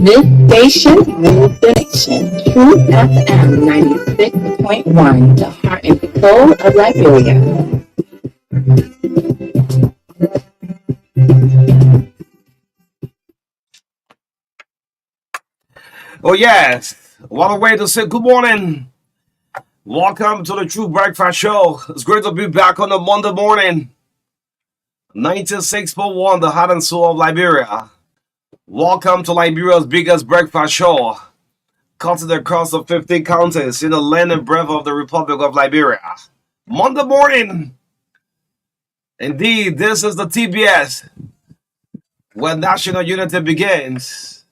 This station moves the nation. True FM 96.1, the heart and soul of Liberia. Oh, yes. What a way to say good morning. Welcome to the True Breakfast Show. It's great to be back on a Monday morning. 96.1, the heart and soul of Liberia. Welcome to Liberia's biggest breakfast show. Cutting across the 50 counties in the land and breadth of the Republic of Liberia. Monday morning. Indeed, this is the TBS, where national unity begins.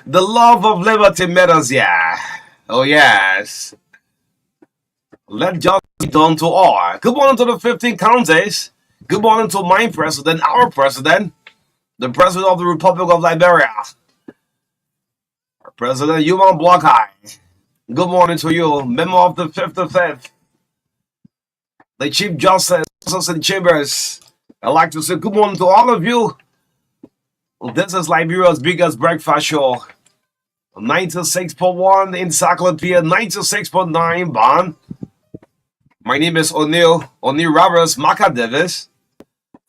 The love of liberty matters, yeah. Oh, yes. Let justice be done to all. Good morning to the 15 counties. Good morning to my president, our president, the president of the Republic of Liberia, President Human Blockeye. Good morning to you, member of the 55th, the Chief Justice in Chambers. I'd like to say good morning to all of you. This is Liberia's biggest breakfast show. 96.1 Encyclopedia, 96.9 Bond. My name is O'Neill Roberts, Marka Davis.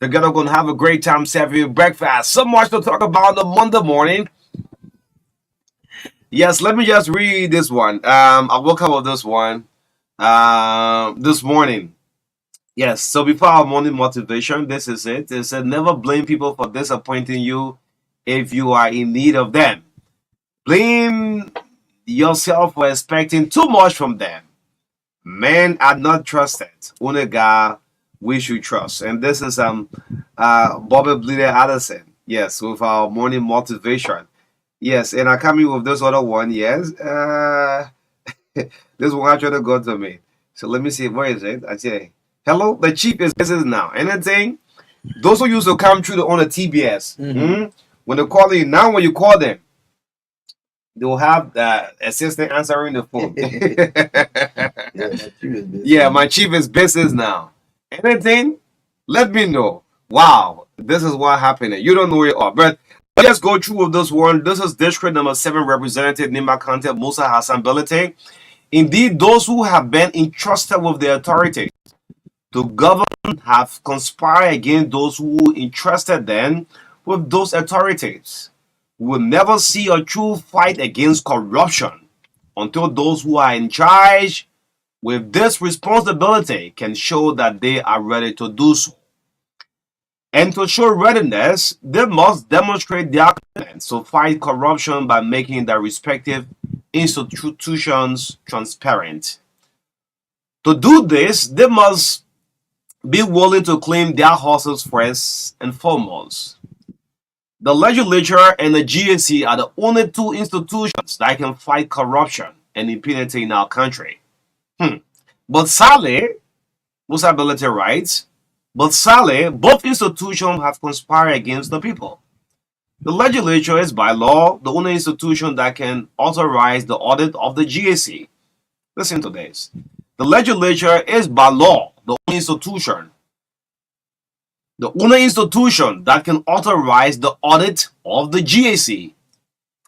Together we're going to have a great time serving you breakfast. So much to talk about on a Monday morning. Yes, let me just read this one. I woke up with this one this morning. Yes, so before our morning motivation, this is it. It said, never blame people for disappointing you if you are in need of them. Blame yourself for expecting too much from them. Men are not trusted. Only God we should trust. And this is Bobby Bleeder Addison. Yes, with our morning motivation. Yes, and I come in with this other one. Yes, this one actually got to me. So let me see, where is it? I say, hello, the chief is business now. Anything? Those who used to come through on the TBS, when they call you now, when you call them, they will have the assistant answering the phone. Yeah, my chief is business now. Anything? Let me know. Wow, this is what happened. You don't know it all. But let's go through with this one. This is District number 7, Representative Nimba County, Musa Hassan Belete. Indeed, those who have been entrusted with the authority to govern have conspired against those who entrusted them with those authorities. We will never see a true fight against corruption until those who are in charge with this responsibility can show that they are ready to do so. And to show readiness, they must demonstrate their commitment to fight corruption by making their respective institutions transparent. To do this, they must be willing to claim their horses first and foremost. The legislature and the GAC are the only two institutions that can fight corruption and impunity in our country. But sadly, Musa Belete writes, but sadly, both institutions have conspired against the people. The legislature is by law the only institution that can authorize the audit of the GAC. Listen to this. The legislature is by law the only institution that can authorize the audit of the GAC.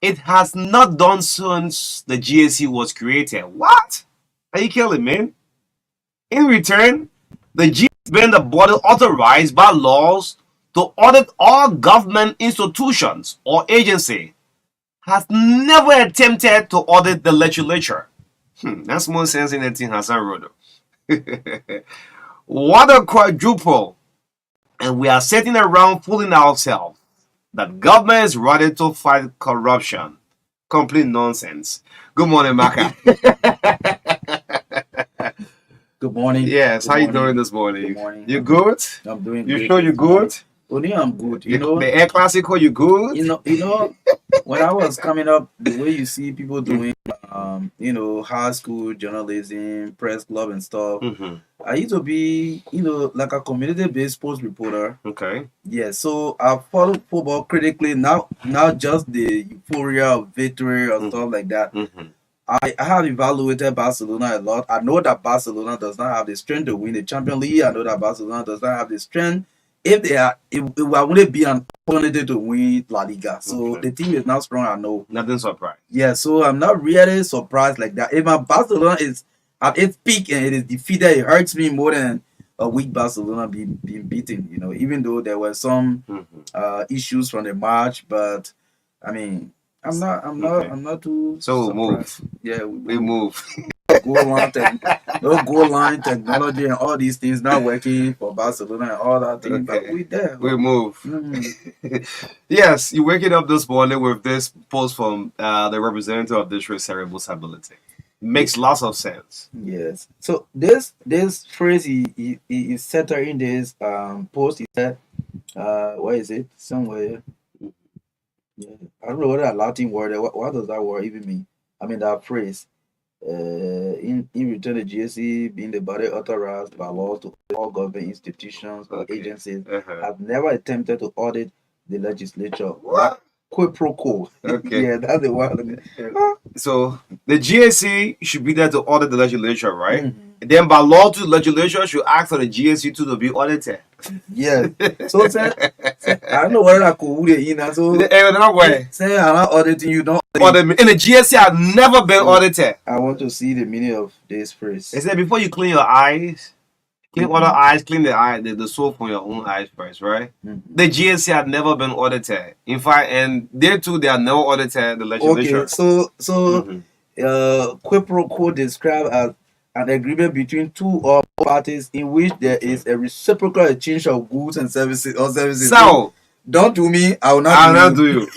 It has not done since the GSC was created. What? Are you killing me? In return, the GSC has been the body authorized by laws to audit all government institutions or agency, has never attempted to audit the legislature. That's more sense in the thing Hassan wrote. What a quadruple. And we are sitting around fooling ourselves that government is ready to fight corruption. Complete nonsense. Good morning, Marka. Good morning. Yes, Good how you morning. doing this morning? Good morning. You good? I'm doing You great sure this you morning. good? Only I'm good. You know, The Air Classico, you good? when I was coming up, the way you see people doing, high school journalism, press club and stuff. Mm-hmm. I used to be, like a community-based sports reporter. Okay. Yeah, so I follow football critically, not just the euphoria of victory or stuff like that. Mm-hmm. I have evaluated Barcelona a lot. I know that Barcelona does not have the strength to win the Champions League. I know that Barcelona does not have the strength. If they are, it wouldn't be an opportunity to win La Liga. So Okay. the team is not strong. I know. Nothing surprised. Yeah, so I'm not really surprised like that. If my Barcelona is at its peak and it is defeated, it hurts me more than a weak Barcelona being beaten. Even though there were some issues from the match, but I mean. I'm not too So surprised. move. Yeah, We move. No goal line technology and all these things not working for Barcelona and all that thing. But Okay. we there. We move. Yes, you waking up this morning with this post from the representative of district cerebral stability. Makes lots of sense. Yes. So this phrase he set her in this post. He said, where is it? Somewhere. Yeah. I don't know what that Latin word. What does that word even mean? I mean that phrase. In return, the GSC being the body authorized by law to all government institutions or agencies have never attempted to audit the legislature. What? Quid pro quo. Okay. Yeah, that's the word. So the GSC should be there to audit the legislature, right? Mhm. And then by law, to the legislature should ask for the GSC to be audited. Yeah. So say, I don't know whether I could read it in. So That way. say I'm not auditing you. Don't. And the GSC have never been audited. I want to see the meaning of this phrase. They said before you clean your eyes, clean other eyes, clean the eye, the soap from your own eyes first, right? Mm-hmm. The GSC had never been audited. In fact, and they too, they have never audited the legislature. Okay, so quid pro quo described as an agreement between two or more parties in which there is a reciprocal exchange of goods and services or services. So don't do me, I will not do you.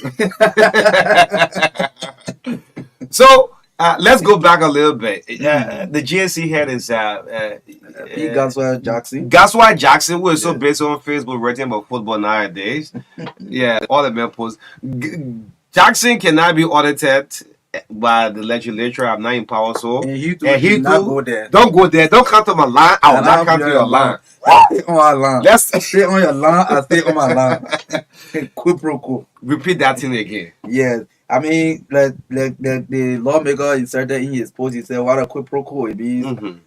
So let's go back a little bit. The GSC head is Gaswell Jackson. Gaswell Jackson, who is so based on Facebook writing about football nowadays. Yeah, all the men posts. Jackson cannot be audited by the legislature. I'm not in power, so and he too go there. Don't go there. Don't come to my line. I will not come to your line. Stay on our line. Let's stay on your line. I stay on my line. Quid pro quo. Repeat that thing again. Yes. I mean, like the lawmaker inserted in his post, he said, what a quid pro quo. It means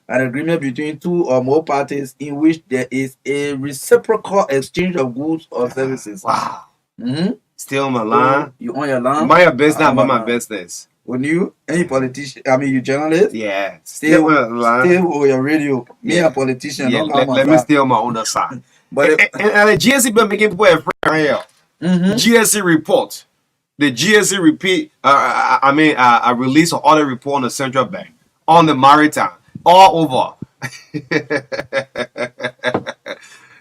an agreement between two or more parties in which there is a reciprocal exchange of goods or services. Wow. Mm-hmm. Stay on my line. You on your line? Mind your business, about my business. When you, any politician, I mean, you journalist? Yeah. Stay on your radio. Me a politician. Yeah, let me stay on my own side. But and the GSC been making people afraid here. GSC report. The GSC repeat, I release an audit report on the central bank, on the maritime, all over.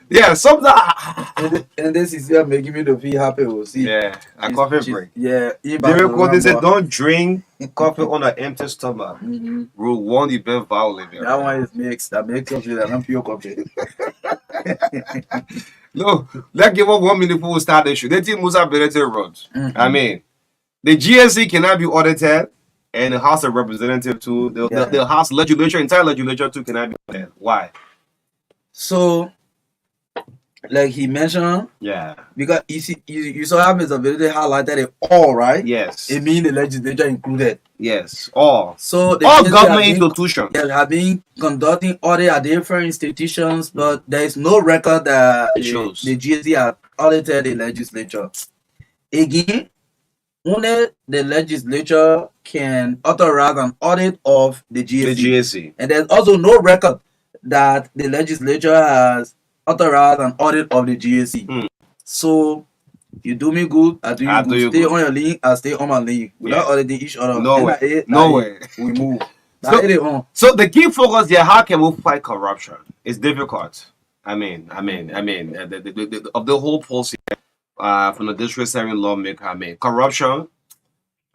Yeah, sometimes. And this is here making me to feel happy. We'll see. Yeah, a coffee break. Yeah. They said don't drink coffee on an empty stomach. Rule 1, you been violating. That one is mixed. That makes coffee that not pure coffee. No, let's give up 1 minute before we start the issue. They think Musa Benete runs. I mean, the GSC cannot be audited, and the House of Representatives too. The House legislature, entire legislature too, cannot be audited. Why? So, like he mentioned, because you saw how Mr. Benete highlighted it all, right? Yes. It means the legislature included. Yes, all. So all government institutions. They have been conducting audit at different institutions, but there is no record that the GSC has audited the legislature. Again, only the legislature can authorize an audit of the The GSC. GSC. And there's also no record that the legislature has authorized an audit of the GSC. Hmm. So you do me good, I do I you do good. you Stay good. on your league, I stay on my league. Without Yeah. auditing each other. No way. NIA, No NIA, way. we move. So- Now it on. So the key focus there, how can we fight corruption? It's difficult. I mean, of the whole policy from the district serving lawmaker, corruption,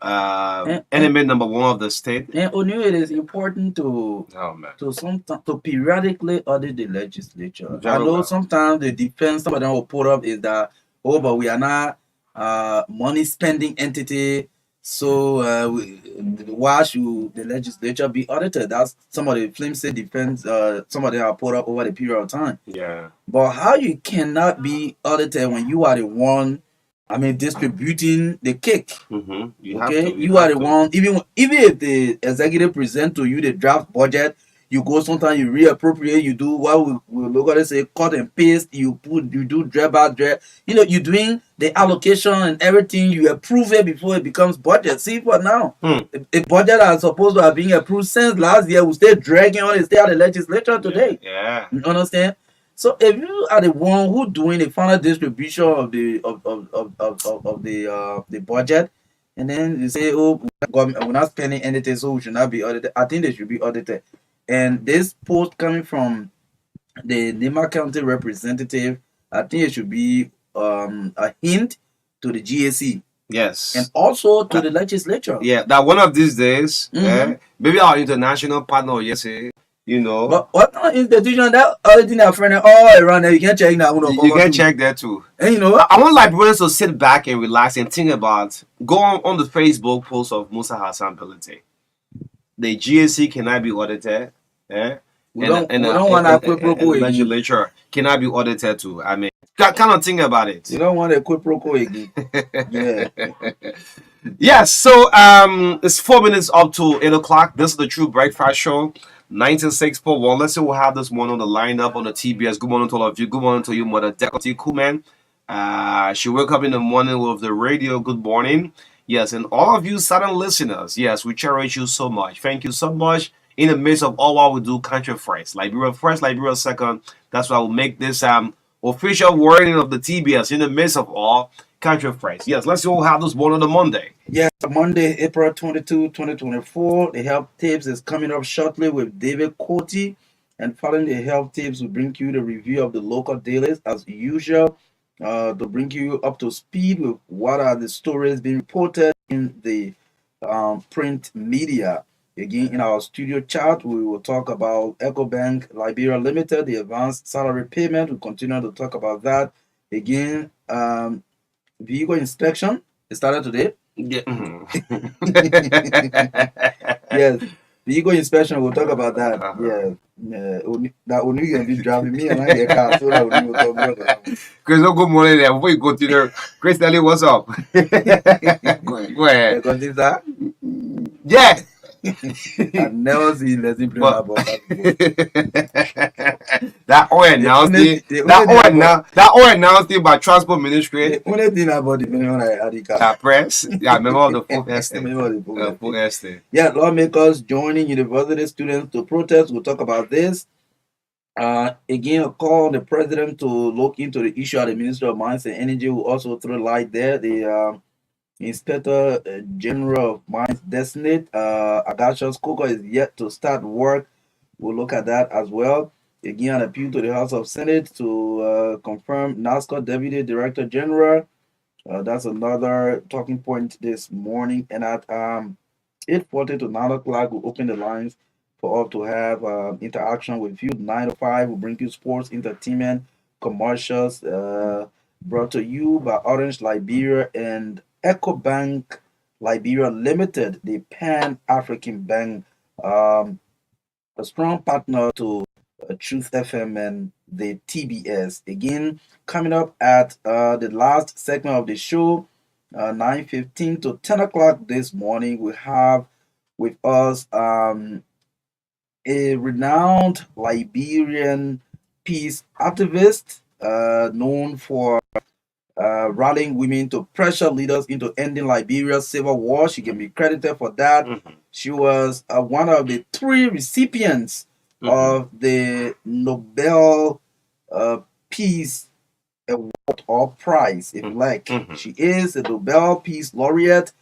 enemy number one of the state. And Onu, it is important to Oh man. to periodically audit the legislature. Very I know well. sometimes the defense some of them will put up is that, oh, but we are not money spending entity, so why should the legislature be audited? That's some of the flimsy defense some of them are put up over the period of time. Yeah. But how you cannot be audited when you are the one, distributing the cake? Mm-hmm. You Okay, have to. you are the one. Even if the executive present to you the draft budget, you go sometimes you reappropriate. You do what we locally say cut and paste. You do drag by drag. You're doing the allocation and everything. You approve it before it becomes budget. See for now, a budget that's supposed to have been approved since last year will stay dragging on. It stay at the legislature today. Yeah. You understand? So if you are the one who doing the final distribution of the budget, and then you say, oh, we're not spending anything, so we should not be audited. I think they should be audited. And this post coming from the Nema County representative, I think it should be a hint to the GAC Yes. and also to the legislature. Yeah, that one of these days, maybe our international partner, yes, But what kind of institution that auditing our friend all around there, you can check that one. you can check that too. And I want Liberians to sit back and relax and think about, go on the Facebook post of Musa Hassan Pelete. The GSC cannot be audited. We don't want a quid pro quo again. Legislature cannot be audited too. Kind of think about it. You don't want a quid pro quo again. Yeah. Yes, so it's 4 minutes up to 8 o'clock. This is the True Breakfast Show. 96.1. Let's see, we'll have this one on the lineup on the TBS. Good morning to all of you. Good morning to you, Mother Dekoti Kuman. She woke up in the morning with the radio. Good morning. Yes, and all of you silent listeners, yes, we cherish you so much. Thank you so much. In the midst of all what we do, country first, Liberia second. That's why we'll make this official wording of the TBS in the midst of all country first. Yes, let's all have this one on the Monday. Yes, Monday, April 22, 2024. The health tips is coming up shortly with David Coty. And following the health tips, we bring you the review of the local dailies as usual to bring you up to speed with what are the stories being reported in the print media. Again, in our studio chat, we will talk about EcoBank Liberia Limited, the advanced salary payment. We continue to talk about that. Again, vehicle inspection started today. Yeah. Yes, vehicle inspection. We'll talk about that. That only gonna be driving me and I get car, so that only will talk about that. Chris, good morning there. Before you continue, Chris Nelly, what's up? Go ahead. Continue that. Yeah. I've never seen Leslie play that ball. That oil announced by Transport Ministry. The only thing about the minimum ID card. That press. Yeah, remember the full estate. Yeah, lawmakers joining university students to protest. We'll talk about this. Again, a call on the president to look into the issue of the Minister of Mines and Energy will also throw light there. The Inspector General of Mines Designate, Agashas Coker, is yet to start work. We'll look at that as well. Again, an appeal to the House of Senate to confirm NASCO Deputy Director General. That's another talking point this morning. And at 8:40 to 9 o'clock, we'll open the lines for all to have interaction with you. 9 to 5, we'll bring you sports, entertainment, commercials brought to you by Orange Liberia and EcoBank Liberia Limited, the Pan-African Bank, a strong partner to Truth FM and the TBS. Again, coming up at the last segment of the show, 9:15 to 10 o'clock this morning, we have with us a renowned Liberian peace activist known for rallying women to pressure leaders into ending Liberia's civil war. She can be credited for that. She was one of the 3 recipients of the Nobel Peace Award or Prize, if you like. She is a Nobel Peace Laureate.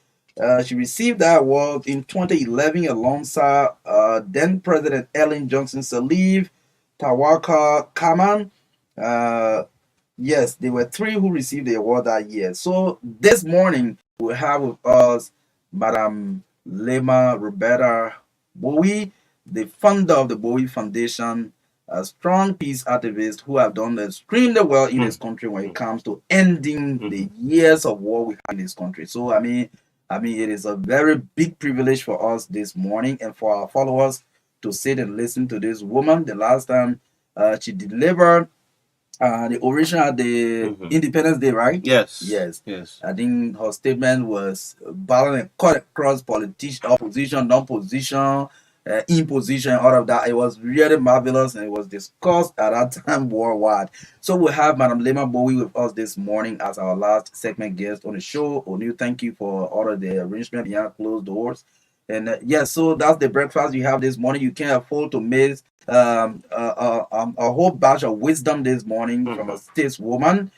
She received that award in 2011 alongside then President Ellen Johnson Sirleaf, Tawaka Kaman. Yes, there were 3 who received the award that year. So this morning we have with us Madam Lema Roberta Bowie, the founder of the Bowie Foundation, a strong peace activist who have done extremely well in this country when it comes to ending the years of war we have in this country. So I mean, it is a very big privilege for us this morning and for our followers to sit and listen to this woman. The last time she delivered the oration at the Independence Day, right? Yes. I think her statement was balanced and cut across politician, opposition, non-position, imposition, all of that. It was really marvelous and it was discussed at that time worldwide. So we have Madam Lema Bowie with us this morning as our last segment guest on the show. O'Neill, thank you for all of the arrangement behind closed doors. And yes, so that's the breakfast you have this morning. You can't afford to miss a whole batch of wisdom this morning from a stateswoman.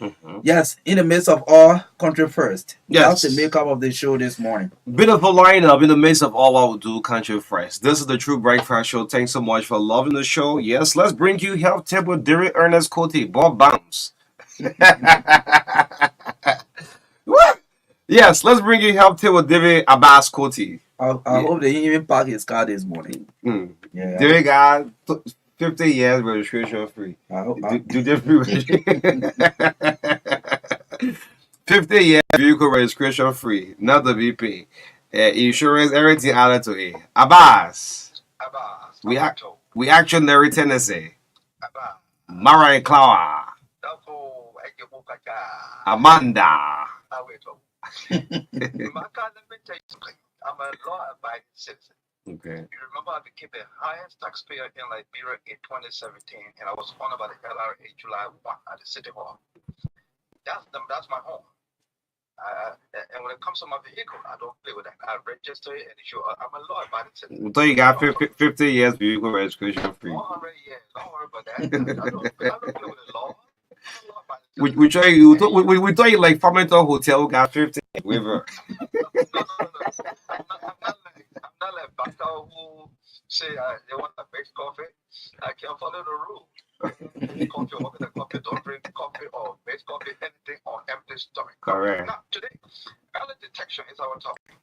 Yes, in the midst of all, country first. Yes. That's the makeup of the show this morning. Beautiful lineup in the midst of all I will do, country first. This is the True Breakfast Show. Thanks so much for loving the show. Yes, let's bring you health tip with Derry Ernest Cote, Bob Bounce. What? Yes, let's bring you health tip with Derry Abbas Cote. I hope they even park his car this morning. Yeah, Derry got 50 years registration free. Do different 50 years vehicle registration free, not the VP. Insurance, everything added to it. Abbas. We action every Tennessee. Mara and Clara. Amanda. Marka, let me tell you something. I'm a law-abiding citizen. Okay. You remember I became the highest taxpayer in Liberia in 2017, and I was honored by the LRA July 1 at the City Hall. That's my home. And when it comes to my vehicle, I don't play with that. I register it and ensure I'm a law-abiding citizen. So you got 50 years vehicle registration free. 100 years. Don't worry about that. I don't play with the law. We thought you like Farmington Hotel got 50 waiver. I'm not like Baka who say they want a baked coffee. I can't follow the rule. Coffee, walk in the coffee, don't drink coffee or baked coffee, anything on empty stomach. Correct. Now, today, early detection is our topic.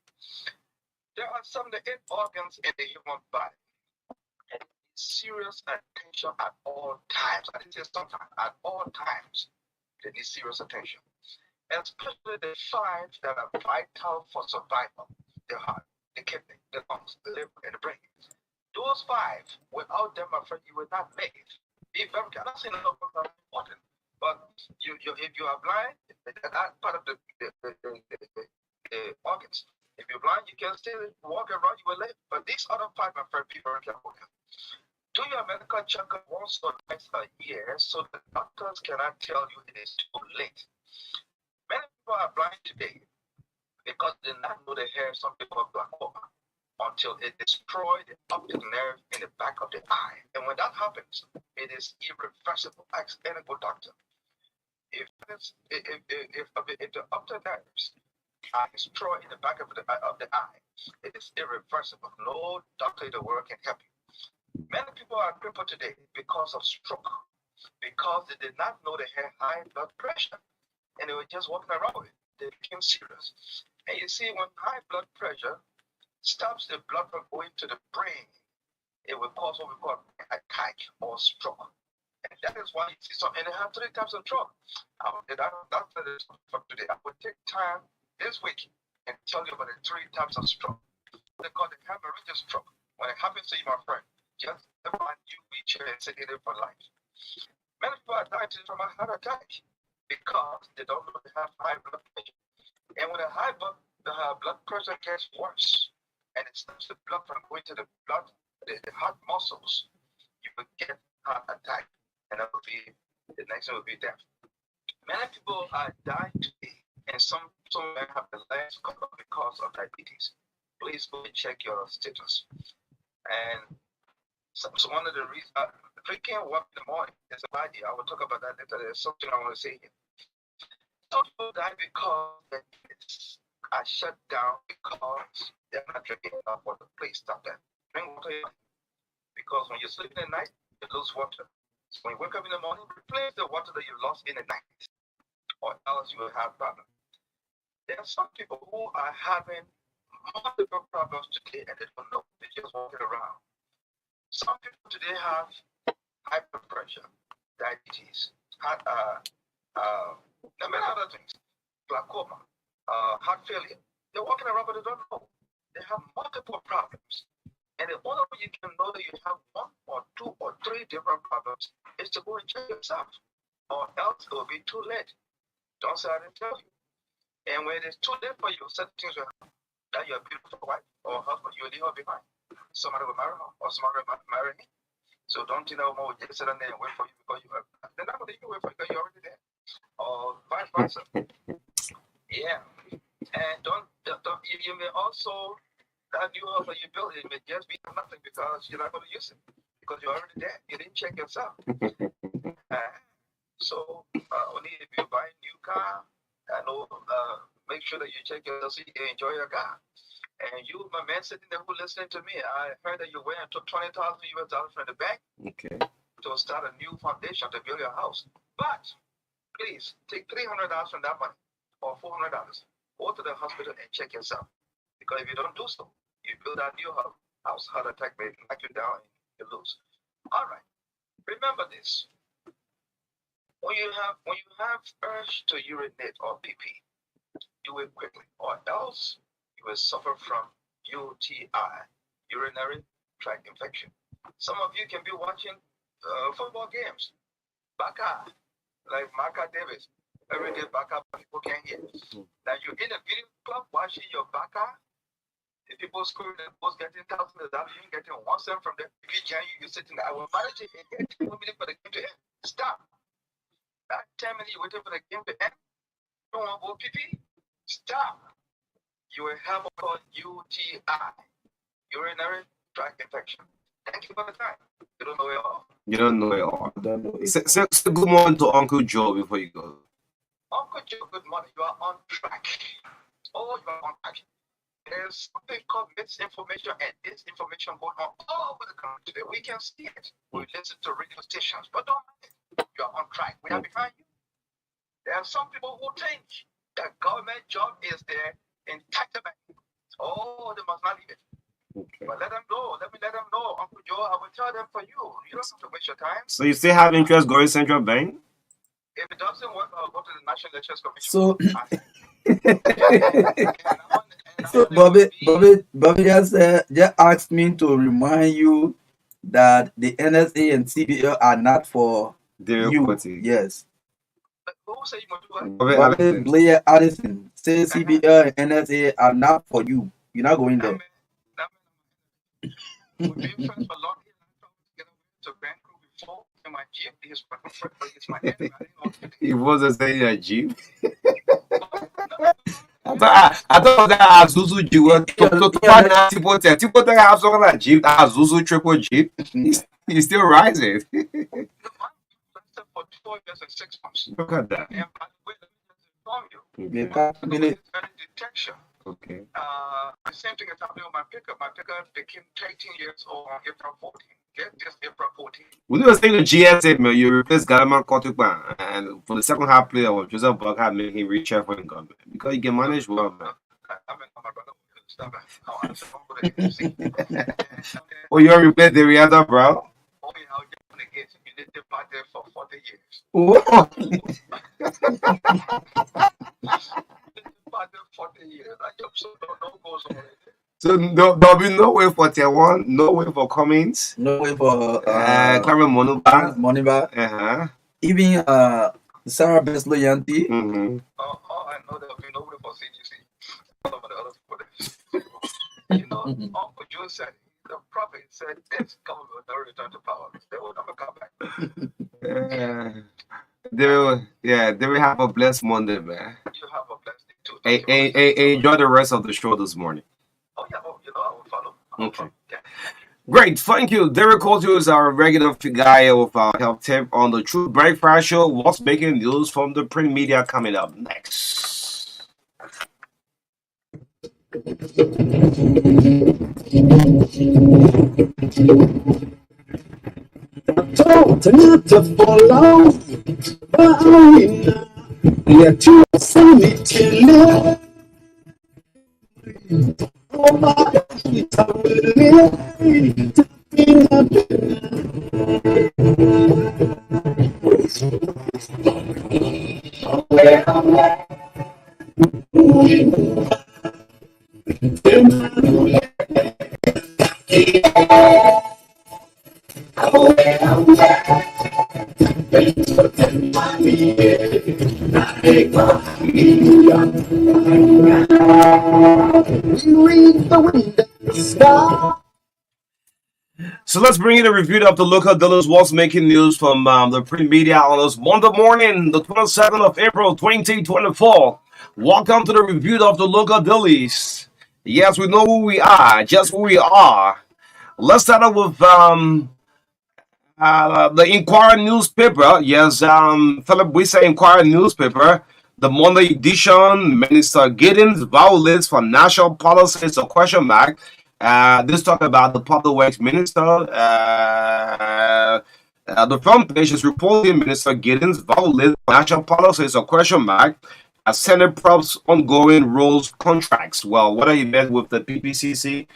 There are 78 organs in the human body. And serious attention at all times. I didn't say sometimes, at all times. They need serious attention. Especially the 5 that are vital for survival. The heart, the kidney, the lungs, the liver, and the brain. Those 5, without them, my friend, you will not make it. Be very careful. I'm not saying no are important, but if you are blind, that's part of the organs. If you're blind, you can still walk around, you will live. But these other 5, my friend, be very careful. Do your medical checkup once or twice a year so the doctors cannot tell you it is too late. Many people are blind today because they did not know they have something called glaucoma until it destroyed the optic nerve in the back of the eye. And when that happens, it is irreversible. Ask any good doctor. If the optic nerves are destroyed in the back of the eye, it is irreversible. No doctor in the world can help you. Many people are crippled today because of stroke, because they did not know they had high blood pressure, and they were just walking around with it. They became serious. And you see, when high blood pressure stops the blood from going to the brain, it will cause what we call attack or stroke. And that is why you see some, and they have 3 types of stroke. That's for today. I will take time this week and tell you about the 3 types of stroke. They call the hemorrhagic stroke. When it happens to you, my friend, just find you wheelchair and sit in it for life. Many people are dying from a heart attack because they don't know they have high blood pressure. And when the blood pressure gets worse and it stops the blood from going to the heart muscles, you will get heart attack, and that will be the next one will be death. Many people are dying today, and some men have their lives cut off because of diabetes. Please go and check your status. And so one of the reasons drinking water in the morning is a bad idea. I will talk about that later. There's something I want to say here. Some people die because their kidneys are shut down because they're not drinking enough water. Please stop that. Drink water because when you're sleeping at night, you lose water. So when you wake up in the morning, replace the water that you lost in the night, or else you will have problems. There are some people who are having multiple problems today and they don't know. They just walking around. Some people today have high blood pressure, diabetes, heart, many other things, glaucoma, heart failure. They're walking around but they don't know. They have multiple problems. And the only way you can know that you have one or two or three different problems is to go and check yourself, or else it will be too late. Don't say I didn't tell you. And when it's too late for you, certain things will happen. That your beautiful wife or husband, you will leave her behind. Somebody will marry her or somebody will marry him. So don't think that woman will just sit down there and wait for you because you have. They're not going to even wait for you because you're already there. Or vice versa. Yeah. And don't you may also, that new house that you built, it may just be nothing because you're not going to use it because you're already there. You didn't check yourself. So only if you buy a new car, I know, make sure that you check yourself so you can enjoy your car. And you, my man sitting there who listening to me, I heard that you went and took $20,000 from the bank to start a new foundation to build your house. But please take $300 from that money or $400. Go to the hospital and check yourself. Because if you don't do so, you build that new house, heart attack may knock you down and you lose. All right. Remember this. When you have urge to urinate or pee, do it quickly, or else you will suffer from UTI, urinary tract infection. Some of you can be watching football games, Baka, like Marka Davis. Every day Baka people can hear. Now you're in a video club watching your Baka. The people scoring the post getting thousands of dollars, you ain't getting 1 cent from them. If you can, you're sitting there. I will manage it and get 10 minutes for the game to end. Stop. That 10 minutes you're waiting for the game to end. You don't want to go pee. Stop. You will have what's called UTI, urinary tract infection. Thank you for the time. You don't know it all. You don't know it all. Don't know it. Say good morning to Uncle Joe before you go. Uncle Joe, good morning. You are on track. Oh, you are on track. There's something called misinformation and disinformation going on all over the country today. We can see it. We listen to radio stations, but don't mind it. You are on track. We are behind you. There are some people who think that government job is their entitlement. Oh, they must not leave it. But let them know. Let them know, Uncle Joe. I will tell them for you. You don't have to waste your time. So you still have interest going Central Bank? If it doesn't work, I'll go to the National Elections Commission. So, and so Bobby just asked me to remind you that the NSA and CBL are not for David you. Quoty. Yes. who say you want to do Bobby Bobby Allison. Blair Addison says CBL and NSA are not for you. You're not going there. We've been friends for a long time. Together to Vancouver before in my Jeep. He's my friend, but he's my enemy. I didn't know what to do. He wasn't saying a Jeep. No, I thought that Azuzu Jeep was Tipo that have something like Jeep, Azuzu triple Jeep. He's still rising. the man lasted for 4 years and 6 months. Look at that. And by the way, let me just inform you. May One of the minute. ways early detection. Okay. The same thing is happening with my pickup. My pickup became 13 years old on April 14th. Get this, April 14th. When you were saying the GSA, man, you replaced Galaman Kotukban, and for the second half player was Joseph Buckhead making him reach out for the government because he can manage well, man. I mean, my brother will stop it. I'm going to the AC. Oh, you replaced the Rihanna, bro? Oh, yeah, I'll get on the gates. You need to park there for 40 years. Oh. Park there 40 years. I just don't go somewhere. So there'll be no way for Taiwan, no way for Cummins, No way for Karen Monuba. Moniba. Even Sarah Best Loyalty. Mm-hmm. Oh, I know there'll be no way for CGC. Some of the other people. You know, Uncle Joe said, the prophet said, this government will not return to power. They will never come back. they will have a blessed Monday, man. You have a blessed day too. Hey, Thank you hey, very much. hey, enjoy the rest of the show this morning. Oh yeah, oh I will follow. I will Okay. follow. Yeah. Great, thank you. Derek Couture is our regular guy with our health tip on the True Breakfast Show. What's making news from the print media coming up next? Told not to follow, but I yet you send me to live. Oh my, it's a relief to think of read the window sky. So let's bring in a review of the local dealers what's making news from the print media on this Monday morning, the 27th of April, 2024. Welcome to the review of the local dealers. Yes, we know who we are, just who we are. Let's start out with the Inquirer newspaper. Yes, Philip, we say Inquirer newspaper. The Monday edition, Minister Giddens violates for national policies, a question mark. This talk about the public works minister. The front page is reporting Minister Giddens violates national policies, a question mark. Senate props ongoing rules contracts. Well, what are you met with the PPCC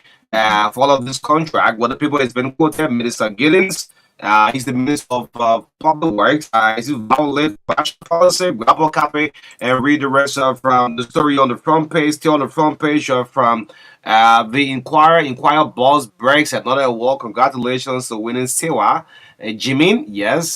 for all of this contract? What the people has been quoted, Minister Giddens. He's the Minister of Public Works. He's violated national policy. Grab a copy and read the rest of from the story on the front page. Still on the front page of from the Inquirer. Inquirer boss breaks another award. Congratulations to winning Sewa. Jimin, yes.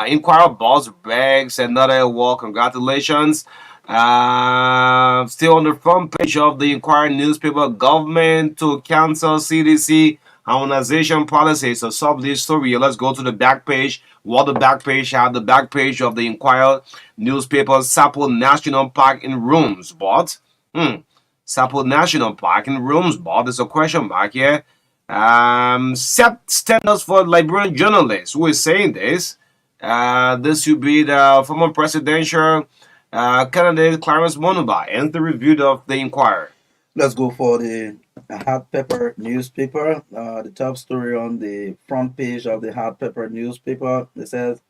Inquirer boss breaks another award. Congratulations. Still on the front page of the Inquirer newspaper, government to cancel CDC harmonization policy. So sub this story. Let's go to the back page. What the back page have? The back page of the Inquirer newspaper, Sapo National Park in rooms, but Sapo National Park in rooms, but there's a question mark here. Set standards for Liberian journalists. Who is saying this? This should be the former presidential candidate Clarence Monuba and the review of the Inquirer. Let's go for the Hot Pepper newspaper. The top story on the front page of the Hot Pepper newspaper, it says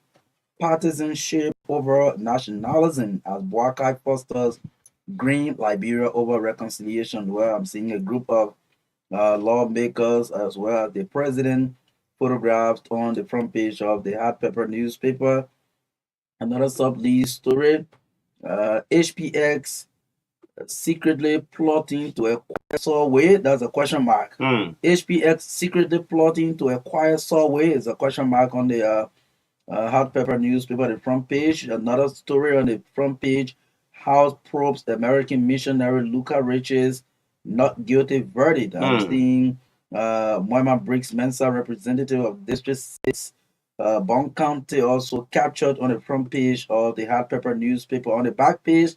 partisanship over nationalism as Boakai fosters Green Liberia over reconciliation. Where I'm seeing a group of lawmakers as well as the president photographed on the front page of the Hot Pepper newspaper. Another sub lead story, HPX secretly plotting to acquire Solway. That's a question mark. HPX secretly plotting to acquire Solway is a question mark on the Hot Pepper newspaper, the front page. Another story on the front page, House probes American missionary Luca Riches not guilty verdict. I'm seeing Moima Briggs Mensa, representative of District 6, Bond County, also captured on the front page of the Hot Pepper newspaper. On the back page,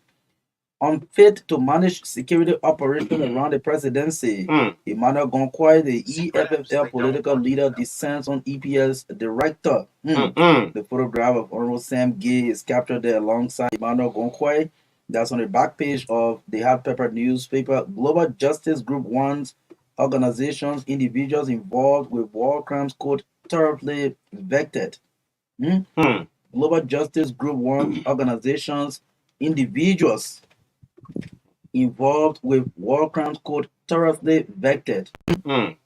unfit to manage security operations around the presidency. Emmanuel Gonkwai, the EFFL political leader, descends on EPS director. The photograph of Honorable Sam Gay is captured there alongside Emmanuel Gonkwai. That's on the back page of the Hot Pepper newspaper. Global Justice Group One's organizations, individuals involved with war crimes code thoroughly vetted. Global Justice Group One organizations, individuals involved with war crimes code thoroughly vetted.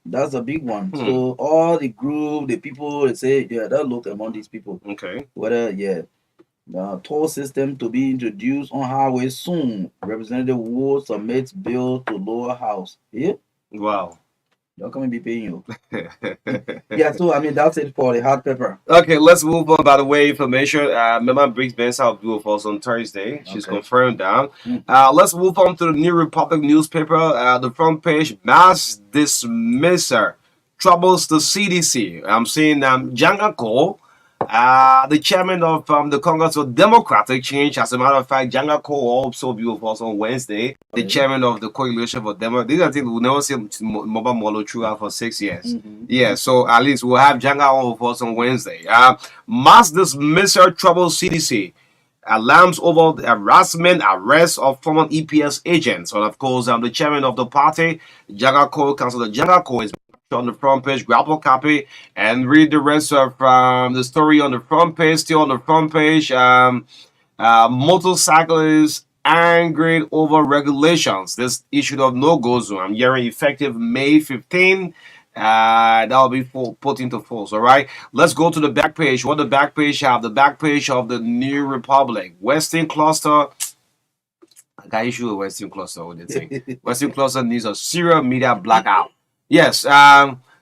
That's a big one. So all the group, the people, they say, yeah, that look among these people. Okay. Whether, toll system to be introduced on highway soon. Representative Wood submits bill to lower house. Yeah? Wow. Don't come and be paying you. Yeah, so I mean that's it for the Hot Pepper. Okay, let's move on. By the way, information. Mema Briggs Benson will do for us on Thursday. She's confirmed down. Let's move on to the New Republic newspaper. The front page, mass dismisser troubles the CDC. I'm seeing Janga Cole The chairman of the Congress of Democratic Change, as a matter of fact, Janga Ko also be with us on Wednesday. The chairman of the Coalition for Democracy. These are things we'll never see Mobile Molo throughout for 6 years. Yeah, so at least we'll have Janga on with us on Wednesday. Mass dismissal trouble CDC. Alarms over the harassment, arrest of former EPS agents. And of course, the chairman of the party, Jagako, Councillor Jagako, is on the front page. Grab a copy and read the rest of the story on the front page. Still on the front page, motorcyclists angry over regulations. This issue of no-go zone. I'm hearing effective May 15. That'll be put into force. All right, let's go to the back page. What the back page have? The back page of the New Republic Western Cluster. I got issue with Western Cluster. What they think? Western Cluster needs a serial media blackout. Yes.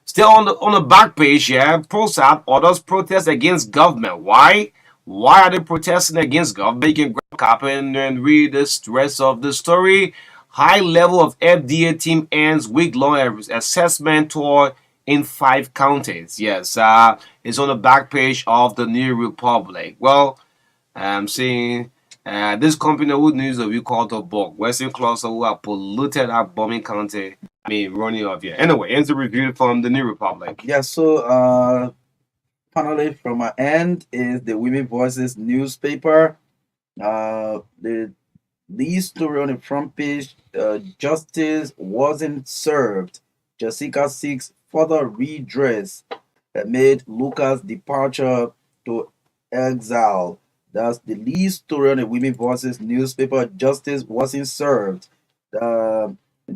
Still on the back page. Yeah. ProSat orders protest against government. Why? Why are they protesting against government? You can grab a copy and read the rest of the story. High level of FDA team ends week-long assessment tour in 5 counties. Yes, it's on the back page of the New Republic. Well, I'm seeing this company who news that we call the book Western Cluster who are polluted at Bombing County. I mean, running off here. Anyway, ends the review from the New Republic. Yeah, so finally from my end is the Women Voices newspaper. The lead story on the front page, justice wasn't served. Jessica seeks further redress amid Lucas' departure to exile. That's the lead story on the Women Voices newspaper. Justice wasn't served.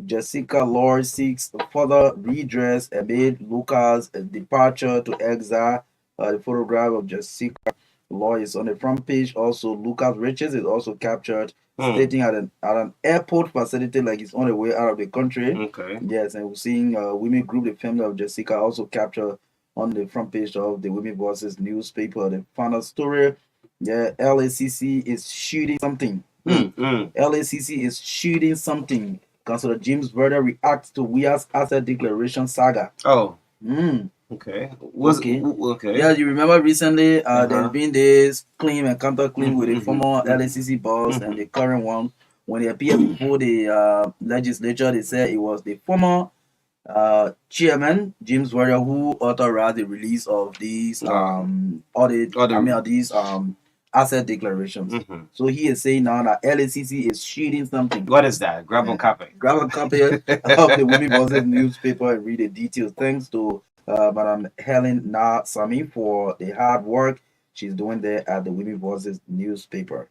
Jessica Lord seeks further redress amid Lucas' departure to exile. The photograph of Jessica Lord is on the front page. Also, Lucas Riches is also captured stating at an airport facility like he's on the way out of the country. Okay. Yes, and we're seeing women group, the family of Jessica, also captured on the front page of the Women Voices newspaper. The final story, yeah, LACC is shooting something. LACC is shooting something. Councillor James Verder reacts to WIA's asset declaration saga. Oh. Okay. Okay. Yeah, you remember recently there's been this claim and counterclaim with the former LACC boss and the current one. When they appeared before the legislature, they said it was the former chairman James Warrior who authorized the release of these these asset declarations. So he is saying now that LACC is shooting something. What is that? Grab a copy. Grab a copy of the Women Voices newspaper and read the details. Thanks to Madam Helen Na Sami for the hard work she's doing there at the Women Voices newspaper.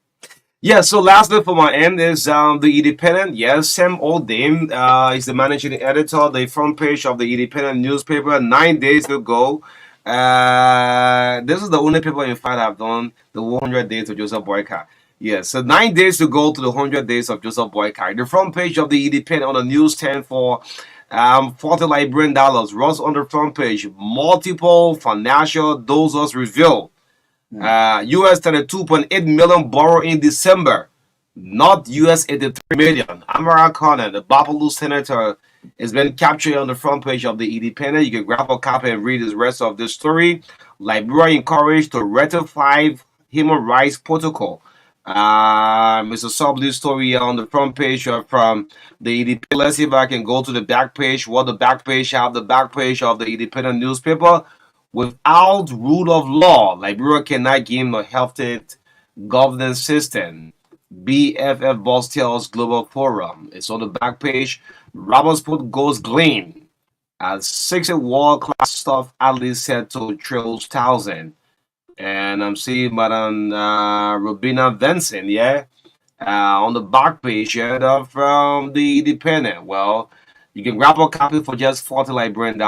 Yeah, so lastly for my end is the Independent. Yes, Sam Oldham is the managing editor, the front page of the Independent newspaper. 9 days to go. This is the only paper in fact I've done the 100 days of Joseph Boyka. Yes, so 9 days to go to the 100 days of Joseph Boyka. The front page of the Independent on the news stand for $40 Liberian. Ross on the front page. Multiple financial doses revealed. US 32.8 million borrow in December, not US 83 million. Amara Connor, the Babalu senator, has been captured on the front page of the Independent. You can grab a copy and read the rest of the story. Liberia encouraged to ratify human rights protocol. Mr. Subley's story on the front page from the Independent. Let's see if I can go to the back page. What the back page have? The back page of the Independent newspaper. Without rule of law, Liberia cannot give a healthy governance system. BFF boss tells Global Forum. It's on the back page. Robertsport goes gleam as 6 world-class staff athletes set to trails 1,000. And I'm seeing Madam Robina Vincent, yeah, on the back page yeah, from the Independent. Well, you can grab a copy for just $40 Liberian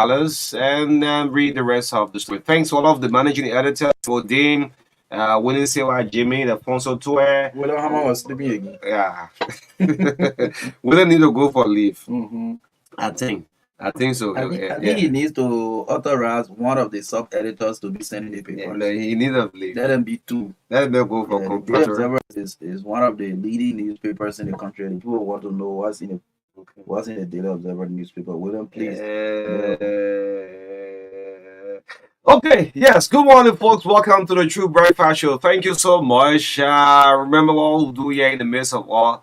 and read the rest of the story. Thanks to all of the managing editors, Dean, Winnie Sewa, Jimmy, the Fonso Tour. Well, how was sleeping again? Yeah. We don't need to go for leave. I think so. I think he needs to authorize one of the sub editors to be sending the papers. Yeah, he needs to leave. Let them be 2. Let them go for the Daily Observer is one of the leading newspapers in the country, and people want to know what's in the Daily Observer newspaper. William, please. Okay, yes. Good morning, folks. Welcome to the True Breakfast Show. Thank you so much. Remember what we do here in the midst of all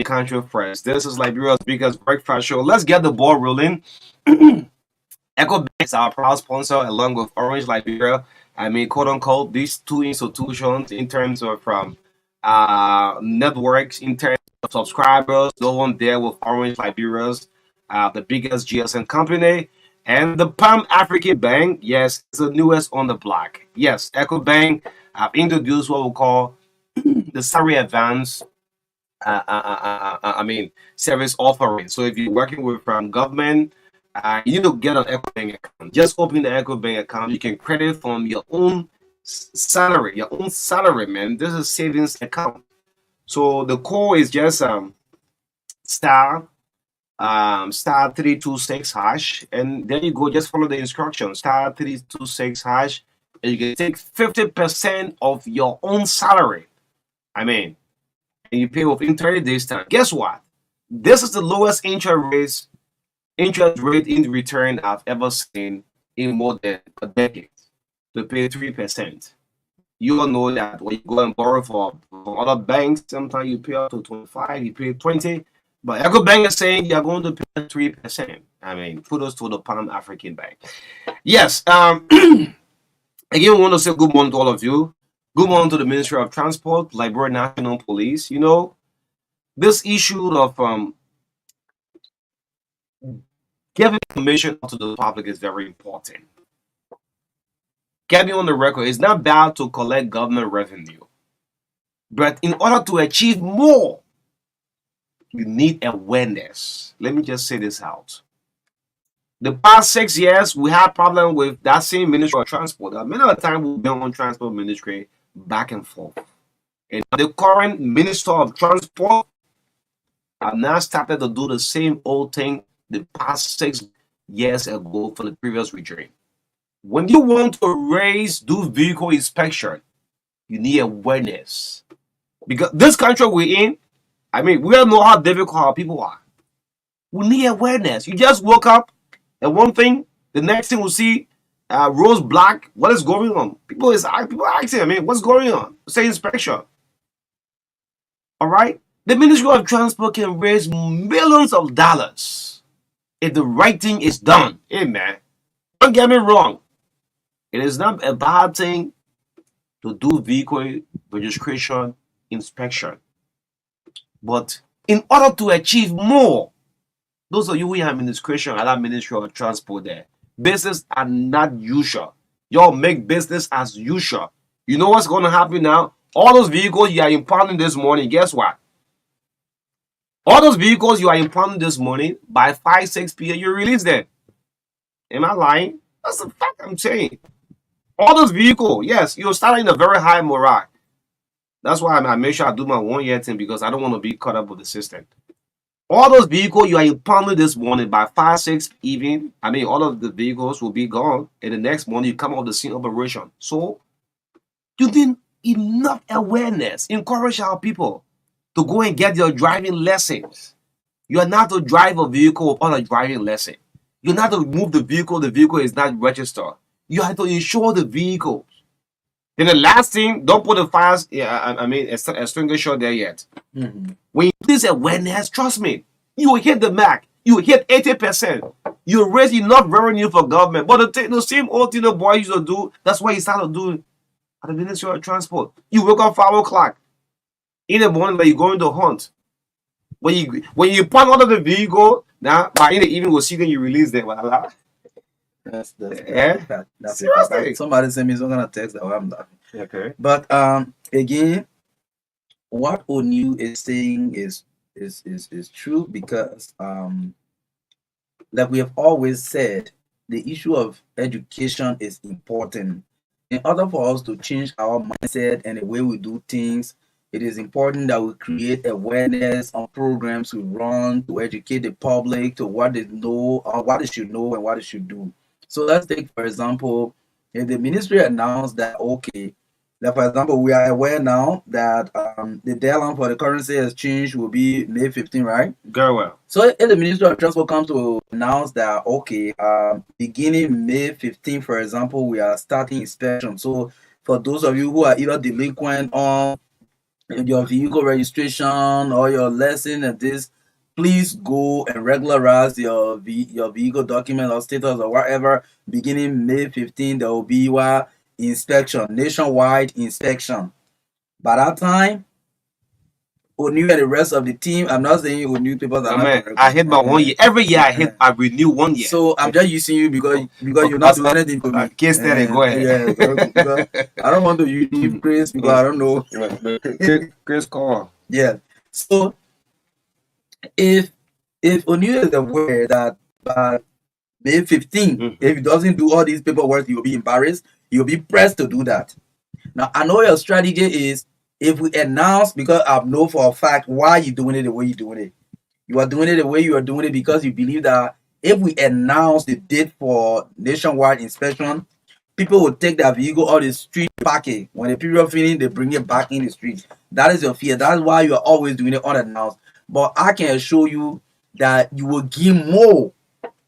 country friends. This is Liberia's biggest breakfast show. Let's get the ball rolling. EcoBank is our proud sponsor, along with Orange Liberia. Quote unquote, these two institutions in terms of networks, in terms of subscribers, no one there with Orange Liberia's, the biggest GSM company. And the Pan African Bank, yes, it's the newest on the block. Yes, EcoBank have introduced what we call the salary advance service offering. So if you're working with government, you need to get an EcoBank account. Just open the EcoBank account. You can credit from your own salary, man. This is a savings account. So the core is just star star 326 hash, and there you go. Just follow the instructions. Star 326 hash, and you can take 50% of your own salary. And you pay with interest this time. Guess what? This is the lowest interest rate in return I've ever seen in more than a decade. To pay 3%. You all know that when you go and borrow from other banks, sometimes you pay up to 25, you pay 20. But EcoBank is saying you're going to pay 3%. Kudos to the Pan African Bank. Yes. Again, we want to say good morning to all of you. Good morning to the Ministry of Transport, Liberia National Police. You know, this issue of giving information to the public is very important. Getting on the record, it's not bad to collect government revenue. But in order to achieve more, you need awareness. Let me just say this out. The past 6 years, we had problem with that same Ministry of Transport. Many of the time, we've been on Transport Ministry back and forth. And the current Minister of Transport have now started to do the same old thing the past 6 years ago for the previous regime. When you want to do vehicle inspection, you need awareness. Because this country we're in, we all know how difficult our people are. We need awareness. You just woke up and one thing, the next thing we'll see, rose black. What is going on? People are asking, what's going on? Say inspection. All right? The Ministry of Transport can raise millions of dollars if the right thing is done. Hey, man, don't get me wrong. It is not a bad thing to do vehicle registration inspection. But in order to achieve more, those of you who have administration at that Ministry of Transport there, business are not usual. Y'all make business as usual. You know what's going to happen now? All those vehicles you are impounding this morning, guess what? All those vehicles you are impounding this morning, by 5, 6 p.m., you release them. Am I lying? That's the fact I'm saying. All those vehicles, yes, you're starting a very high morale. That's why I make sure I do my 1 year thing, because I don't want to be caught up with the system. All those vehicles you are impounding this morning by 5, 6 even, all of the vehicles will be gone. And the next morning you come off the scene operation. So you need enough awareness. Encourage our people to go and get your driving lessons. You are not to drive a vehicle without a driving lesson. You're not to move the vehicle is not registered. You have to insure the vehicles. Then the last thing, don't put the fires, extinguisher there yet. Mm-hmm. When you do this awareness, trust me, you will hit the mark. You will hit 80%. You will raise enough revenue for government. But the same old thing the boy used to do, that's what he started doing at the Ministry of Transport. You wake up 5 o'clock in the morning, like you're going to hunt. When you point out of the vehicle, now by in the evening we'll see that you release them. That's Seriously. somebody sent me some kind of text that I'm laughing. Okay. But again, what Onu is saying is true, because like we have always said, the issue of education is important. In order for us to change our mindset and the way we do things, it is important that we create awareness on programs we run to educate the public to what they know, or what they should know and what they should do. So let's take, for example, if the ministry announced that, okay, Like for example, we are aware now that the deadline for the currency exchange will be May 15, right? Very well. So if the Ministry of Transport comes to announce that, okay, beginning May 15, for example, we are starting inspection. So for those of you who are either delinquent on your vehicle registration or your lesson and this, please go and regularize your vehicle document or status or whatever. Beginning May 15, there will be what inspection, nationwide inspection. By that time, Onu and the rest of the team, I'm not saying Onu papers are I not mean, correct. I hit my 1 year. Every year I renew 1 year. So I'm just using you because you're not doing anything for me. Case study, go ahead. Yeah, because I don't want to use Chris because I don't know. Chris call. Yeah. So if Onu is aware that by May 15, if he doesn't do all these paperwork, he'll be embarrassed. He'll be pressed to do that. Now I know your strategy is if we announce, because I know for a fact why you're doing it the way you're doing it. You are doing it the way you are doing it because you believe that if we announce the date for nationwide inspection, people will take their vehicle out the street parking. When the period finish, they bring it back in the street. That is your fear. That's why you are always doing it unannounced. But I can assure you that you will give more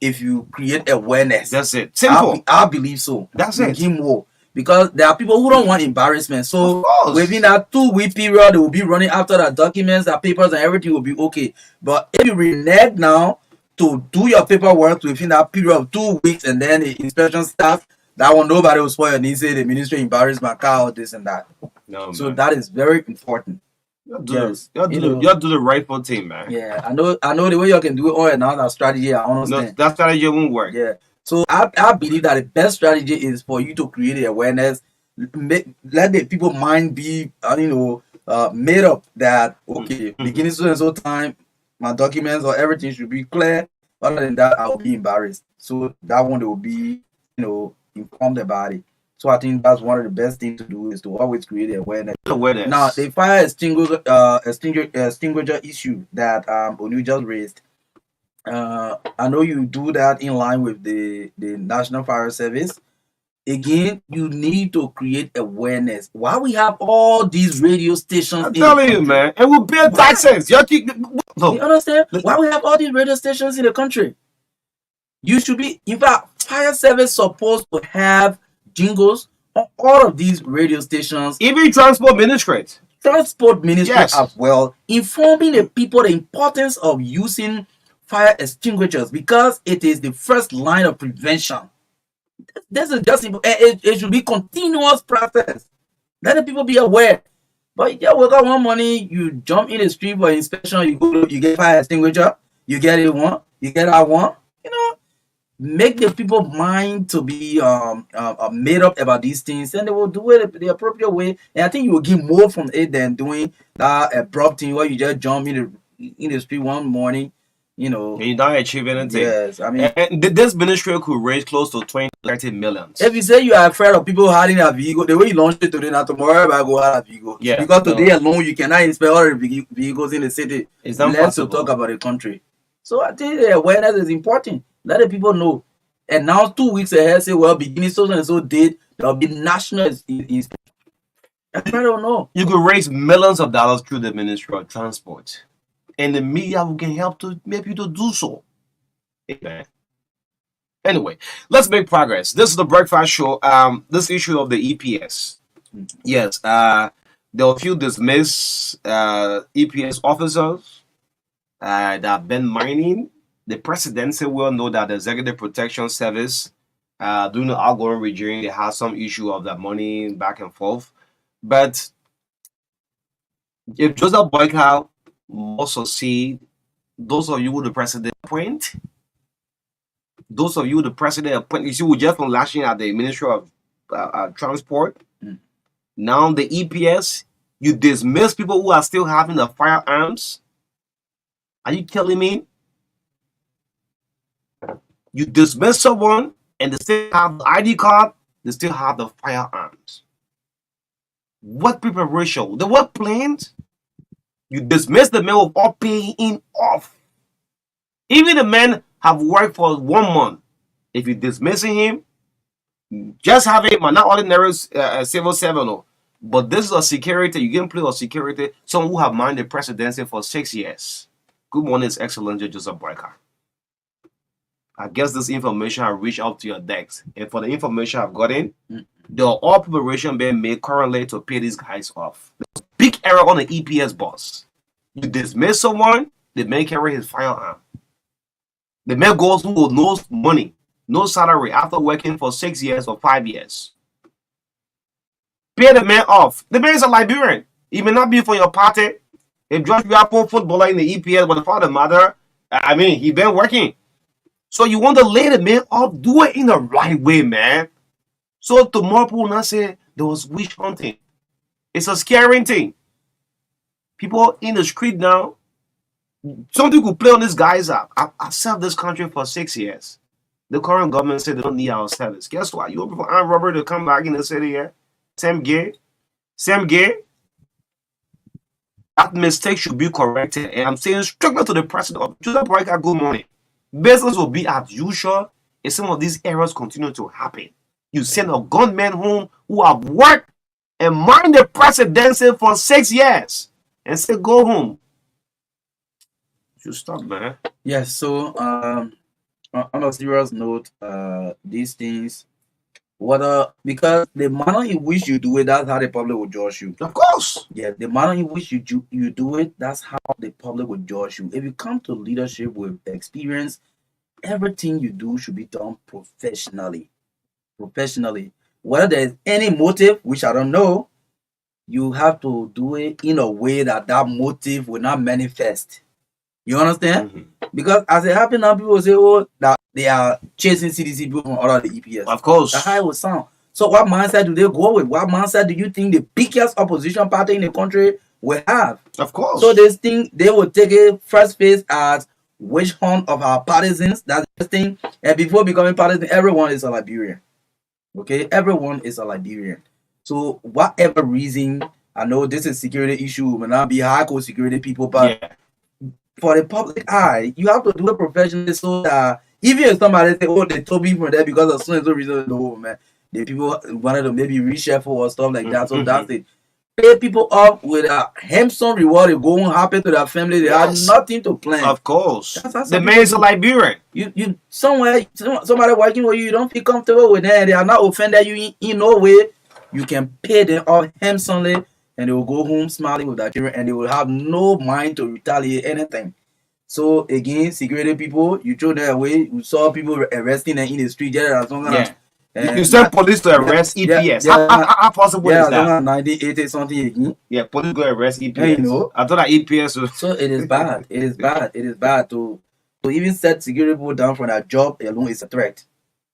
if you create awareness. That's it. Simple. I believe so. That's you it. Give more. Because there are people who don't want embarrassment. So Of course. within that 2 week period, they will be running after the documents, the papers, and everything will be okay. But if you renege now to do your paperwork within that period of 2 weeks and then the inspection starts, that one nobody will spoil your needs, say the ministry embarrassed my car or this and that. No, So man. that is very important. You do the rightful thing, man. Yeah, I know the way you can do it all and now that strategy, I understand. No, that strategy won't work. Yeah. So I believe that the best strategy is for you to create the awareness, let the people mind be made up that okay, beginning so and so time, my documents or everything should be clear. Other than that, I will be embarrassed. So that one they will be informed about it. So I think that's one of the best things to do is to always create awareness. Awareness. Now the fire extinguisher issue that Onu just raised. I know you do that in line with the National Fire Service. Again, you need to create awareness. Why we have all these radio stations? I'm telling you, man, and we'll pay taxes. You understand? Why we have all these radio stations in the country? You should be, in fact, fire service supposed to have jingles on all of these radio stations. Even transport ministry. Yes. As well, informing the people the importance of using fire extinguishers because it is the first line of prevention. This is just it should be continuous process. Let the people be aware. But yeah, we got one money, you jump in the street for inspection, you get fire extinguisher, you get it one, you get that one. Make the people mind to be made up about these things, and they will do it the appropriate way. And I think you will get more from it than doing that abrupt thing where you just jump in the street one morning. And you don't achieve anything. Yes, I mean, and this ministry could raise close to 20-30 million. If you say you are afraid of people hiding a vehicle, the way you launch it today, now tomorrow I go hide a vehicle. Yeah, because today alone you cannot inspect all the vehicles in the city. It's not Let's possible. talk about the country. So I think the awareness is important. Let the people know. And now 2 weeks ahead, say, well, beginning so and so date, there will be national inspection. I don't know. You could raise millions of dollars through the Ministry of Transport. And the media can help to make you to do so. Amen. Anyway, let's make progress. This is the Breakfast Show. This issue of the EPS. Yes, there were a few dismissed EPS officers that have been mining. The presidency will know that the Executive Protection Service, during the outgoing regime, they had some issue of that money back and forth. But if Joseph Boyka must succeed, those of you who the president appoint, you see, we just from lashing at the Ministry of Transport. Now the EPS, you dismiss people who are still having the firearms. Are you telling me? You dismiss someone and they still have the ID card, they still have the firearms. What preparation? The what plans? You dismiss the man without paying him off. Even the men have worked for 1 month. If you're dismissing him, just have him, not ordinary civil servant. But this is a security. You can play a security. Someone who have minded the presidency for 6 years. Good morning, His Excellency Joseph Marka. I guess this information have reached out to your decks. And for the information I've gotten, there are all preparation being made currently to pay these guys off. There's a big error on the EPS boss. You dismiss someone, the man carry his firearm. The man goes who with no money, no salary after working for 6 years or 5 years. Pay the man off. The man is a Liberian. He may not be for your party. If George Biapo footballer in the EPS, but the father mother, I mean, he been working. So you want to lay the man off, do it in the right way, man. So tomorrow people will not say there was witch hunting. It's a scary thing. People in the street now, something could play on these guys up. I've served this country for 6 years. The current government said they don't need our service. Guess what? You open for armed robbery to come back in the city here? Same gay. That mistake should be corrected. And I'm saying strictly to the president of Joseph Marka, good morning. Business will be as usual if some of these errors continue to happen. You send a gunman home who have worked and mind the presidency for 6 years and say go home. You stop, man. Yes. So on a serious note, these things, because the manner in which you do it, that's how the public will judge you. Of course. Yeah, the manner in which you do it, that's how the public will judge you. If you come to leadership with experience, everything you do should be done professionally. Whether there's any motive, which I don't know, you have to do it in a way that motive will not manifest. You understand? Because as it happens now, people say, oh, that they are chasing CDC people from all of the EPS. Of course. That's how it would sound. So what mindset do they go with? What mindset do you think the biggest opposition party in the country will have? Of course. So they think they will take it first phase as witch hunt of our partisans. That's the thing. And before becoming partisan, everyone is a Liberian. Okay? Everyone is a Liberian. So whatever reason, I know this is security issue, may not be hardcore security people, but for the public eye, you have to do it professionally so that even if somebody say, oh, they told me from there because of so and so reason, no, man, the people wanted to maybe reshuffle or stuff like that. So that's it. Pay people off with a handsome reward. They go home happy to their family. They have nothing to plan. Of course. The man is a Liberian. You somebody working with you, you don't feel comfortable with them. They are not offended you in no way. You can pay them off handsomely, and they will go home smiling with their children, and they will have no mind to retaliate anything. So again, security people, you throw them away. You saw people arresting them in the street. You send police to arrest EPS. How possible is that? 1980 something again. Yeah, police go arrest EPS. You know. I thought that EPS was... So it is bad. It is bad to even set security people down from their job alone is a threat.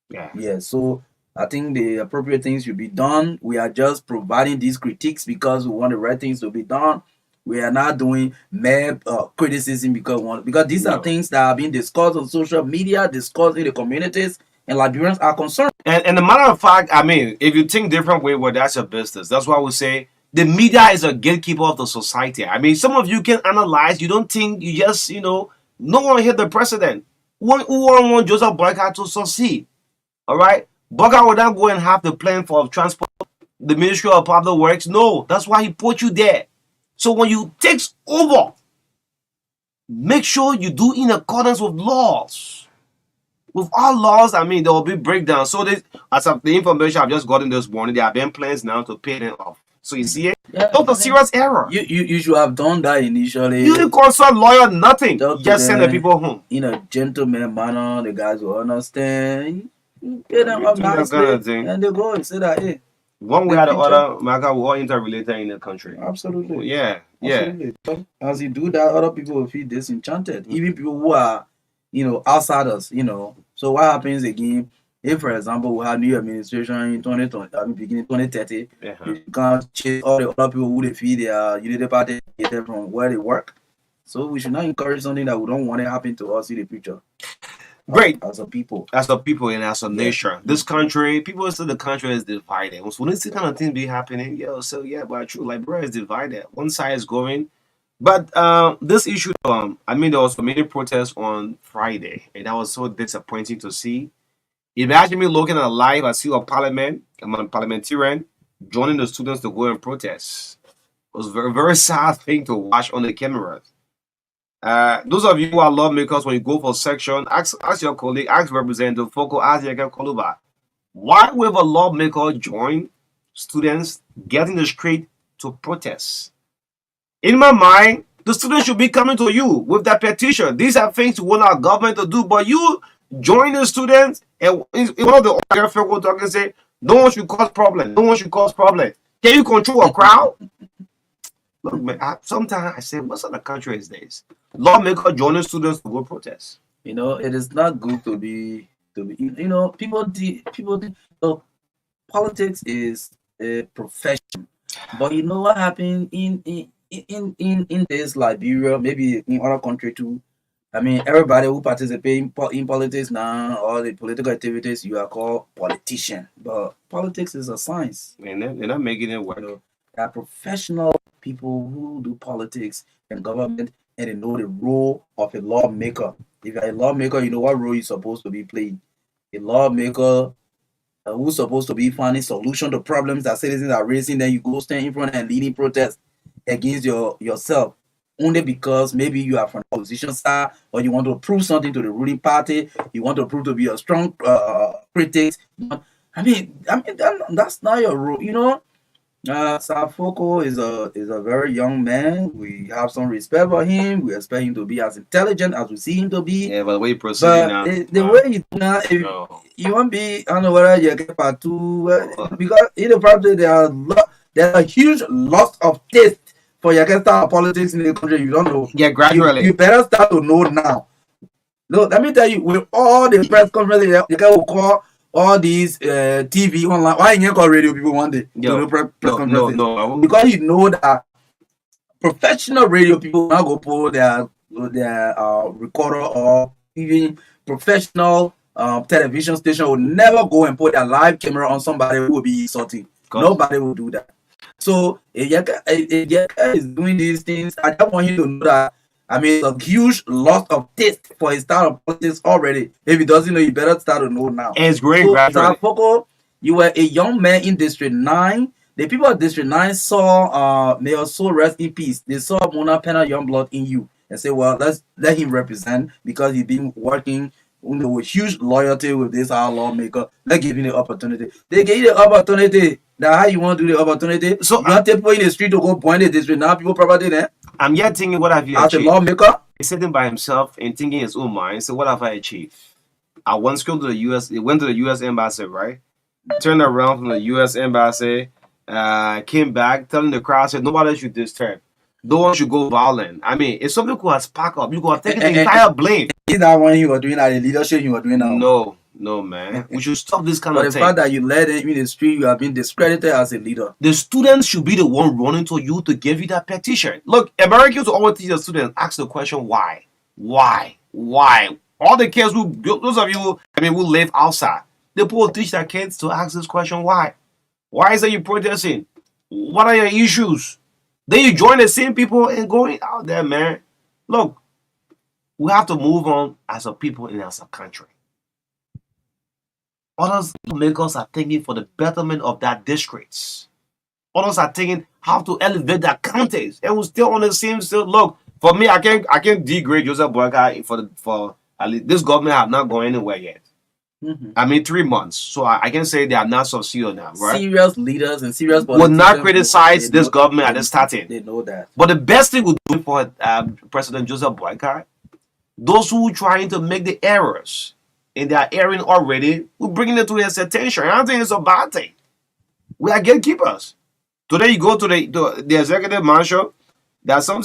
Yeah. So I think the appropriate things should be done. We are just providing these critiques because we want the right things to be done. We are not doing mere criticism because these are things that are being discussed on social media, discussed in the communities, and Liberians are concerned. And the matter of fact, I mean, if you think different way, well, that's your business. That's why we say the media is a gatekeeper of the society. I mean, some of you can analyze. You don't think, you just, no one hit the president. Who want Joseph Marka to succeed? All right? Marka will not go and have the plan for transport, the Ministry of Public Works. No, that's why he put you there. So when you take over, make sure you do in accordance with laws. With all laws, I mean, there will be breakdowns. So this, as of the information I've just gotten this morning, there have been plans now to pay them off. So you see it? Yeah, that's a serious error. You should have done that initially. You didn't consult lawyer, nothing. Just send the people home. In a gentleman manner, the guys will understand. You pay them up nicely, and they go and say that, hey. One way or the other, Marka, we're all interrelated in the country. Absolutely. Yeah. Absolutely. As you do that, other people will feel disenchanted. Even people who are, outsiders, So what happens again, if, for example, we have new administration in 2020, beginning 2030, you can't chase all the other people who they feel they are unity party from where they work. So we should not encourage something that we don't want to happen to us in the future. Great. As a people and as a nation. This country, people say the country is divided. So when this kind of thing be happening, but true, Liberia is divided. One side is going. But this issue, there was many protests on Friday, and that was so disappointing to see. Imagine me looking at live, I see a parliament, I'm a parliamentarian, joining the students to go and protest. It was a very, very sad thing to watch on the cameras. Those of you who are lawmakers, when you go for section, ask your colleague, ask Representative Foco, ask Yaga Koluba, why will a lawmaker join students getting the street to protest? In my mind, the students should be coming to you with that petition. These are things we want our government to do, but you join the students and one of the other Foco talking say, no one should cause problem. No one should cause problem. Can you control a crowd? Look, man, sometimes I say, what sort of country is this? Lawmaker joining students to go protest. It is not good to be politics is a profession. But you know what happened in this Liberia, maybe in other country too. I mean, everybody who participate in politics now, all the political activities, you are called politician. But politics is a science. And they're not making it work. There are professional people who do politics and government, and they know the role of a lawmaker. If you're a lawmaker, you know what role you're supposed to be playing. A lawmaker who's supposed to be finding solution to problems that citizens are raising, then you go stand in front and leading protests against yourself only because maybe you are from the opposition side or you want to prove something to the ruling party, you want to prove to be a strong critic. That's not your role. Safoko is a very young man. We have some respect for him. We expect him to be as intelligent as we see him to be. Yeah, but the way you proceed now, the way you do now, if you won't be, I don't know whether you get part two, because in the probably there's a huge loss of taste for your start politics in the country. You don't know. Yeah, gradually. You better start to know now. No, let me tell you, with all the press conferences, you can call all these TV online. Why you call radio people one day? No, because you know that professional radio people now go pull their recorder, or even professional television station will never go and put their live camera on somebody who will be insulting. Nobody will do that. So if Yeka is doing these things, I just want you to know that it's a huge loss of taste for his style of politics already. If he doesn't know, you better start to know now. And it's great. So, you were a young man in District 9. The people of District 9 saw, may your soul rest in peace. They saw Mona Penna Youngblood in you and say, well, let's let him represent because he's been working with huge loyalty with this our lawmaker. Let's give him the opportunity. They gave you the opportunity. Now, how you want to do the opportunity? So you want to put in the street to go point the district. Now people property there. I'm yet thinking, what have you achieved? As a lawmaker? He's sitting by himself and thinking his own mind. So what have I achieved? I once go to the US. He went to the US embassy, right? Turned around from the US embassy, came back, telling the crowd, said nobody should disturb. No one should go violent. It's something who has spark up. You go take the entire blame. Is that when you were doing that, the leadership you were doing now? No, man. We should stop this kind of thing. But the fact that you led in the street, you have been discredited as a leader. The students should be the one running to you to give you that petition. Look, Americans always teach the students, ask the question, why? Why? Why? All the kids those of you who live outside, they will teach their kids to ask this question, why? Why is it you protesting? What are your issues? Then you join the same people and going out there, man. Look, we have to move on as a people and as a country. Others lawmakers are thinking for the betterment of their districts. Others are thinking how to elevate their counties. And we're still on the same still. Look, for me, I can't degrade Joseph Boyka for at least this government have not gone anywhere yet. 3 months. So I can say they are not succeeded now, right? Serious leaders and serious politicians will not criticize this government at the starting. They know that. But the best thing we do for President Joseph Boyka, those who are trying to make the errors, and they are erring already, we're bringing it to his attention. I don't think it's a bad thing. We are gatekeepers. Today you go to the executive marshal, there are some,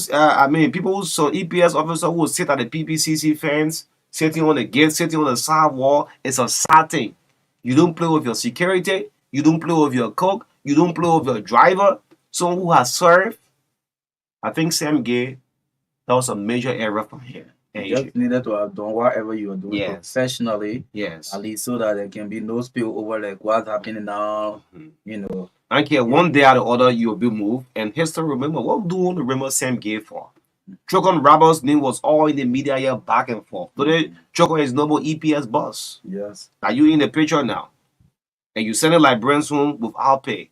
people who saw EPS officer who will sit at the PPCC fence, sitting on the gate, sitting on the side wall. It's a sad thing. You don't play with your security. You don't play with your cook. You don't play with your driver. Someone who has served. I think Sam Gay, that was a major error from here. You just needed to have done whatever you are doing professionally. Yes. At least so that there can be no spill over like what's happening now. I care one day or the other you'll be moved. And history remember, what do you remember Sam Gay for? Chokon Roberts' name was all in the media here back and forth. Today, Chokon is normal EPS boss. Yes. Are you in the picture now? And you send it like Brent's home without pay.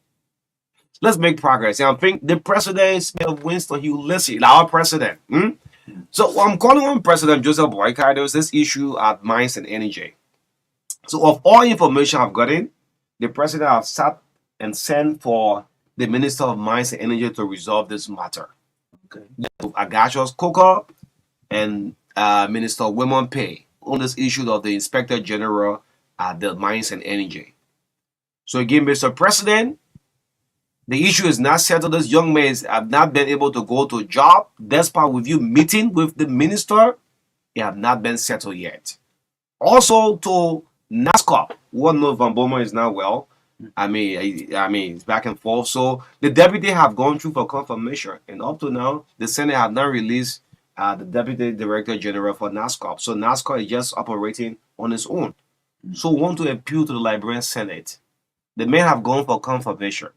Let's make progress. And I think the president, Smith Winston, he will listen. Our president. So I'm calling on President Joseph Boyka. There was this issue at Mines and Energy. So of all information I've gotten, the president have sat and sent for the Minister of Mines and Energy to resolve this matter. Okay. Agachos Coker and Minister Women Pay on this issue of the Inspector General at the Mines and Energy. So again, Mr. President, the issue is not settled. These young men have not been able to go to a job. Despite with you meeting with the minister, it have not been settled yet. Also to NASCOP, one of Van Bommel is not well. I mean, it's back and forth. So the deputy have gone through for confirmation, and up to now, the Senate have not released the deputy director general for NASCOP. So NASCOP is just operating on its own. So we want to appeal to the Liberian Senate. The men have gone for confirmation.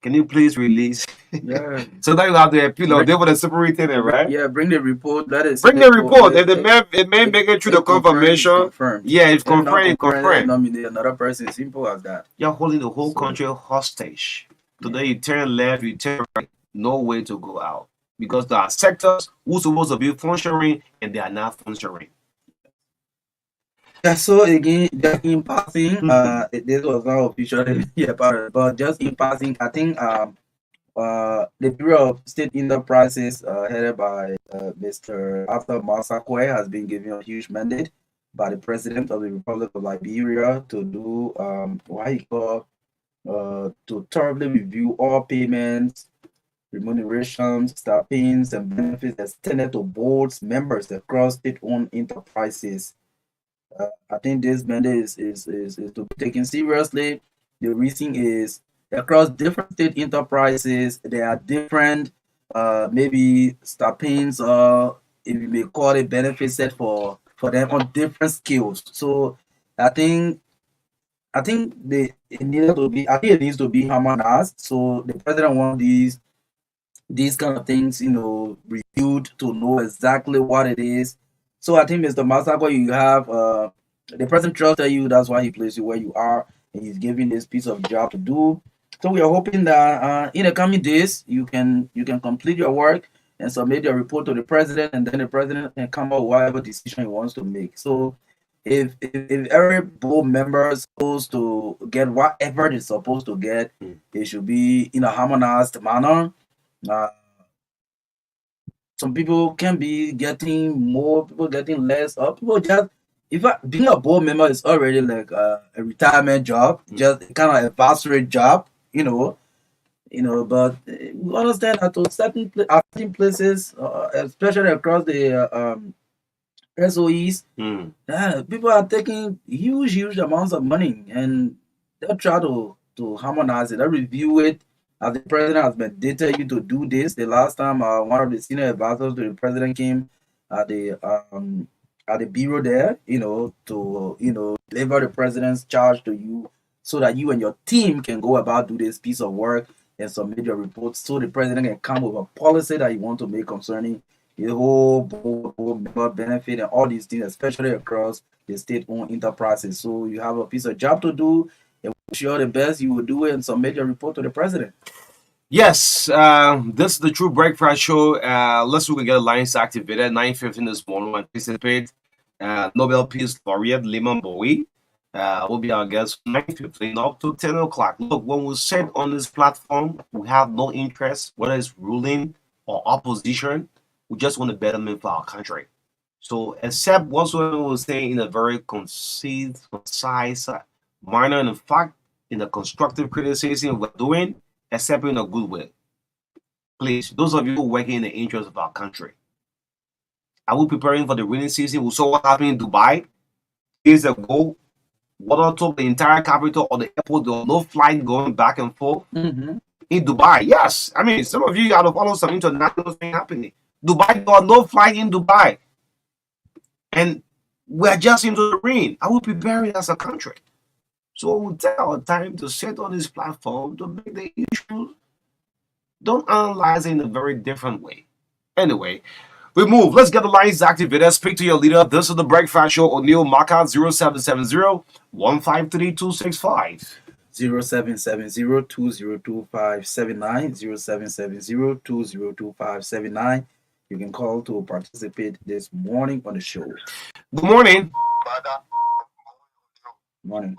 Can you please release? Yeah. So now you have to appeal. They want to separate it, right? Yeah, bring the report. Let us bring the report. If it may make it through the confirmation. Confirmed. Yeah, it's confirmed. Confirmed. Nominate another person. Simple as that. You're holding the whole country hostage. Today you turn left, you turn right. No way to go out because there are sectors who's supposed to be functioning and they are not functioning. Yeah, so again, just in passing, this was not officially about, but just in passing, I think the Bureau of State Enterprises, headed by Mr. Arthur Masakwe, has been given a huge mandate by the President of the Republic of Liberia to do what he called to thoroughly review all payments, remunerations, stipends, and benefits extended to boards members across state-owned enterprises. I think this mandate is to be taken seriously. The reason is across different state enterprises, there are different maybe stipends or if you may call it benefits set for them on different scales. So I think it needs to be harmonized. So the president wants these kind of things, reviewed to know exactly what it is. So I think Mr. Masako, you have the president trusted you. That's why he placed you where you are, and he's giving this piece of job to do. So we are hoping that in the coming days you can complete your work and submit your report to the president, and then the president can come up with whatever decision he wants to make. So if every board member is supposed to get whatever they're supposed to get, it should be in a harmonized manner. Some people can be getting more, people getting less, or people just being a board member is already like a retirement job, just kind of a advisory job, but we understand that to certain places, especially across the SOEs, people are taking huge amounts of money, and they'll try to harmonize it, they'll review it. As the president has mandated you to do this, the last time one of the senior advisors to the president came at the bureau there, to deliver the president's charge to you, so that you and your team can go about do this piece of work and submit your reports, so the president can come with a policy that you want to make concerning the whole board member benefit and all these things, especially across the state-owned enterprises. So you have a piece of job to do. Wish you all the best. You will do it and submit your report to the president. Yes, this is the True Breakfast Show. Let's look get lines activated 9:15 this morning. Anticipate Nobel Peace Laureate Lyman Bowie will be our guest 9:15 up to 10 o'clock. Look, when we said on this platform, we have no interest, whether it's ruling or opposition. We just want a betterment for our country. So, except whatsoever we're saying in a very concise manner, and in fact, in the constructive criticism we're doing, except in a good way. Please, those of you who are working in the interest of our country, are we preparing for the rainy season? We saw what happened in Dubai years ago. Water took the entire capital of the airport. There was no flight going back and forth in Dubai. Yes, I mean, some of you got to follow some international thing happening. Dubai, there was no flight in Dubai, and we're just into the rain. Are we preparing as a country? So we'll take our time to sit on this platform to make the issue. Don't analyze it in a very different way. Anyway, we move. Let's get the lines activated. Speak to your leader. This is the Breakfast Show. O'Neill Marka 0770-153-265. 0770-202579, 0770-202579. You can call to participate this morning on the show. Good morning. Father, Morning.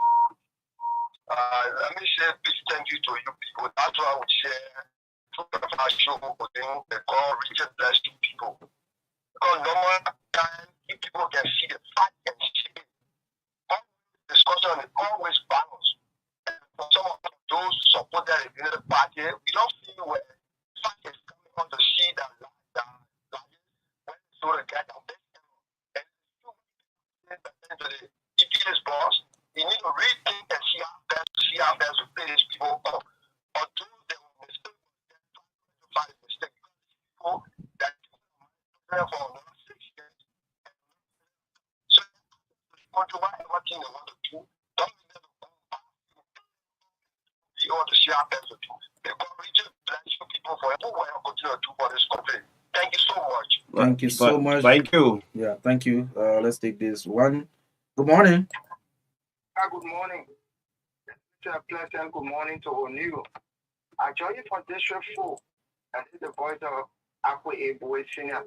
let me say big thank you to you people. That's why we share to our show the call Richard bless you people. Because normal time if people can see the fact and shame, discussion is always balanced. And for some of those supporters in the party, we don't feel where fact is coming on to see that when it's so to get out there. And to the EPS boss, you need to rethink and see how best to play these people up. Or do the mistake to find a mistake. People that there for another 6 years. So to whatever thing they want to do, don't let them go back. You want to see how best to do. They got region bless you people for everywhere continue to do for this country. Thank you so much. Thank you so much. Thank you. Yeah, thank you. Let's take this one. Good morning. Good morning. It's a pleasant good morning to O'Neill. I join you from District 4, and this is the voice of Akwe Eboe Senior.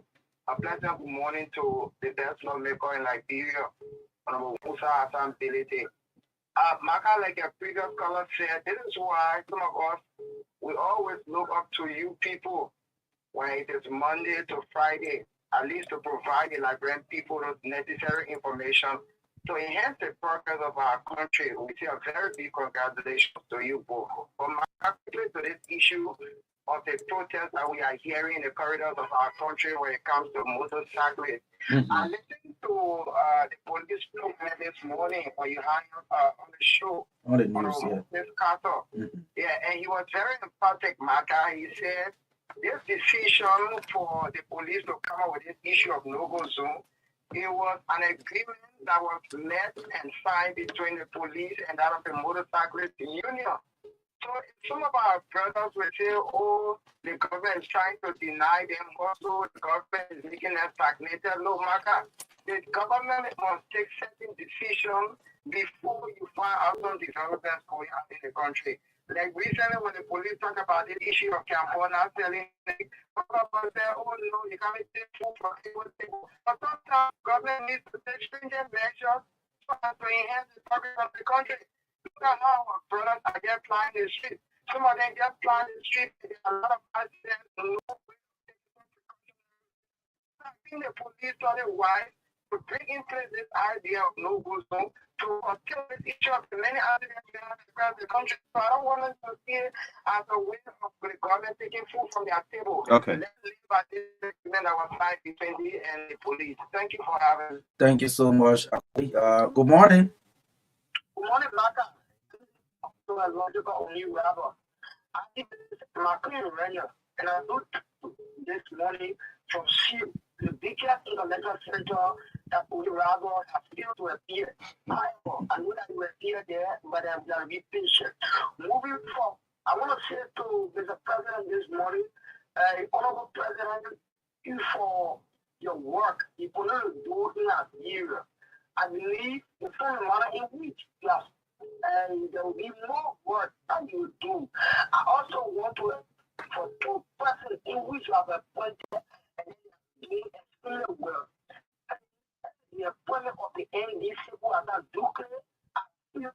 A pleasant good morning to the best lawmaker in Liberia, Honorable Musa Hassan Bilete. Marka, like a previous caller said, this is why some of us, we always look up to you people when it is Monday to Friday, at least to provide the Liberian people with necessary information to enhance the progress of our country. We say a very big congratulations to you both. But quickly to this issue of the protest that we are hearing in the corridors of our country when it comes to motorcyclists. I listened to the police program this morning when you had on the show. On the news, yeah. This Castle. Yeah, and he was very emphatic, Marka. He said this decision for the police to come up with this issue of no-go zone, it was an agreement that was met and signed between the police and that of the motorcyclist union. So some of our brothers will say, oh, the government is trying to deny them. Also, the government is making them stagnated. No, Marka, the government must take certain decisions before you find out some developments going on in the country. Like recently when the police talk about the issue of Campona selling, government say, oh no, you can't take food from people. But sometimes government needs to take stringent measures to enhance the progress of the country. Look at how our brothers are just flying the street. Some of them just flying the street. There are a lot of accidents. I think the police thought it wise to bring in place this idea of no-go zone to kill this issue of the many accidents we have across the country. So I don't want us to see it as a way of the government taking food from their table. Okay. Let's leave at this agreement that was signed between me and the police. Thank you for having me. Thank you so much. Good morning. Good morning, Marka. So a logical only rapper. I think Marka in radio, and I looked this morning from Shield, the biggest intellectual center that Urago has failed to appear. However, I know that you appear there, but I'm going to be patient. Moving forward, I want to say to Mr. President this morning, Honorable President, you for your work. You could not do in a year. I believe the same manner in which you have, and there will be more work that you do. I also want to, for two persons in which you have appointed, and doing extremely well. The appointment of the NDC who are not Duke, who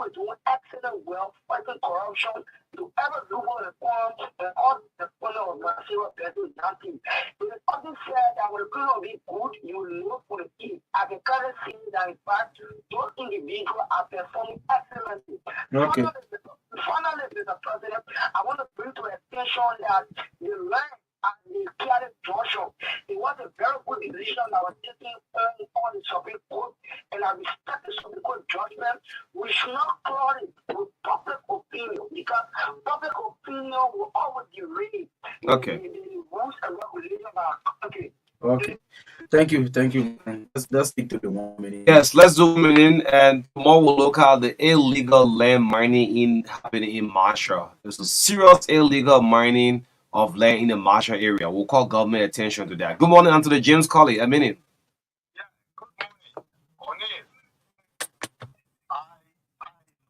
is doing excellent well, fighting corruption, to ever do what the form and all the follow of Marcelo Pedro Danti. It is often said that when the people be good, you look for the key. I can currently see that in fact, those individuals are performing excellently. Okay. Finally, Mr. President, I want to bring to attention that the land and the clear instruction. It was a very good decision that was taken on the Supreme Court, and I respect the Supreme Court judgment. We should not cloud it with public opinion because public opinion will always be read. Okay. The rules and regulations of our country. Okay. Thank you. Let's stick to the 1 minute. Yes, let's zoom in, and tomorrow we'll look at the illegal land mining happening in Masha. There's a serious illegal mining of land in the Masha area. We'll call government attention to that. Good morning, and to the James Colley. A minute. Yeah, good morning. O'Neill. I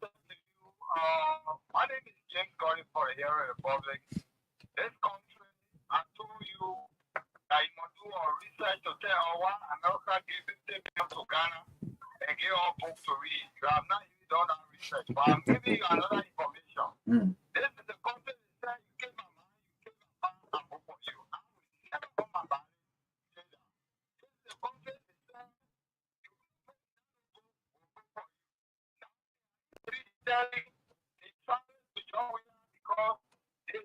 said to you here in the public. This country, I told you that you must do a research to tell why America gave $50 million to Ghana and give all books to read. You have not even done that research, but I'm giving you another information. This is the country that said you came my mind, you came my mind, I'm vote for you. I will never put my mind to say that. This is the country that said you vote for you. Now, telling the family to join with us because they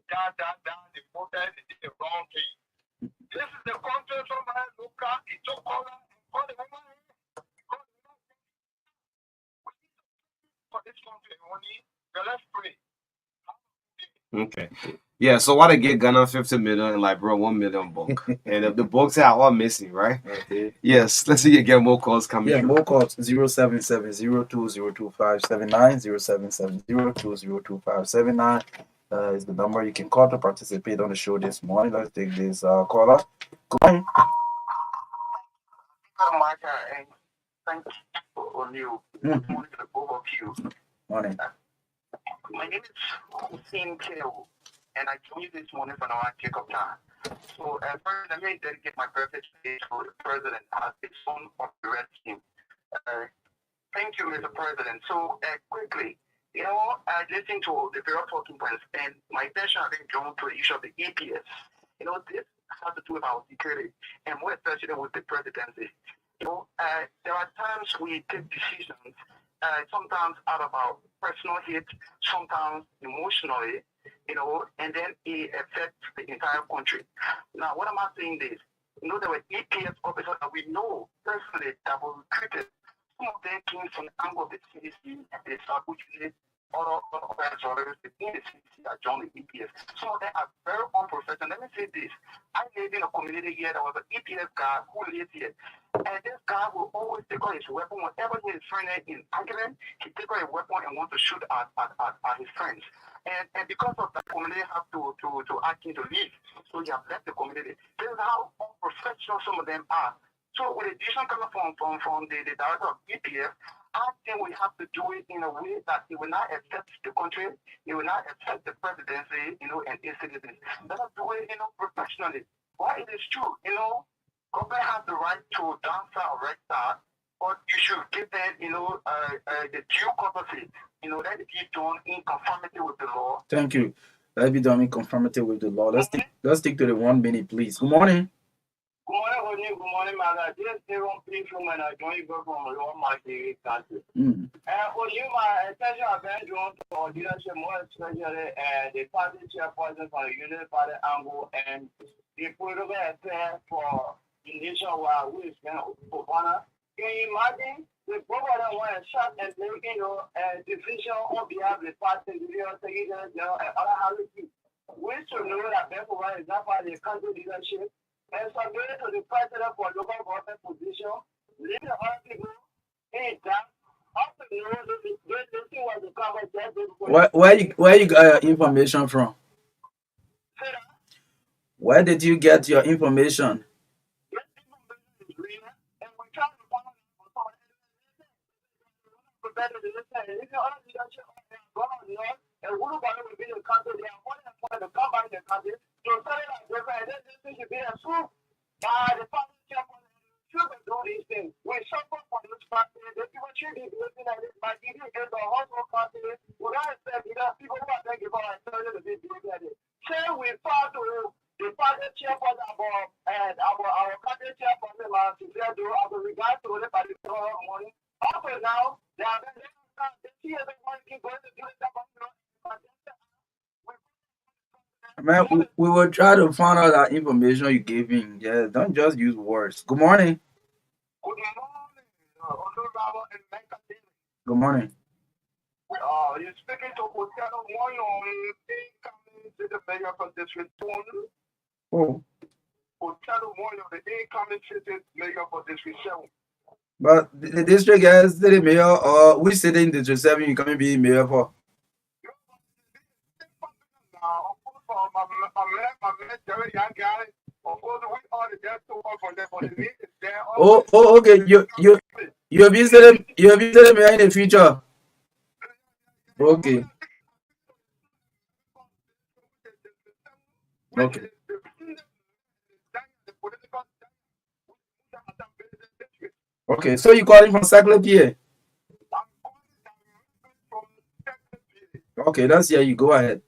they voted, they did the wrong thing. This is the country somebody look at, he took color and called the woman in. For this country, only, so let's pray. Okay. Yeah, so why they get Ghana 50 million and like bro 1 million book? And if the books are all missing, right? Okay. Yes, let's see you get more calls coming. Yeah, through. more calls 0770202579, 0770202579 is the number you can call to participate on the show this morning. Let's take this caller. Good morning. Marka, and thank you for you. Good morning to both of you. Morning. My name is Hussein Keo, and I joined you this morning for our Jacob time. So, first, let me dedicate my birthday today to the president as the son of the red team. Thank you, Mr. President. So, quickly, I listened to the various talking points, and my attention has been drawn to the issue of the EPS. This has to do with our security, and more especially with the presidency. There are times we take decisions, sometimes out of our personal hate, sometimes emotionally, and then it affects the entire country. Now, what am I saying this? There were EPS officers that we know personally that were recruited. Some of them came from the angle of the CDC, the Sabuchi, other organizations within the CDC that joined the EPS. Some of them are very unprofessional. Let me say this. I live in a community here that was an EPS guy who lived here. And this guy will always take out his weapon whenever he is friendly in argument. He take out a weapon and want to shoot at his friends. And because of that, community have to ask him to leave. So he have left the community. This is how unprofessional some of them are. So with a decision coming from the director of EPF, I think we have to do it in a way that it will not affect the country, it will not affect the presidency, and its citizens. Let us do it, professionally. Why it is true, government has the right to downside or red star, but you should give them, the due courtesy, let it be done in conformity with the law. Thank you. Let it be done in conformity with the law. Let's stick to the 1 minute, please. Good morning. Good morning, Rodney. Good morning, Marka. This is Aaron Pinchum, and I join you from Lower Market Country. And for you, my attention has been drawn to our leadership, more especially the party chairperson from the Unity Party angle and the political affair for the nationwide, which is for honor. Can you imagine the both of them want to shot and making a decision on behalf of the party, and other houses? We should know that therefore is not part of the country leadership. And submitted to the president for local government position, leave the other people in that. Where you got your information from? Where did you get your information? We suffer from this practice. The people should be looking at this, but if you get the hustle company, we don't expect people who are thinking about it, tell you to be looking at it. Say we fought to the party chairperson about our country chairperson to say do as regard to the party money. Up and now, they are they see everyone keep going to do that. Man, we will try to find out that information you gave him. Yeah, don't just use words. Good morning. Good morning, Good morning. You're speaking to Hotel Moyo, incoming to the mayor for District 2. Oh. Hotel Moyo, the incoming city mayor for District 7. But the district has city mayor, or which city in District 7 you coming be mayor for? Oh, okay. You have visited mayor in the future. Okay. Okay. Okay, so you calling from Saclay, PA? Okay, that's here. You go ahead.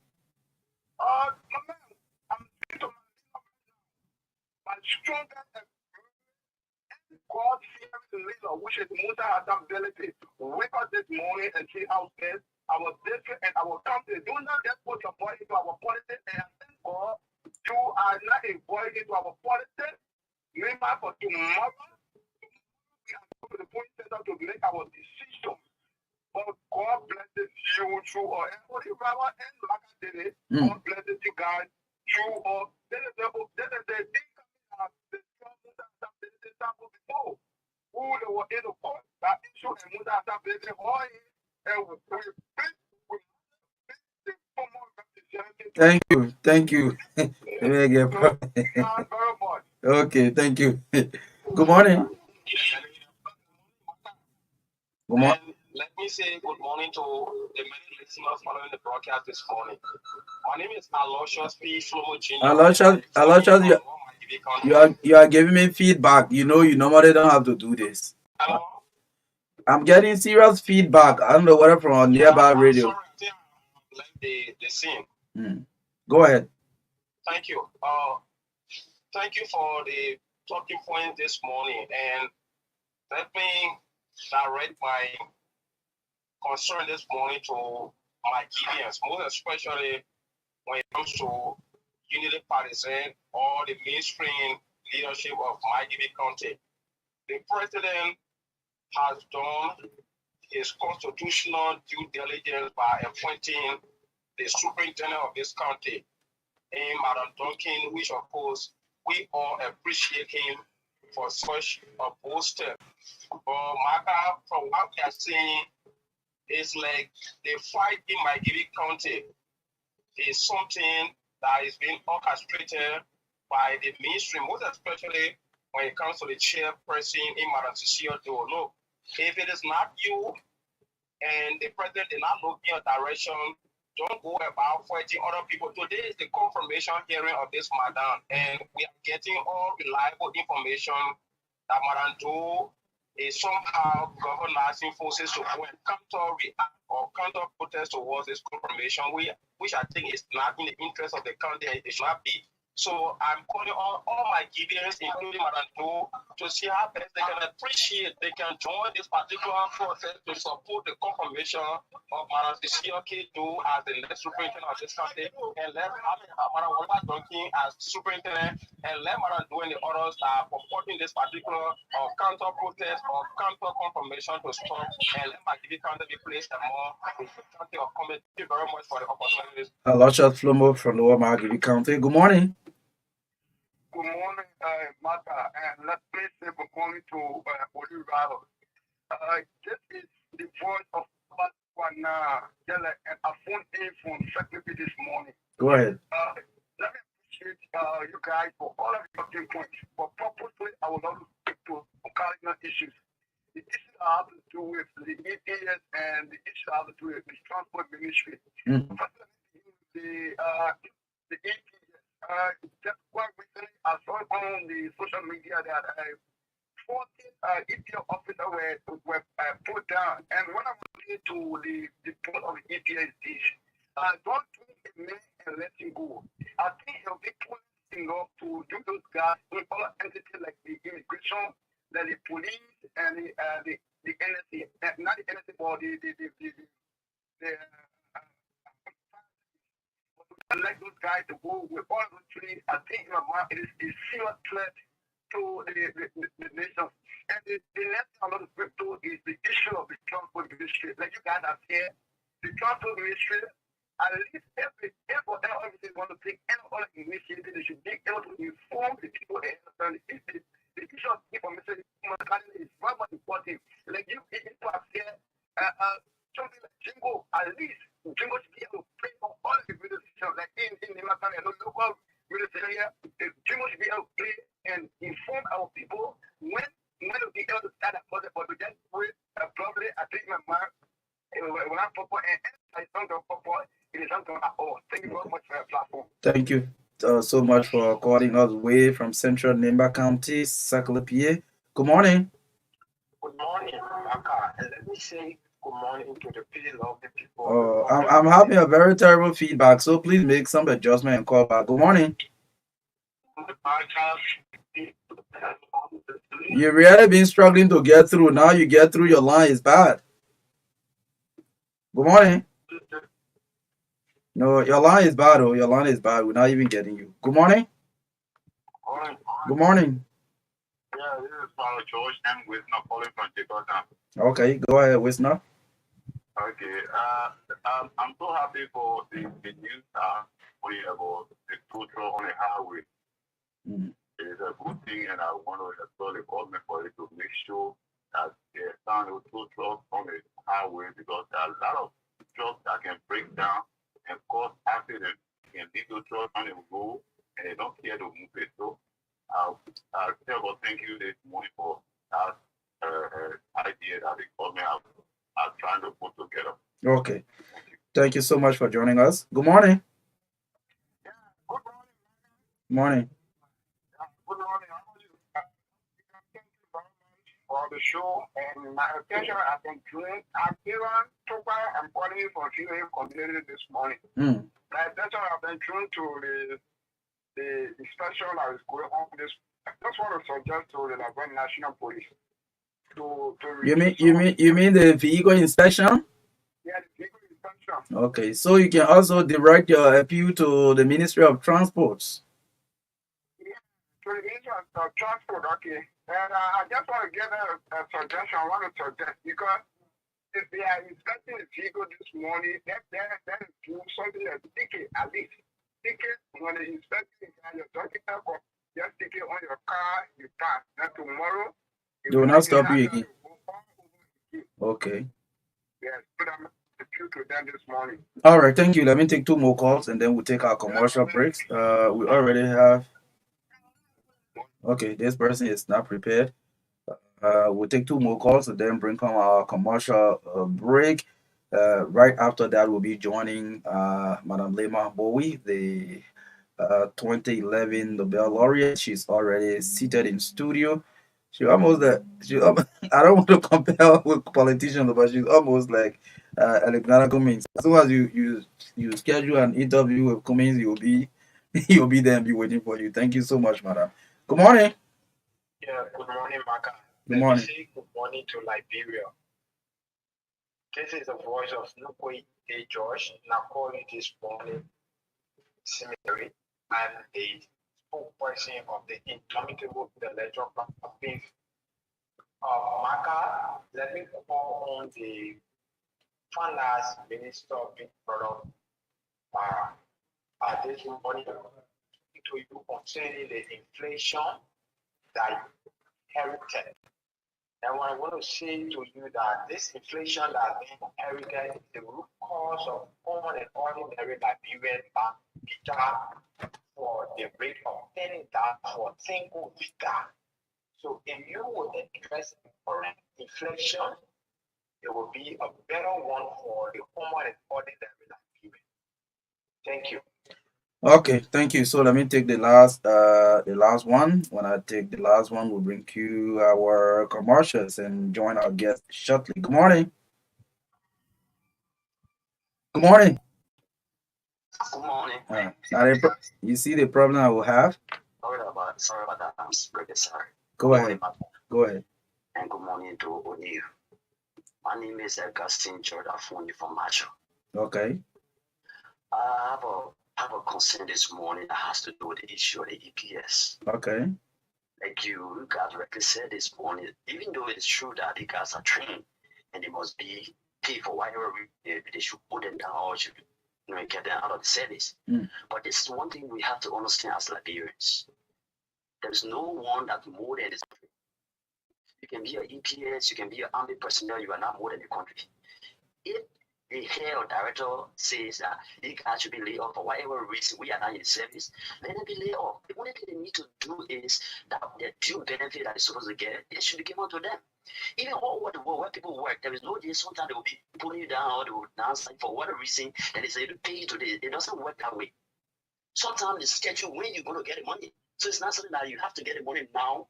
God fearing leader, which is Musa ability. Wake up this morning and see how best our district and our country. Do not just put your body into our politics and thank God you are not involved into our politics. Remember for tomorrow, we are going to the point center to make our decision. But God blesses you through all. And for the Rabbi and Marka did it, God blesses you guys through all. This is the thing before. Who they were in the court, that issue and Musa Hassan Bezin Hoy, and we Thank you. Thank you. Let me get very much. Okay, thank you. Good morning. Good morning. And let me say good morning to the many listeners following the broadcast this morning. My name is Aloysius P. Flomo Jr. Aloysius, you are giving me feedback. You know, you normally don't have to do this. Hello? I'm getting serious feedback. I don't know whether from a nearby radio. Sorry, I think I left the scene. Go ahead. Thank you. Thank you for the talking point this morning, and let me direct my concern this morning to my Gideons, most especially when it comes to unity partisan or the mainstream leadership of my County. The president has done his constitutional due diligence by appointing the superintendent of this county, Madam Duncan, which of course we all appreciate him for such a bold step. But Marka, from what we are seeing, it's like the fight in my County is something that is being orchestrated by the mainstream, most especially when it comes to the chairperson in Madam Cecilio. Look, if it is not you and the president did not look in your direction, don't go about fighting other people. Today is the confirmation hearing of this madam, and we are getting all reliable information that Madam Doe is somehow governing forces to go and counter-react or counter-protest towards this confirmation, which I think is not in the interest of the country, and it should not be. So I'm calling on all my Gideons, including Madam Doe, to see how best they can appreciate, they can join this particular process to support the confirmation of Madam Cecilio Doe as the next superintendent of this country, and let Madam Oliver Duncan as superintendent, and let Madam Doe and the others that are supporting this particular counter-protest or counter-confirmation to stop, and let my Gideon County be placed more in the county of comedy. Thank you very much for the opportunity. Aloysius Flomo from Lower Margaret County. Good morning. Good morning, Marka, and let me say good morning to Oliver. This is the voice of Batwana Yella and a phone in from Secretary this morning. Go ahead. Let me appreciate you guys for all of your points. But purposely, I would love to speak to cardinal issues. The issue I have to do with the EPS and the issue I have to do with the transport ministry. The EPS. Just quite recently, I saw on the social media that 14 EPA officers were put down. And when I was listening to the report of the EPA is this, don't take a man and let him go. I think it'll be police enough to do those guys in other entities like the immigration, the police, and the NSA. Not the NSA, but I like those guys to go with all those trees. I think in my mind it is a serious threat to the nation. And the next thing I want to speak to is the issue of the transport ministry. Like you guys have said, the transport ministry, at least everything want to take any other initiative, they should be able to inform the people ahead of time. The issue of information is very much important. Like you have said, something like Jingo, at least Jingo should be able to play on all the video stations, like in the Matan and local radio area. Jingo should be able to play and inform our people when to be able to start a project, but we just wait probably I think my mind when I pop and I don't go pop, it is not going at all. Thank you very much for your platform. Thank you. so much for calling us way from Central Nimba County, Saclapie. Good morning. Good morning, Marka. And let me say good morning to the pretty lovely people. I'm having a very terrible feedback, so please make some adjustment and call back. Good morning. You've really been struggling to get through. Now you get through, your line is bad. Good morning. No, your line is bad. Oh, your line is bad. We're not even getting you. Good morning. Good morning. Yeah, this is Father George. I'm with calling from Jakarta. Okay, go ahead, Wisner. Okay. I'm so happy for the news we about the total on the highway. Mm. It is a good thing, and I want to tell the government for it to make sure that they stand with two trucks on the highway because there are a lot of trucks that can break down and cause accidents. You can leave the truck on the road and they don't care to move it. So I'll tell God thank you this morning for that idea that the government are trying to put together. Okay. Thank you so much for joining us. Good morning. Good morning. Morning. Good morning. How are you? Thank you very much for the show. And my attention has been doing. I'm Iran Topa. I'm calling you from QA community this morning. My attention has been drawn to the inspection that is going on this. I just want to suggest to the Lagoon National Police to You mean the vehicle inspection? Yeah, the vehicle inspection. Okay, so you can also direct your appeal to the Ministry of Transports. To the Ministry of Transport, okay. And I just want to give a suggestion. I want to suggest because if they are inspecting the vehicle this morning, that is do something like ticket at least. Ticket when they inspect the car, you're talking about just ticket on your car, you pass. Then tomorrow they will not stop you again. Okay. Yes, put them to them this morning. All right, thank you. Let me take two more calls and then we'll take our commercial breaks. We already have. Okay, this person is not prepared. We'll take two more calls and then bring on our commercial break. Right after that, we'll be joining Madame Lema Bowie, the 2011 Nobel laureate. She's already seated in studio. She almost I don't want to compare her with politicians, but she's almost like Alexander Cummings. As soon as you schedule an interview with Cummings, you'll be there and be waiting for you. Thank you so much, madam. Good morning. Yeah, good morning, Marka. Good morning. Say good morning to Liberia. This is the voice of Nukwe A. George, Nakori this morning cemetery, and the spokesperson of the Indomitable Electoral Campaign. Marka, let me call on the Finance Minister of Product this morning to you concerning the inflation that inherited. And what I want to say to you that this inflation that has been inherited is the root cause of common and ordinary Liberian bank for the rate of penny down for single figure. So if you would address current inflation, it will be a better one for the common and ordinary Liberian. Thank you. Okay, thank you. So let me take the last one. When I take the last one, we'll bring you our commercials and join our guest shortly. Good morning. Good morning. Good morning. You see the problem I will have? Sorry about that. I'm really sorry. Go ahead. Go ahead. And good morning to O'Neill. My name is Augustine Jordan from Marshall. Okay. I have a concern this morning that has to do with the issue of the EPS. Okay. Like you guys rightly said this morning, even though it's true that the guys are trained and they must be paid for whatever they should put them down or should get them out of the service. But this is one thing we have to understand as Liberians. There's no one that's more than this country. You can be an EPS, you can be an army personnel, you are not more than the country. If the head or director says that you guys should be laid off for whatever reason we are not in the service, let them be laid off. The only thing they need to do is that the due benefit that they're supposed to get, it should be given to them. Even all over the world where people work, there is no day sometimes they will be pulling you down or they will dance for whatever reason that they say to pay you today. It doesn't work that way. sometimes the schedule when you're going to get the money. So it's not something that you have to get the money now,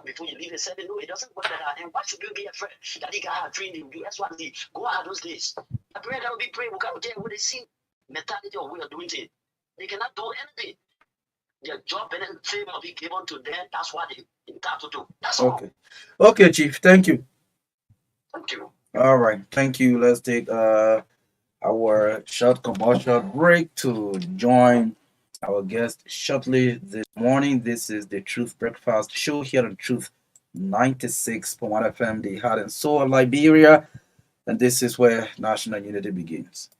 before you leave the setting. No, it doesn't work like that. And why should you be afraid that he got a dream in you? That's why they go out those days. I pray that will be praying. We can't get what they see mentality or way of doing things. They cannot do anything. Their job and fame will be given to them. That's what they entitled to. That's all. Okay. Okay, Chief. Thank you. Thank you. All right. Thank you. Let's take our short commercial break to join our guest shortly this morning. This is the Truth Breakfast Show here on Truth 96.1 FM, the heart and soul of Liberia. And this is where national unity begins.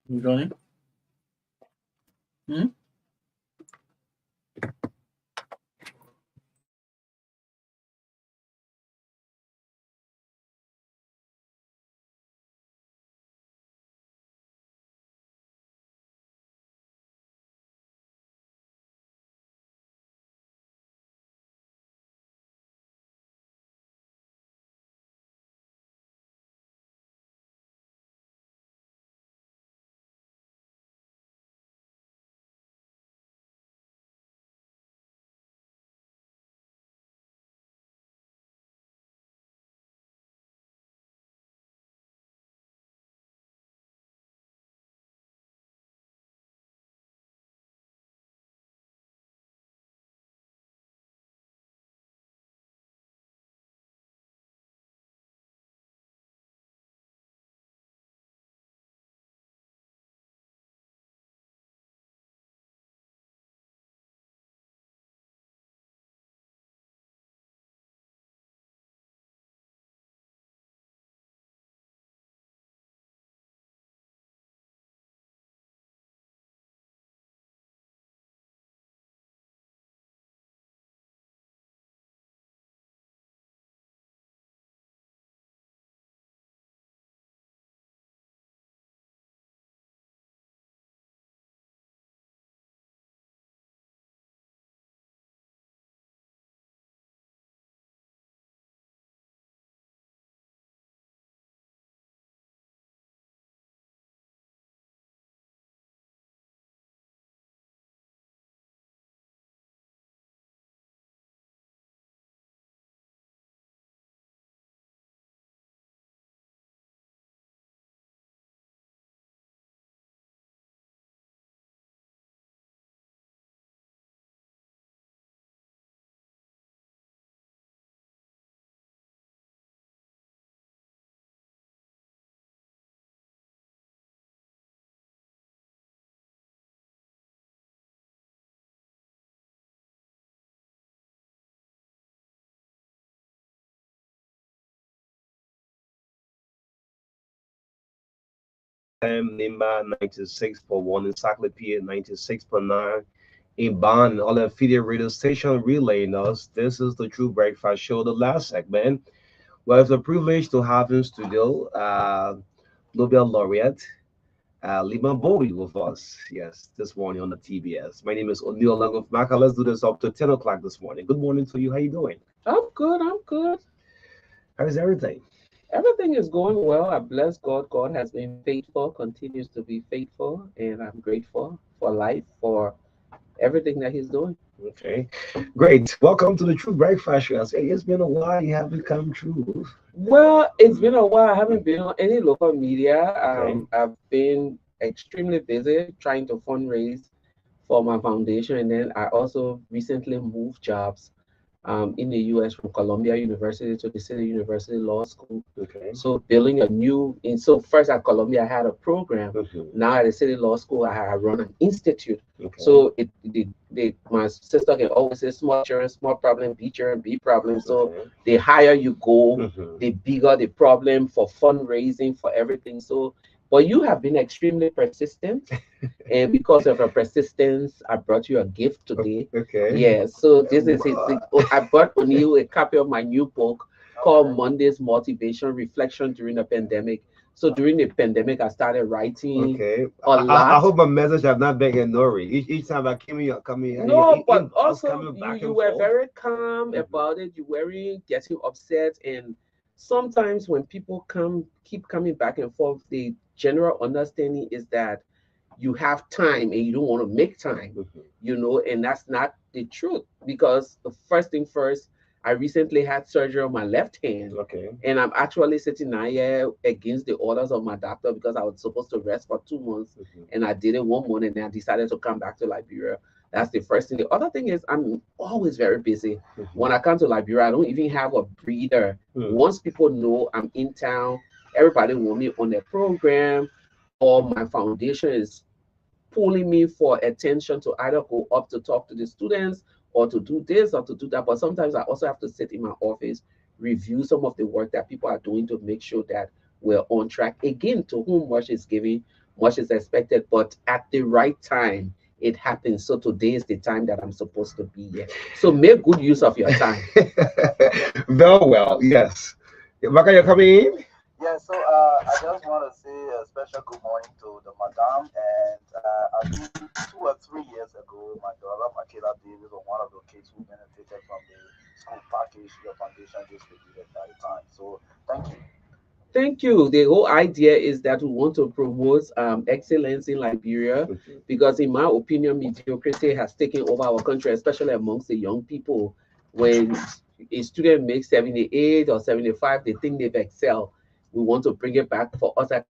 You joining? Hmm? FM, Nimba 96.1, Encyclopedia 96.9, in Bonn, all the affiliate radio station relaying us. This is the True Breakfast Show, the last segment. Well, it's a privilege to have in studio Nobel laureate Lima Bowie with us. Yes, this morning on the TBS. My name is O'Neill along with Marka. Let's do this up to 10 o'clock this morning. Good morning to you. How you doing? I'm good. I'm good. How's everything? Everything is going well. I bless God. God has been faithful, continues to be faithful, and I'm grateful for life, for everything that He's doing. Okay, great. Welcome to the True Breakfast Show. I say it's been a while. You haven't come true. Well, it's been a while. I haven't been on any local media. Okay. I've been extremely busy trying to fundraise for my foundation, and then I also recently moved jobs in the US from Columbia University to the City University Law School. Okay. So building a new, and so first at Columbia I had a program. Now at the City Law School I run an institute. Okay. So my sister can always say small children, small problem, big children, big problem. So Okay. the higher you go, Mhm. the bigger the problem for fundraising, for everything. So, but you have been extremely persistent, and because of your persistence, I brought you a gift today. Okay. Yeah, so this is it. I brought O'Neill a copy of my new book called Monday's Motivation Reflection During the Pandemic. So during the pandemic, I started writing Okay. a I lot. hope my message have not been ignored. Each time I come in, No, but was also coming you back you and were forth. very calm Mhm. about it. You weren't getting upset, and sometimes when people keep coming back and forth, the general understanding is that you have time and you don't want to make time, Mhm. and that's not the truth, because the first thing first, I recently had surgery on my left hand, Okay. and I'm actually sitting now here against the orders of my doctor because I was supposed to rest for 2 months, Mhm. and I did it one morning and I decided to come back to Liberia. That's the first thing. The other thing is I'm always very busy. Mhm. When I come to Liberia, I don't even have a breather. Mm. Once people know I'm in town, everybody want me on their program, or my foundation is pulling me for attention to either go up to talk to the students or to do this or to do that. But sometimes I also have to sit in my office, review some of the work that people are doing to make sure that we're on track. Again, to whom much is given, much is expected, but at the right time, it happens. So today is the time that I'm supposed to be here. So make good use of your time. Very well. Yes. Marka, you're coming in. Yeah, so I just want to say a special good morning to the madam. And I think 2 or 3 years ago, my daughter Makeda Davis was one of the kids who benefited from the school package your foundation distributed at the time. So thank you. Thank you. The whole idea is that we want to promote excellence in Liberia, Mhm. because, in my opinion, mediocrity has taken over our country, especially amongst the young people. When a student makes 78 or 75, they think they've excelled. We want to bring it back for us at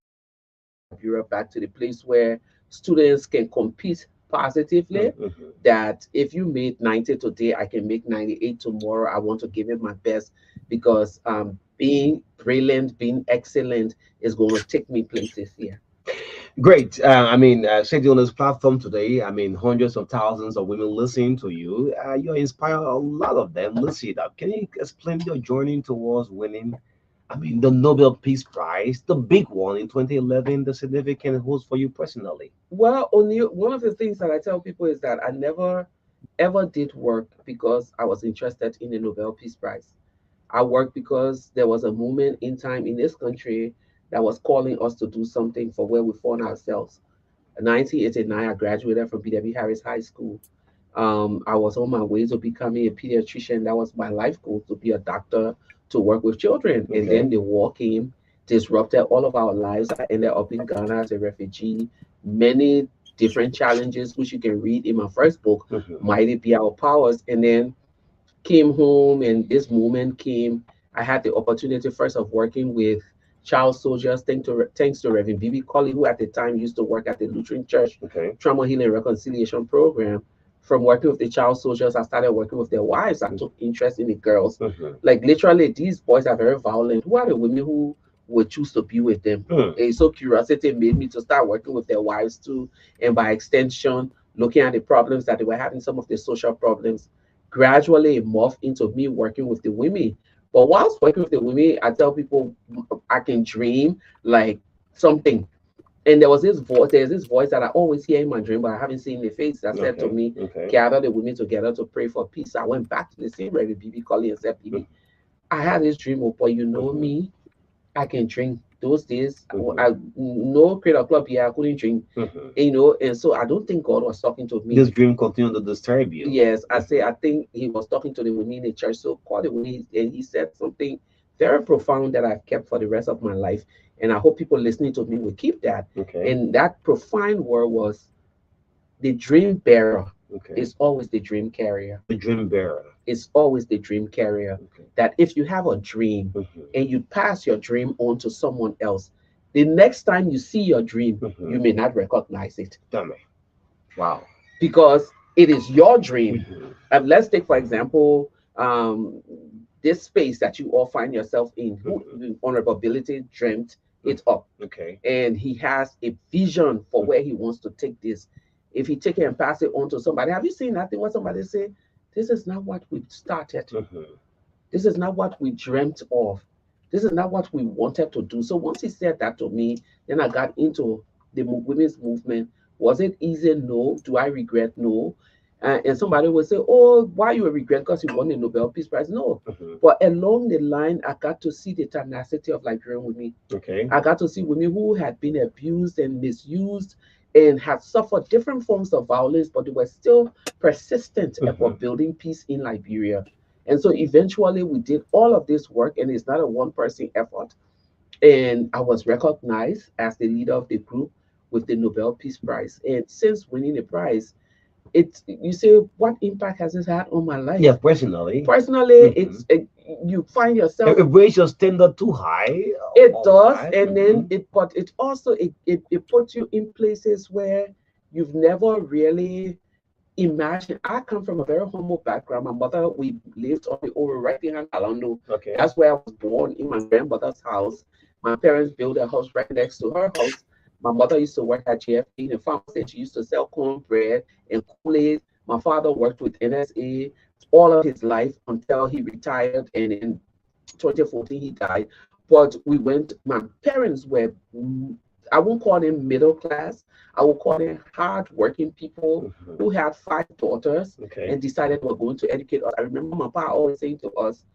Liberia, back to the place where students can compete positively. Mhm. That if you made 90 today, I can make 98 tomorrow. I want to give it my best, because being brilliant, being excellent is going to take me places here. Great. Sitting on this platform today, hundreds of thousands of women listening to you. You inspire a lot of them. Listen up. Can you explain your journey towards winning? The Nobel Peace Prize, the big one in 2011, the significant it holds for you personally. Well, only one of the things that I tell people is that I never ever did work because I was interested in the Nobel Peace Prize. I worked because there was a moment in time in this country that was calling us to do something for where we found ourselves. In 1989, I graduated from B.W. Harris High School. I was on my way to becoming a pediatrician. That was my life goal, to be a doctor, to work with children. And Okay. then the war came, disrupted all of our lives. I ended up in Ghana as a refugee. Many different challenges, which you can read in my first book, Mhm. Mighty Be Our Powers. And then came home, and this moment came. I had the opportunity first of working with child soldiers, thanks to Reverend Bibi Colley, who at the time used to work at the Lutheran Church Okay. Trauma Healing Reconciliation Program. From working with the child soldiers, I started working with their wives. I took interest in the girls. Mhm. Like literally, these boys are very violent. Who are the women who would choose to be with them? Hmm. And so curiosity made me to start working with their wives too, and by extension, looking at the problems that they were having, some of the social problems. Gradually it morphed into me working with the women. But whilst working with the women, I tell people I can dream like something. And there was this voice, there's this voice that I always hear in my dream, but I haven't seen the face that said to Okay. me, Okay. gather the women together to pray for peace. I went back to the same Reverend BB Colley and said, BB, I had this dream, oh boy, you know me, I can drink. Those days, I no creator club here, I couldn't drink, you know, and so I don't think God was talking to me. This dream continued to disturb you. Yes, I say I think he was talking to the women in the church. So called the women, and he said something very profound that I've kept for the rest of my life, and I hope people listening to me will keep that. Okay. And that profound word was, the dream bearer Okay. is always the dream carrier. The dream bearer. It's always the dream carrier. Okay. That if you have a dream and you pass your dream on to someone else, the next time you see your dream, you may not recognize it. Damn it. Wow. Because it is your dream. Let's take, for example, this space that you all find yourself in. Who Honorable Ability dreamt it up. Okay. And he has a vision for where he wants to take this. If he take it and pass it on to somebody, have you seen that thing where somebody say, this is not what we started. This is not what we dreamt of. This is not what we wanted to do. So once he said that to me, then I got into the women's movement. Was it easy? No. Do I regret? No. And somebody will say, oh, why you regret? Because you won the Nobel Peace Prize? No. But along the line, I got to see the tenacity of Liberian women. Okay. I got to see women who had been abused and misused and had suffered different forms of violence, but they were still persistent about building peace in Liberia. And so eventually we did all of this work, and it's not a one-person effort. And I was recognized as the leader of the group with the Nobel Peace Prize. And since winning the prize, it's, you say, what impact has this had on my life? Yeah, personally. Personally, you find yourself, It raised your standard too high. it does, and then but it also it puts you in places where you've never really imagined. I come from a very humble background. My mother, we lived on the over right behind Alando. Okay. That's where I was born, in my grandmother's house. My parents built a house right next to her house. My mother used to work at GFP in the pharmacy. She used to sell cornbread and Kool-Aid. My father worked with NSA all of his life until he retired, and in 2014 he died. But my parents were, I won't call them middle class, I will call them hard working people who had 5 daughters and decided we're going to educate us. I remember my father always saying to us,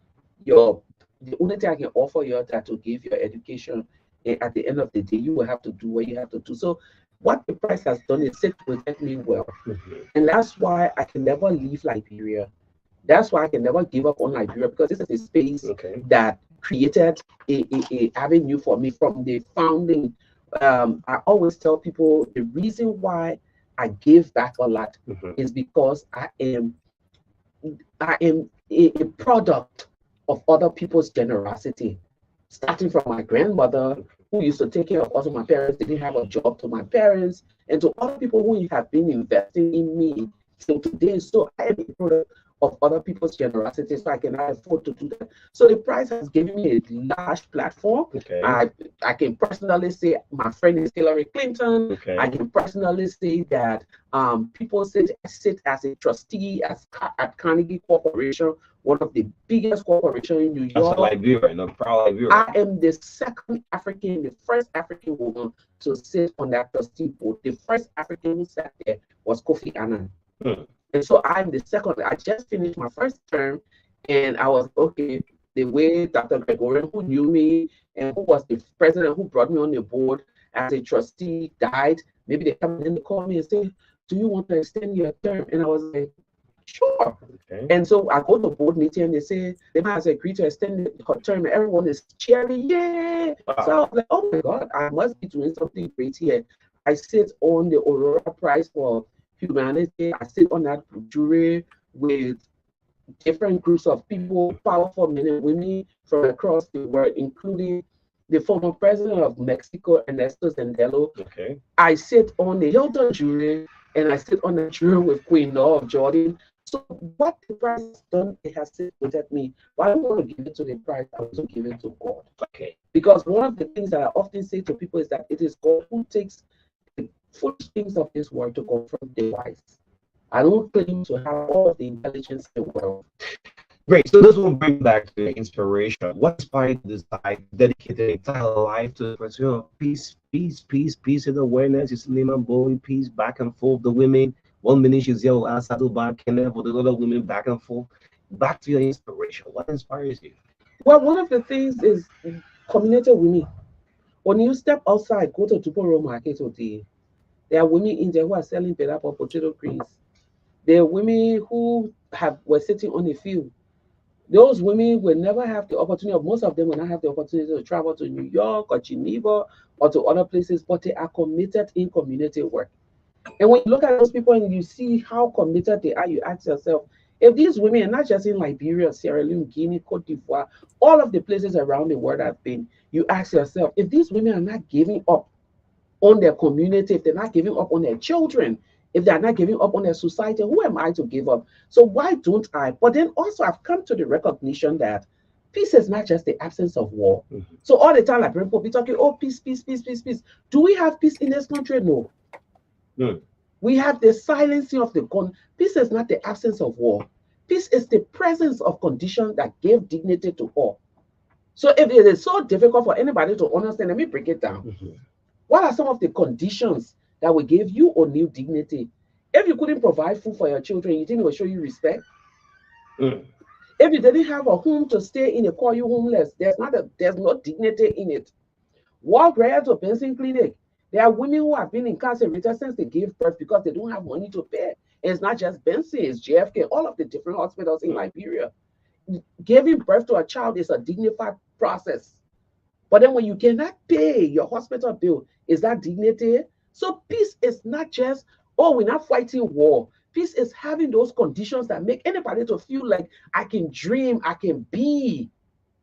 the only thing I can offer you is that to give your education, and at the end of the day, you will have to do what you have to do. So what the price has done is sit with me well. And that's why I can never leave Liberia. That's why I can never give up on Liberia, because this is a space that created a avenue for me from the founding. I always tell people the reason why I give back a lot is because I am a product of other people's generosity, starting from my grandmother, who used to take care of us. My parents didn't have a job, to my parents, and to other people who have been investing in me till today. So I am a product of other people's generosity, so I can afford to do that. So the prize has given me a large platform. I can personally say my friend is Hillary Clinton. I can personally say that people sit as a trustee at Carnegie Corporation, one of the biggest corporations in New York. Liberia, not proud Liberia. I am the first African woman to sit on that trustee board. The first African who sat there was Kofi Annan. And so I'm the second. I just finished my first term, and I was okay. The way Dr. Gregorian, who knew me and who was the president who brought me on the board as a trustee, died. Maybe they come in and call me and say, "Do you want to extend your term?" And I was like, "Sure." And so I go to board meeting, and they say they might have agreed to extend her term, and everyone is cheering, yay! So I was like, "Oh my God, I must be doing something great here." I sit on the Aurora Prize for Humanity. I sit on that jury with different groups of people, powerful men and women from across the world, including the former president of Mexico, Ernesto Zendelo. I sit on the Hilton jury, and I sit on the jury with Queen Law of Jordan. So what the prize has done, it has sit with me. But I don't want to give it to the prize, I want to give it to God. Because one of the things that I often say to people is that it is God who takes the foolish things of this world to confront the wise. I don't claim to have all of the intelligence in the world. Great. So this will bring back to your inspiration. What inspired you to decide to dedicate your entire life to the pursuit of peace, peace, peace, peace and awareness? You see Lehman Bowie, peace, back and forth. The women, 1 minute she's here with Asadu Kenneth, with the other women back and forth. Back to your inspiration. What inspires you? Well, one of the things is community women. When you step outside, go to Tuporo Market today, there are women in there who are selling better potato greens. There are women who were sitting on the field. Those women will never have the opportunity, or most of them will not have the opportunity to travel to New York or Geneva or to other places, but they are committed in community work. And when you look at those people and you see how committed they are, you ask yourself, if these women, and not just in Liberia, Sierra Leone, Guinea, Cote d'Ivoire, all of the places around the world I've been, you ask yourself, if these women are not giving up on their community, if they're not giving up on their children, if they're not giving up on their society, who am I to give up? So why don't I? But then also I've come to the recognition that peace is not just the absence of war. So all the time like people be talking, oh, peace, peace, peace, peace, peace. Do we have peace in this country? No. We have the silencing of the gun. Peace is not the absence of war. Peace is the presence of conditions that gave dignity to all. So if it is so difficult for anybody to understand, let me break it down. What are some of the conditions that will give you or new dignity? If you couldn't provide food for your children, you think it will show you respect? If you didn't have a home to stay in, they call you homeless. There's no dignity in it. Walk right to Benson Clinic. There are women who have been incarcerated since they gave birth because they don't have money to pay. And it's not just Benson, it's JFK, all of the different hospitals in Liberia. Giving birth to a child is a dignified process. But then when you cannot pay your hospital bill, is that dignity? So peace is not just, oh, we're not fighting war. Peace is having those conditions that make anybody to feel like I can dream, I can be.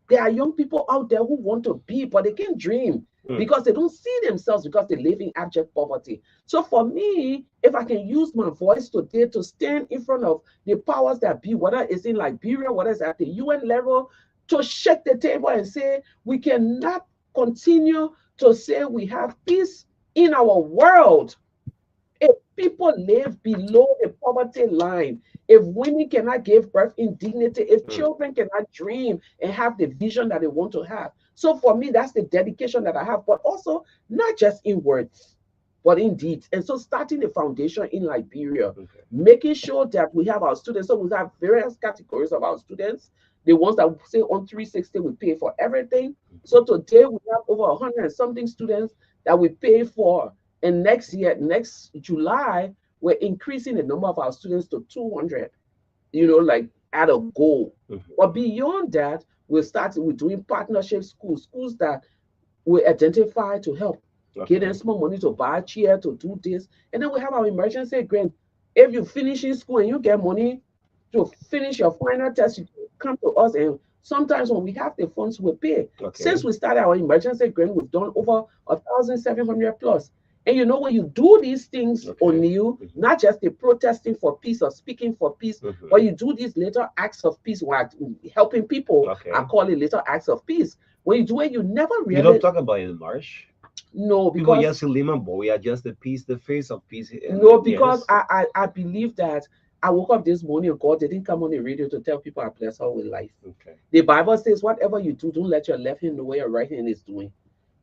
There are young people out there who want to be, but they can't dream because they don't see themselves because they live in abject poverty. So for me, if I can use my voice today to stand in front of the powers that be, whether it's in Liberia, whether it's at the UN level, to shake the table and say, we cannot continue to say we have peace in our world. If people live below the poverty line, if women cannot give birth in dignity, if children cannot dream and have the vision that they want to have. So for me, that's the dedication that I have, but also not just in words, but in deeds. And so starting the foundation in Liberia, making sure that we have our students. So we have various categories of our students. The ones that say on 360, we pay for everything. So today we have over 100 and something students that we pay for. And next year, next July, we're increasing the number of our students to 200, like at a goal. But beyond that, we're doing partnership schools that we identify to help. Give them small money to buy a chair, to do this. And then we have our emergency grant. If you finish in school and you get money to finish your final test, you come to us, and sometimes when we have the funds, we pay. Since we started our emergency grant, we've done over 1,700 plus. And when you do these things on you, not just the protesting for peace or speaking for peace, but you do these little acts of peace while helping people, I call it little acts of peace. When you do it, you never really... You don't talk about it in March? No, because... People just say Lehman Bowie are just the peace, the face of peace. No, because I believe that I woke up this morning and God didn't come on the radio to tell people I bless her with life. The Bible says, whatever you do, don't let your left hand know what your right hand is doing.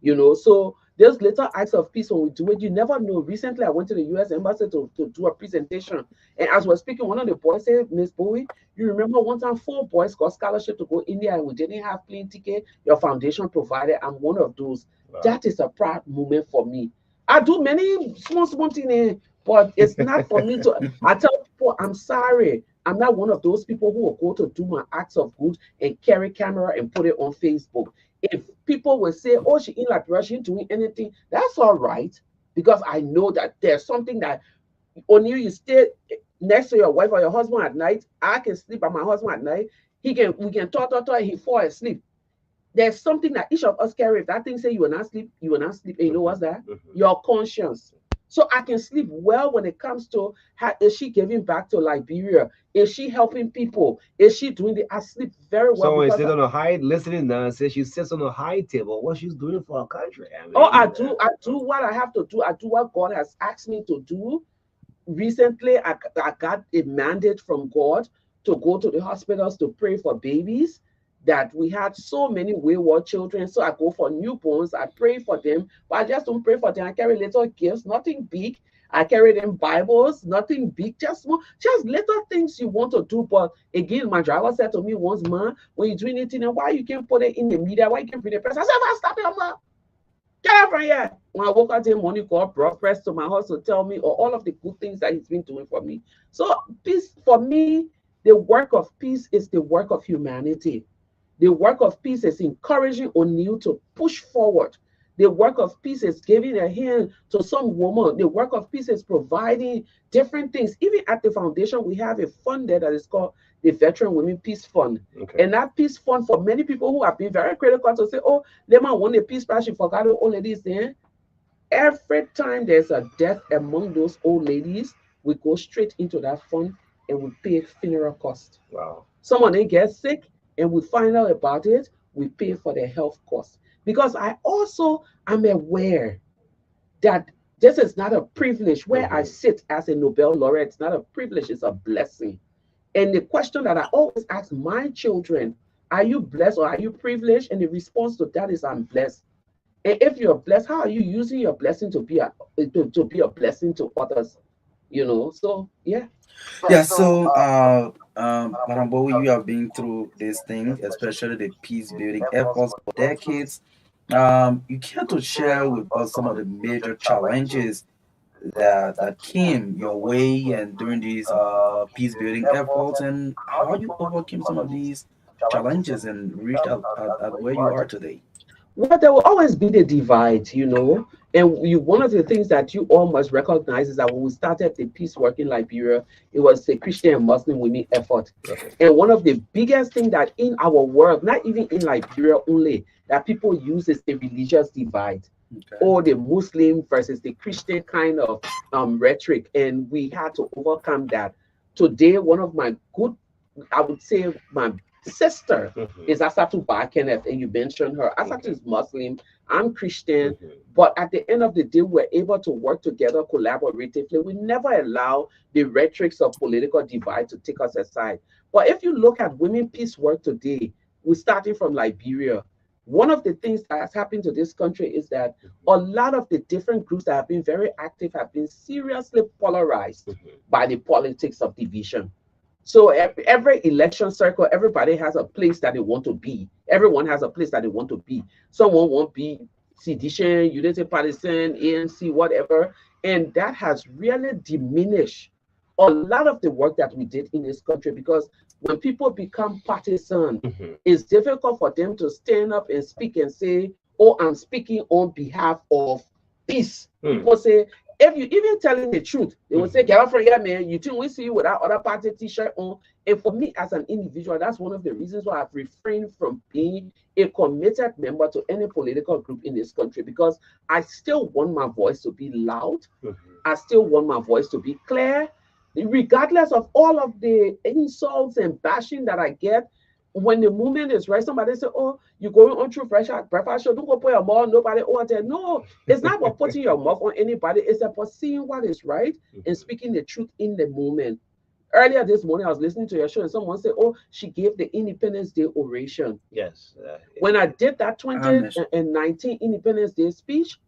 So there's little acts of peace when we do it. You never know. Recently, I went to the U.S. Embassy to do a presentation. And as we're speaking, one of the boys said, Miss Bowie, you remember one time 4 boys got scholarship to go India and we didn't have plane ticket. Your foundation provided. I'm one of those. Wow. That is a proud moment for me. I do many small things, but it's not for me to... I tell people, I'm sorry. I'm not one of those people who will go to do my acts of good and carry camera and put it on Facebook. If people will say, oh, she in Liberia, she ain't doing anything, that's all right. Because I know that there's something that only you stay next to your wife or your husband at night. I can sleep by my husband at night. We can talk, and he fall asleep. There's something that each of us carry. If that thing say you will not sleep, you will not sleep. And you know what's that? Your conscience. So I can sleep well when it comes to how is she giving back to Liberia? Is she helping people? Is she doing the... I sleep very well. So instead on a high, listening now and says she sits on a high table, what she's doing for our country. I do what I have to do. I do what God has asked me to do. Recently, I got a mandate from God to go to the hospitals to pray for babies, that we had so many wayward children. So I go for newborns, I pray for them, but I just don't pray for them. I carry little gifts, nothing big. I carry them Bibles, nothing big, just small, just little things you want to do. But again, my driver said to me once, man, when you're doing anything, why you can't put it in the media? Why you can't bring the press? I said, man, stop it, man. Get out from here. When I woke up in the morning, God brought press to my house to tell me all of the good things that he's been doing for me. So peace, for me, the work of peace is the work of humanity. The work of peace is encouraging O'Neill to push forward. The work of peace is giving a hand to some woman. The work of peace is providing different things. Even at the foundation, we have a fund there that is called the Veteran Women Peace Fund. Okay. And that peace fund, for many people who have been very critical to say, oh, Lema won a peace prize, she forgot the old ladies there. Every time there's a death among those old ladies, we go straight into that fund and we pay funeral costs. Wow. Someone they get sick and we find out about it, we pay for their health costs. Because I also am aware that this is not a privilege where I sit as a Nobel laureate. It's not a privilege, it's a blessing. And the question that I always ask my children, are you blessed or are you privileged? And the response to that is, I'm blessed. And if you're blessed, how are you using your blessing to be a blessing to others? You know, so yeah. Yeah, so Madam Bowie, you have been through these things, especially the peace building efforts for decades. You care to share with us some of the major challenges that came your way and during these peace building efforts, and how you overcame some of these challenges and reached at where you are today. Well, there will always be the divide, you know. And one of the things that you all must recognize is that when we started the peace work in Liberia, it was a Christian and Muslim women effort. Okay. And one of the biggest things that in our world, not even in Liberia only, that people use is the religious divide, Okay. or the Muslim versus the Christian kind of rhetoric. And we had to overcome that. Today, one of my good, I would say, my sister is Asatu Kenneth, and you mentioned her. Asatu is Muslim, I'm Christian, but at the end of the day, we're able to work together collaboratively. We never allow the rhetorics of political divide to take us aside. But if you look at women peace work today, we're starting from Liberia. One of the things that has happened to this country is that a lot of the different groups that have been very active have been seriously polarized by the politics of division. So every election cycle, everybody has a place that they want to be. Everyone has a place that they want to be. Someone won't be sedition, unity partisan, ANC, whatever. And that has really diminished a lot of the work that we did in this country, because when people become partisan, it's difficult for them to stand up and speak and say, oh, I'm speaking on behalf of peace. People say, if you even telling the truth, they will say, get out from here, man. You think we see you without other party t-shirt on? And for me as an individual, that's one of the reasons why I've refrained from being a committed member to any political group in this country, because I still want my voice to be loud. I still want my voice to be clear, regardless of all of the insults and bashing that I get. When the movement is right, somebody say, oh, you're going on through breakfast show, don't go put your mouth on nobody. Oh, no, it's not about putting your mouth on anybody. It's about seeing what is right and speaking the truth in the moment. Earlier this morning, I was listening to your show and someone said, oh, she gave the Independence Day oration. Yes. When I did that 2019 Independence Day speech,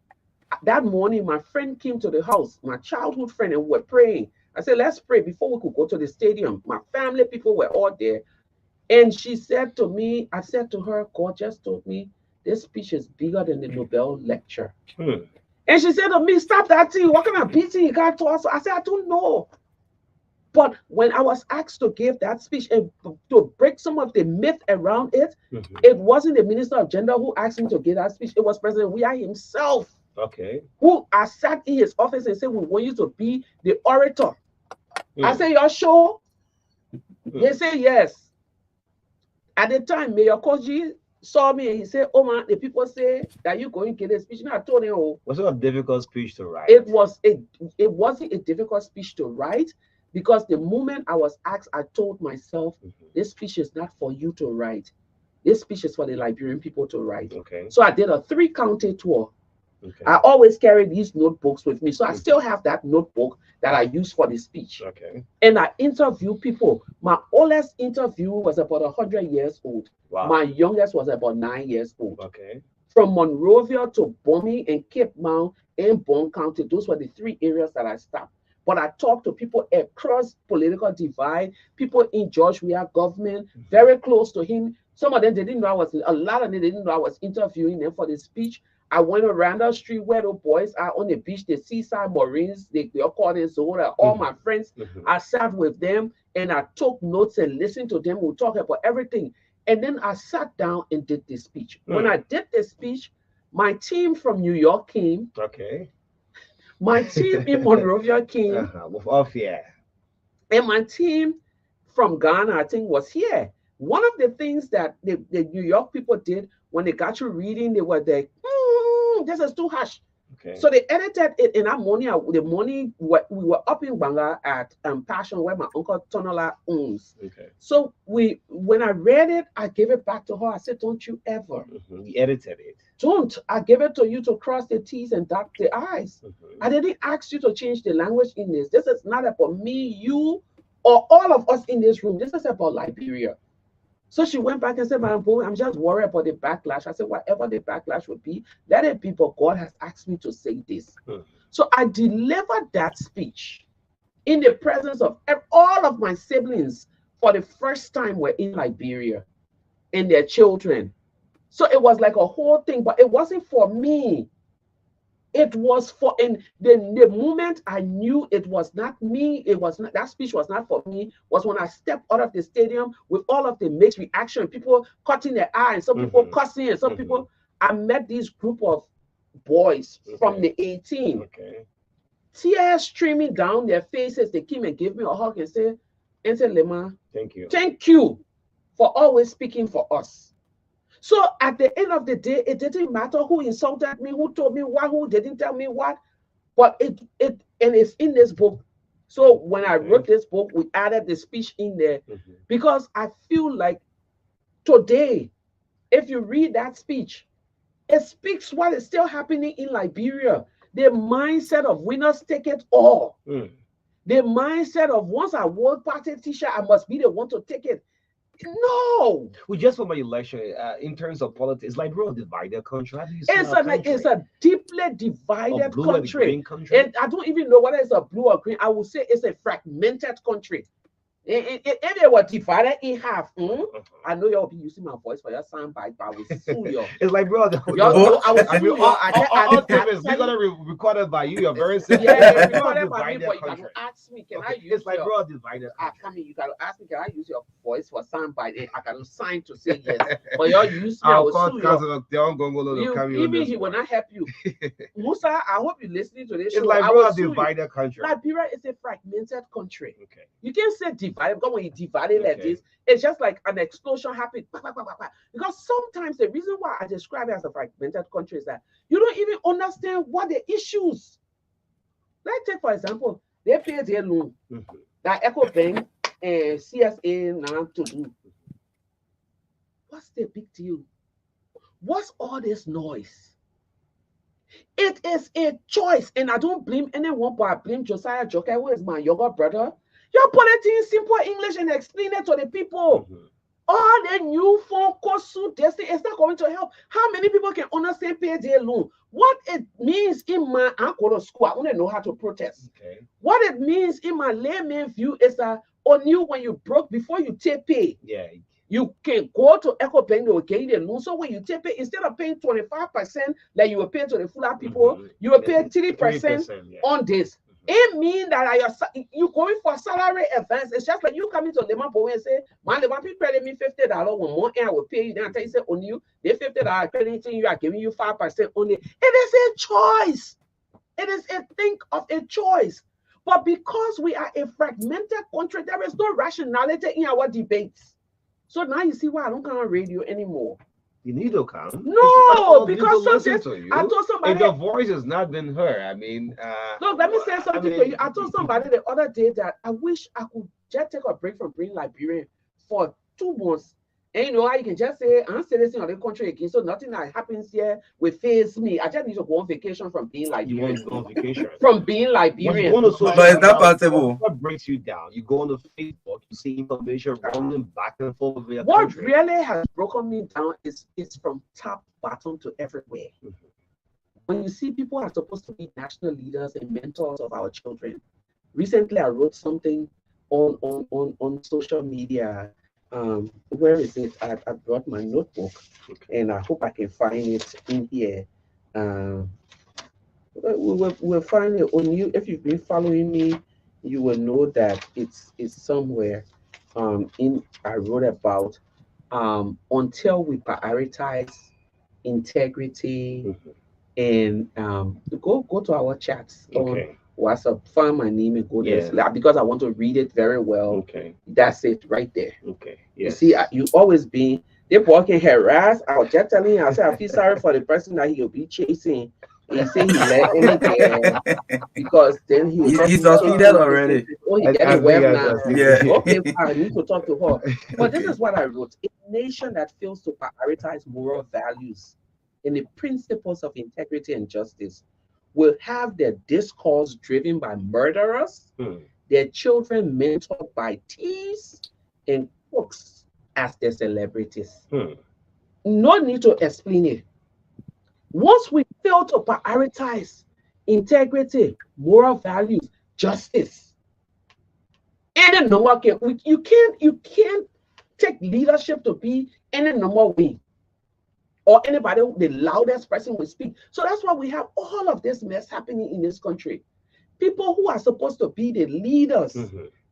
that morning, my friend came to the house, my childhood friend, and we were praying. I said, let's pray before we could go to the stadium. My family, people were all there. And she said to me, I said to her, God just told me this speech is bigger than the Nobel lecture. And she said to me, stop that thing. What kind of beating you got to us? I said, I don't know. But when I was asked to give that speech and to break some of the myth around it, it wasn't the Minister of Gender who asked me to give that speech. It was President Weah himself. Okay. Who I sat in his office and said, we want you to be the orator. I said, you're sure? They say yes. At the time, Mayor Koji saw me and he said, oh man, the people say that you're going to get a speech. And I told him, oh. Was it a difficult speech to write? It wasn't a difficult speech to write, because the moment I was asked, I told myself, this speech is not for you to write. This speech is for the Liberian people to write. Okay. So I did a 3-county tour. Okay. I always carry these notebooks with me. So I still have that notebook that I use for the speech. Okay. And I interview people. My oldest interview was about 100 years old. Wow. My youngest was about 9 years old. Okay. From Monrovia to Bomi and Cape Mount and Bond County, those were the 3 areas that I stopped. But I talked to people across political divide, people in George Weah government, very close to him. Some of them, they didn't know I was, a lot of them, they didn't know I was interviewing them for the speech. I went around the street where the boys are on the beach, the seaside Marines, they are called in Zola, all my friends. I sat with them and I took notes and listened to them. We talked about everything. And then I sat down and did the speech. When I did the speech, my team from New York came. Okay. My team in Monrovia came. With off, yeah. And my team from Ghana, I think, was here. One of the things that the New York people did when they got you reading, they were like, this is too harsh. Okay. So they edited it in that morning. The morning we were up in Banga at Passion, where my uncle Tonola owns. Okay. So when I read it, I gave it back to her. I said, "Don't you ever." We edited it. Don't. I gave it to you to cross the T's and dot the I's. I didn't ask you to change the language in this. This is not about me, you, or all of us in this room. This is about Liberia. So she went back and said, "Madam Bowie, I'm just worried about the backlash." I said, "Whatever the backlash would be, let it be, but God has asked me to say this." So I delivered that speech in the presence of all of my siblings for the first time were in Liberia and their children. So it was like a whole thing, but it wasn't for me. It was for, in the moment I knew it was not me, it was not, that speech was not for me, was when I stepped out of the stadium with all of the mixed reaction, people cutting their eye, and some people cussing, and some people, I met this group of boys from the 18, tears streaming down their faces. They came and gave me a hug and said, Lema, thank you for always speaking for us. So at the end of the day, it didn't matter who insulted me, who told me what, who didn't tell me what, but and it's in this book. So when I wrote this book, we added the speech in there because I feel like today, if you read that speech, it speaks what is still happening in Liberia. The mindset of winners take it all. The mindset of once I World Party t-shirt, I must be the one to take it. No. Well, just for my election, in terms of politics, like a divided country. How do you see it's a deeply divided country. And I don't even know whether it's a blue or green. I would say it's a fragmented country. If they were divided in half, I know you'll be using my voice for your soundbite, but I will sue you. It's like, bro, all tips we're gonna record it by you. You're very simple. Yeah, recorded by me, but you can ask me, can I use it's like, bro, divided. Come in, you can ask me, can I use your voice for soundbite? And I can sign to say yes. But you're used to I will sue you. Even he will not help you. Musa, I hope you're listening to this show. It's like, bro, divided country. Liberia is a fragmented country. Okay. You can't say divided, because when you divide it like this, it's just like an explosion happened. Because sometimes the reason why I describe it as a fragmented country is that you don't even understand what the issues. Let's take, for example, they pay their loan that Echo Bank and CSA now to do. What's the big deal? What's all this noise? It is a choice, and I don't blame anyone, but I blame Josiah Joker, who is my younger brother. You're putting it in simple English and explain it to the people. All the new phone costs it's not going to help. How many people can understand pay their loan? What it means in my uncle school, I want to know how to protest. What it means in my layman view is that on you when you broke before you take pay. You can go to Echo Bank, they will get you the loan. So when you take pay, instead of paying 25% like you will pay to the fuller people, you will pay 3% on this. It means that you going for salary advance. It's just like you coming to Leman Bowie and say, "Man, Leman people pay me $50 one more, and I will pay you." Then I tell you, say, "On you, they $50 crediting you are giving you 5% only." It is a choice. It is a think of a choice. But because we are a fragmented country, there is no rationality in our debates. So now you see why I don't come on radio anymore. You need to come. No, because sometimes I told somebody. If your voice has not been heard, I mean. Look, let me say something to you. I told somebody the other day that I wish I could just take a break from being Liberian for 2 months And you know how you can just say, I'm citizen of the country again, so nothing that happens here will face me. I just need to go on vacation from being You want Liberian. to go on vacation. From being Once you Liberian. go on the social But it's not media, possible. what breaks you down? You go on the Facebook, you see information running back and forth with your What country. really has broken me down is from top bottom to everywhere. When you see people are supposed to be national leaders and mentors of our children. Recently, I wrote something on social media. Where is it? I brought my notebook, and I hope I can find it in here. We'll find it on you. If you've been following me, you will know that it's somewhere. I wrote about until we prioritize integrity and go to our chats on Okay. WhatsApp, find my name and go there. Yeah. Like, because I want to read it very well. Okay. That's it right there. Okay. You Yes. see, you always be they walking harass. I was just telling you, I said I feel sorry for the person that he'll be chasing. He said he let him there because then he was He's suspended already. Oh, he I get a think web I now. succeeded. Yeah. Okay, I need to talk to her. But this is what I wrote. A nation that fails to prioritize moral values and the principles of integrity and justice will have their discourse driven by murderers, their children mentored by thieves, and crooks as their celebrities. No need to explain it. Once we fail to prioritize integrity, moral values, justice, any number you can't take leadership to be any number way or anybody the loudest person will speak. So that's why we have all of this mess happening in this country. People who are supposed to be the leaders,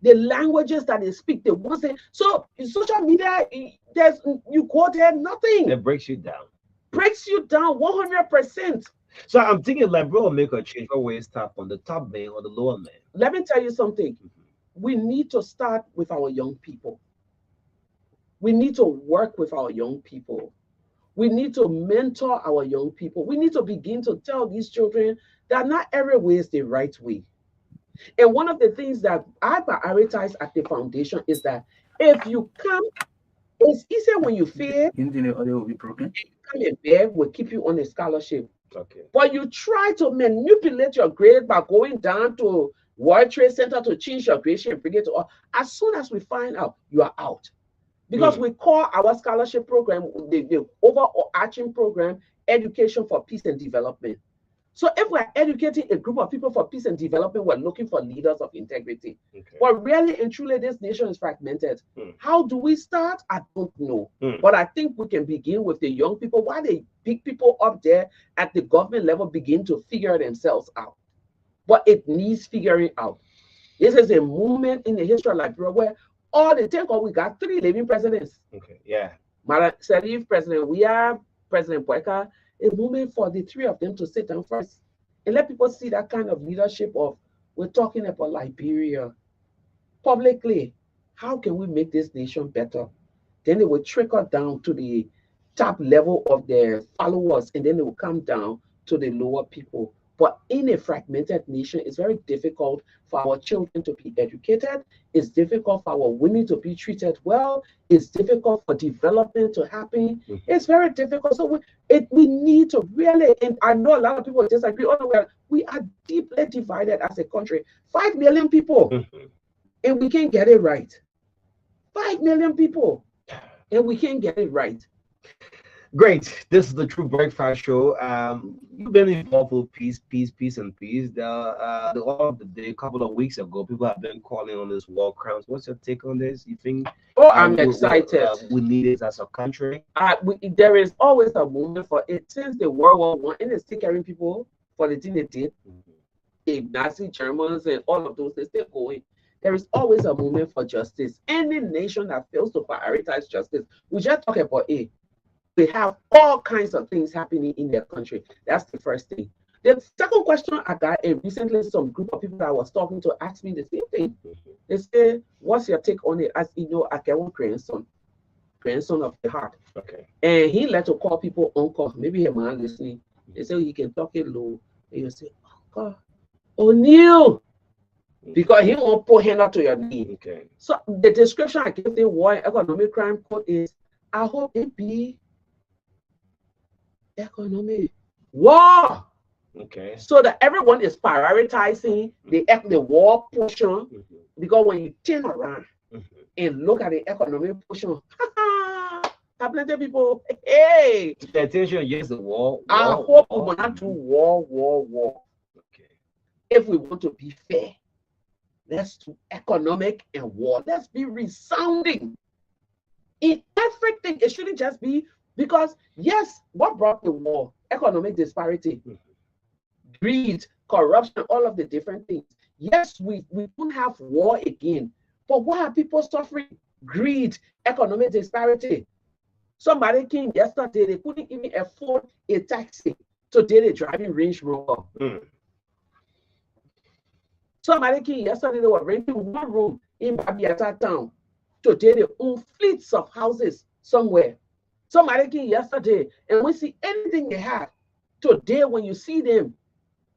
the languages that they speak, the ones that so in social media, there's you go there, nothing. That breaks you down. Breaks you down 100%. So I'm thinking like bro will make a change where we start on the top man or the lower man. Let me tell you something. We need to start with our young people. We need to work with our young people. We need to mentor our young people. We need to begin to tell these children that not every way is the right way. And one of the things that I prioritize at the foundation is that if you come, it's easier when you fail. Internet audio will be broken. Come and beg will keep you on a scholarship. Okay. But you try to manipulate your grade by going down to World Trade Center to change your grade and bring it to us. As soon as we find out, you are out. Because we call our scholarship program, the overarching program, Education for Peace and Development. So if we're educating a group of people for peace and development, we're looking for leaders of integrity. Okay. But really and truly, this nation is fragmented. How do we start? I don't know. Mm. But I think we can begin with the young people. Why the big people up there at the government level begin to figure themselves out. But it needs figuring out. This is a moment in the history of Liberia where all the take we got 3 living presidents. Okay. Yeah. Mara Serif, President we have President Boyka, a moment for the 3 of them to sit down first and let people see that kind of leadership of we're talking about Liberia publicly. How can we make this nation better? Then it will trickle down to the top level of their followers, and then it will come down to the lower people. But in a fragmented nation, it's very difficult for our children to be educated. It's difficult for our women to be treated well. It's difficult for development to happen. It's very difficult. So we need to really, and I know a lot of people disagree. We are deeply divided as a country. 5 million people, and we can't get it right. 5 million people, and we can't get it right. Great. This is the True Breakfast Show. You've been involved with peace. A couple of weeks ago, people have been calling on this war crimes. What's your take on this? You think? I'm excited. We need it as a country. There is always a movement for it since the World War I, and it's still carrying people for the thing they did. The Nazi Germans and all of those, they're still going. There is always a movement for justice. Any nation that fails to prioritize justice, we just talk about it. They have all kinds of things happening in their country. That's the first thing. The second question I got, and recently some group of people that I was talking to asked me the same thing. They say, what's your take on it? As you know, I get one grandson of the heart. Okay. And he let to call people uncle. Maybe a man listening. They say he can talk it low. And you say, Uncle O'Neill. Because he won't put hand up to your knee. Okay. So the description I give the war economic crime code is I hope it be economic war. Okay. So that everyone is prioritizing the war portion, because when you turn around and look at the economic portion, plenty of people, hey, The attention, yes, the war. I hope we will not do war. Okay. If we want to be fair, let's do economic and war. Let's be resounding in everything. It shouldn't just be because, yes, what brought the war? Economic disparity, greed, corruption, all of the different things. Yes, we don't have war again, but why are people suffering? Greed, economic disparity. Somebody came yesterday, they couldn't even afford a taxi. Today they're driving Range Rover. Somebody came yesterday, they were renting one room in Babiata town. Today they own fleets of houses somewhere. Somebody came yesterday and we see anything they have. Today, when you see them,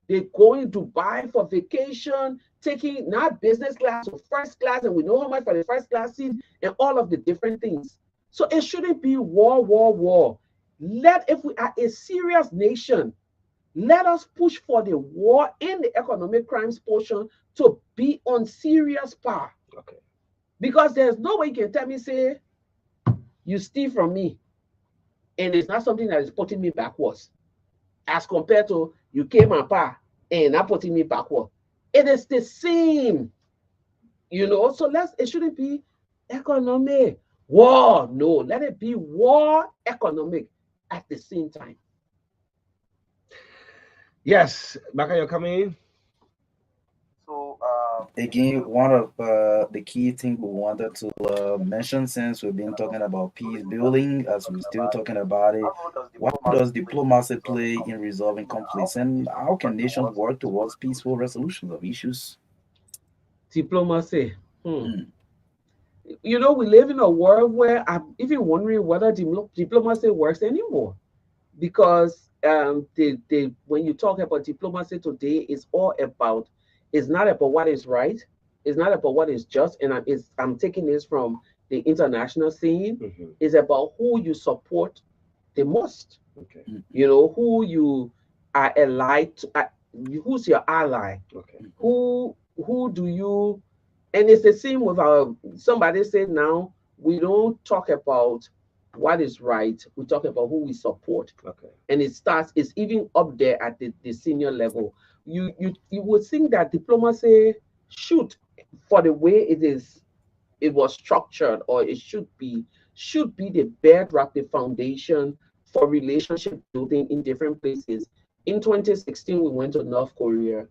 they're going to Dubai for vacation, taking not business class or first class, and we know how much for the first class seat and all of the different things. So it shouldn't be war. If we are a serious nation, let us push for the war and the economic crimes portion to be on serious par. Okay. Because there's no way you can tell me, say, you steal from me, and it's not something that is putting me backwards, as compared to you came and par and not putting me backward. It is the same, So it shouldn't be economic war. No, let it be war economic at the same time. Yes, Marka, you're coming in. So again, one of the key things we wanted to mention, since we've been talking about peace building, as we're still talking about it, what does diplomacy play in resolving conflicts, and how can nations work towards peaceful resolutions of issues? Diplomacy. Mm. We live in a world where I'm even wondering whether diplomacy works anymore, because when you talk about diplomacy today, it's not about what is right, it's not about what is just, and I'm taking this from the international scene. It's about who you support the most. Okay. Who you are allied to, who's your ally. Okay. Who do you, and it's the same with somebody said now, we don't talk about what is right, we talk about who we support. Okay. And it's even up there at the senior level. You would think that diplomacy should, for the way it was structured, or it should be the bedrock, the foundation for relationship building in different places. In 2016, we went to North Korea.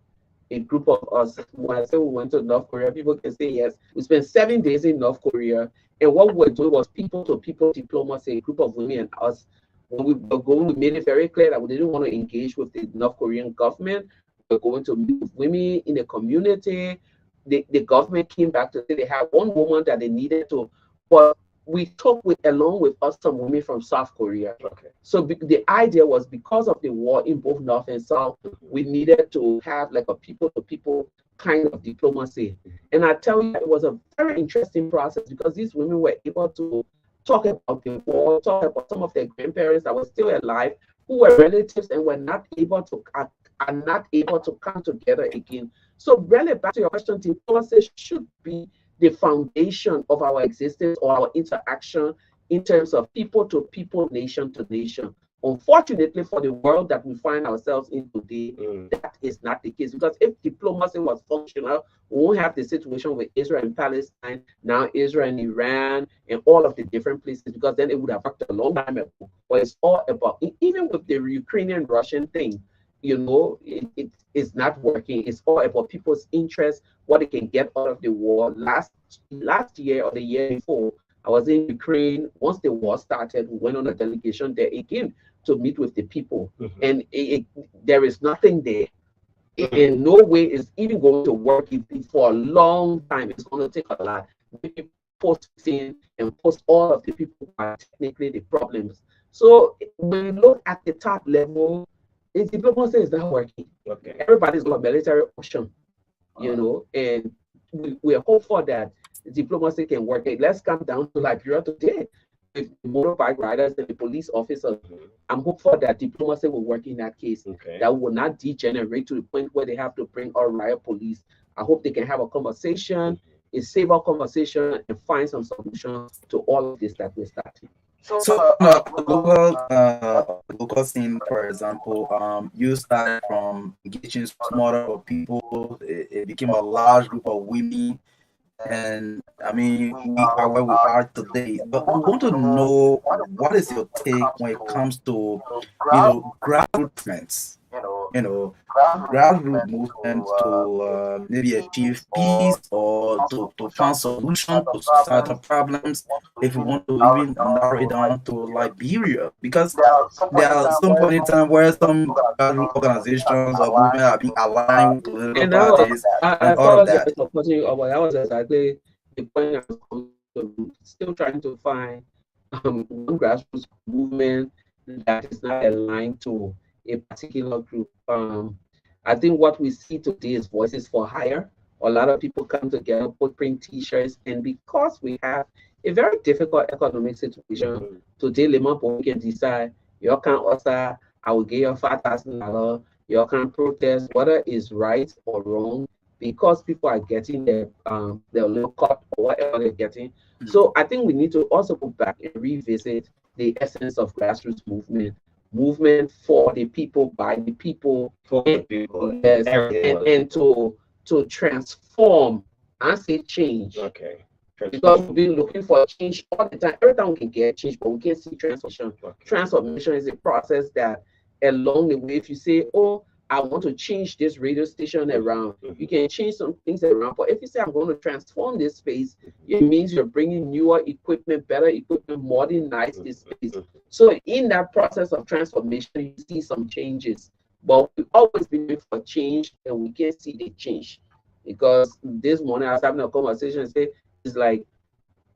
A group of us, when I say we went to North Korea, people can say yes. We spent 7 days in North Korea, and what we were doing was people to people diplomacy. A group of women and us, when we were going, we made it very clear that we didn't want to engage with the North Korean government. We're going to meet with women in the community. The government came back to say they had one woman that they needed to, but we took along with us some women from South Korea. Okay. So the idea was, because of the war in both North and South, we needed to have like a people-to-people kind of diplomacy. And I tell you, it was a very interesting process, because these women were able to talk about the war, talk about some of their grandparents that were still alive, who were relatives and were not able to come together again. So really, back to your question, diplomacy should be the foundation of our existence or our interaction in terms of people to people, nation to nation. Unfortunately, for the world that we find ourselves in today, that is not the case. Because if diplomacy was functional, we won't have the situation with Israel and Palestine, now Israel and Iran, and all of the different places, because then it would have worked a long time ago. But it's all about, even with the Ukrainian Russian thing, it is not working. It's all about people's interest, what they can get out of the war. Last year or the year before, I was in Ukraine. Once the war started, we went on a delegation there again to meet with the people. And there is nothing there. In no way is even going to work for a long time. It's going to take a lot. Maybe posting and post all of the people who are technically the problems. So when you look at the top level, diplomacy is not working. Okay. Everybody's got a military option, and we are hopeful that diplomacy can work. Let's come down to Liberia today. with the motorbike riders and the police officers. Mhm. I'm hopeful that diplomacy will work in that case. Okay. That will not degenerate to the point where they have to bring our riot police. I hope they can have a conversation, Mhm. a safer conversation, and find some solutions to all of this that we're starting. So on the local scene, for example, you started from engaging smaller people. It became a large group of women, and I mean, we are where we are today. But we want to know what is your take when it comes to, grassroots movements, you know, grassroots movement to maybe achieve peace or to find solution to societal problems. If you want to even narrow it down to Liberia, because there are some point in time where some grassroots organizations or movement are being aligned with political And now parties I and all of apologize that. for cutting you off, but that was exactly the point I was coming to. Still trying to find one grassroots movement that is not aligned to a particular group. I think what we see today is voices for hire. A lot of people come together, put print T-shirts, and because we have a very difficult economic situation Mhm. today, Lemon we can decide you can also I will give you $5,000. You can protest whether it's right or wrong because people are getting their little cut or whatever they're getting. Mm. So I think we need to also go back and revisit the essence of grassroots movement for the people, by the people, For the and people, yes, everything and for the people. to transform and say change. Okay. Because we've Transform. been looking for change all the time. Every time we can get change, but we can't see transformation. Okay. Transformation is a process that along the way, if you say, oh, I want to change this radio station Mhm. around, you Mhm. can change some things around. But if you say, I'm going to transform this space, it means you're bringing newer equipment, better equipment, modernize Mhm. this space. Mhm. So in that process of transformation, you see some changes. But we've always been looking for change and we can't see the change. Because this morning I was having a conversation and say, it's like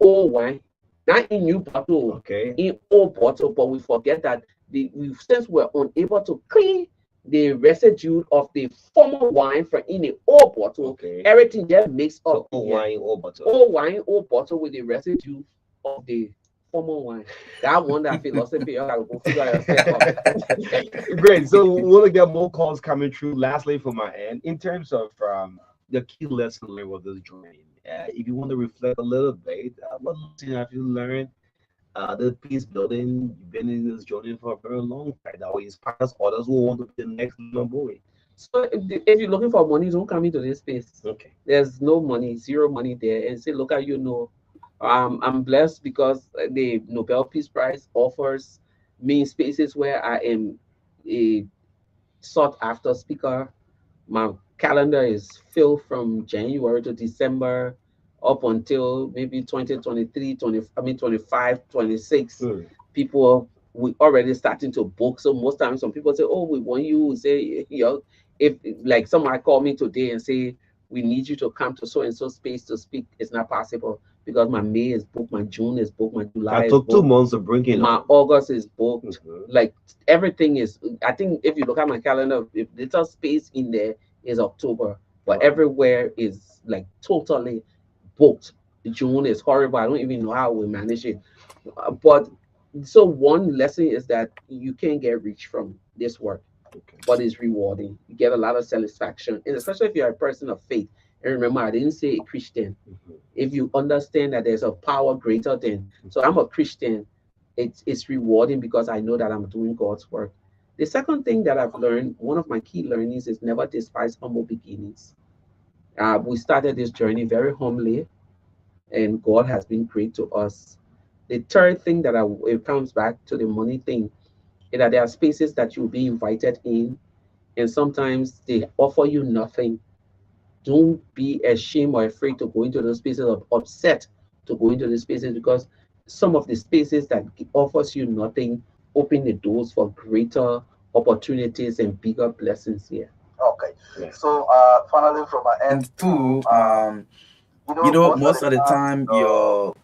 old wine, not in new bottle, Okay. in old bottle, but we forget that we since we're unable to clean the residue of the former wine from in the old bottle, Okay. everything just mixed up So in old here. wine, old bottle. Old wine, old bottle with the residue of the former wine. That one, that philosophy, you gotta go figure yourself out. Great. So we'll get more calls coming through. Lastly, from my end, in terms of the key lesson learned with this journey, if you want to reflect a little bit, what lesson have you learned? The peace building, you've been in this journey for a very long time. That will inspire others who want to be the next Lemon Boy. So if you're looking for money, don't come into this space. Okay. There's no money, zero money there. And say, look at you know, I'm blessed because the Nobel Peace Prize offers me spaces where I am a sought after speaker. My calendar is filled from January to December up until maybe 2023, 20, I mean 25, 26. Hmm. People we already starting to book. So most times some people say, oh, we want you. We say, you know, if like someone call me today and say, we need you to come to so and so space to speak, it's not possible because my May is booked, my June is booked, my July That is took two booked, months to bring it my on. August is booked. Mhm. Like everything is. I think if you look at my calendar, if little space in there is October, but Wow. everywhere is like totally booked. June is horrible. I don't even know how we manage it. But so one lesson is that you can get rich from this work, Okay. but it's rewarding. You get a lot of satisfaction, and especially if you're a person of faith. And remember, I didn't say a Christian. Mhm. If you understand that there's a power greater than, so I'm a Christian, it's rewarding because I know that I'm doing God's work. The second thing that I've learned, one of my key learnings, is never despise humble beginnings. We started this journey very humbly, and God has been great to us. The third thing that it comes back to the money thing is that there are spaces that you'll be invited in, and sometimes they offer you nothing. Don't be ashamed or afraid to go into those spaces or upset to go into the spaces because some of the spaces that offers you nothing open the doors for greater opportunities and bigger blessings here. Okay. Yeah. So finally from my end And two, most of most the of the time time your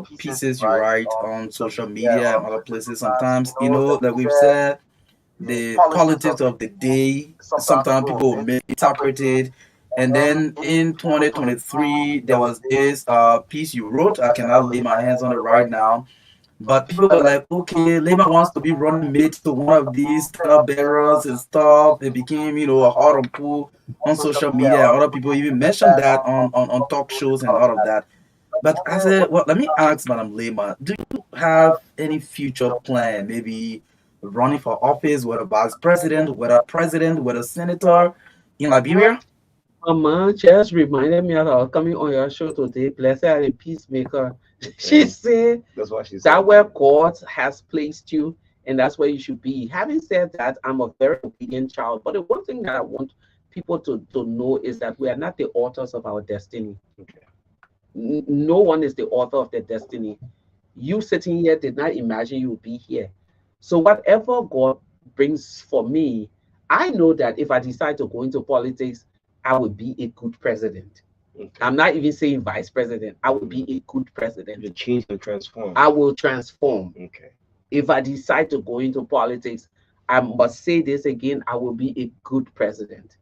pieces you pieces you write write on on social social media media or and other places places, sometimes, sometimes like like we we've said, said, the the politics of politics the of the day, sometimes sometimes people people will will misinterpret misinterpret it. it. And And then then in in 2023, 2023 there there was was this this piece you piece you wrote. wrote. I I cannot cannot lay lay my my hands hands on on it it right right now. now, But people were like, okay, Lema wants to be running mate to one of these title bearers and stuff. It became, a hot and pull on social media. And other people even mentioned that on talk shows and all of that. But I said, well, let me ask Madam Lema, do you have any future plan? Maybe running for office, whether vice president, whether senator in Liberia? Mama just reminded me that I was coming on your show today. Blessed are the peacemaker. She Okay. said That's what she that said. where God has placed you, and that's where you should be. Having said that, I'm a very obedient child. But the one thing that I want people to know is that we are not the authors of our destiny. Okay. No one is the author of their destiny. You sitting here did not imagine you would be here. So whatever God brings for me, I know that if I decide to go into politics, I will be a good president. Okay. I'm not even saying vice president. I will be a good president. You change and transform. I will transform. Okay. If I decide to go into politics, I must say this again, I will be a good president.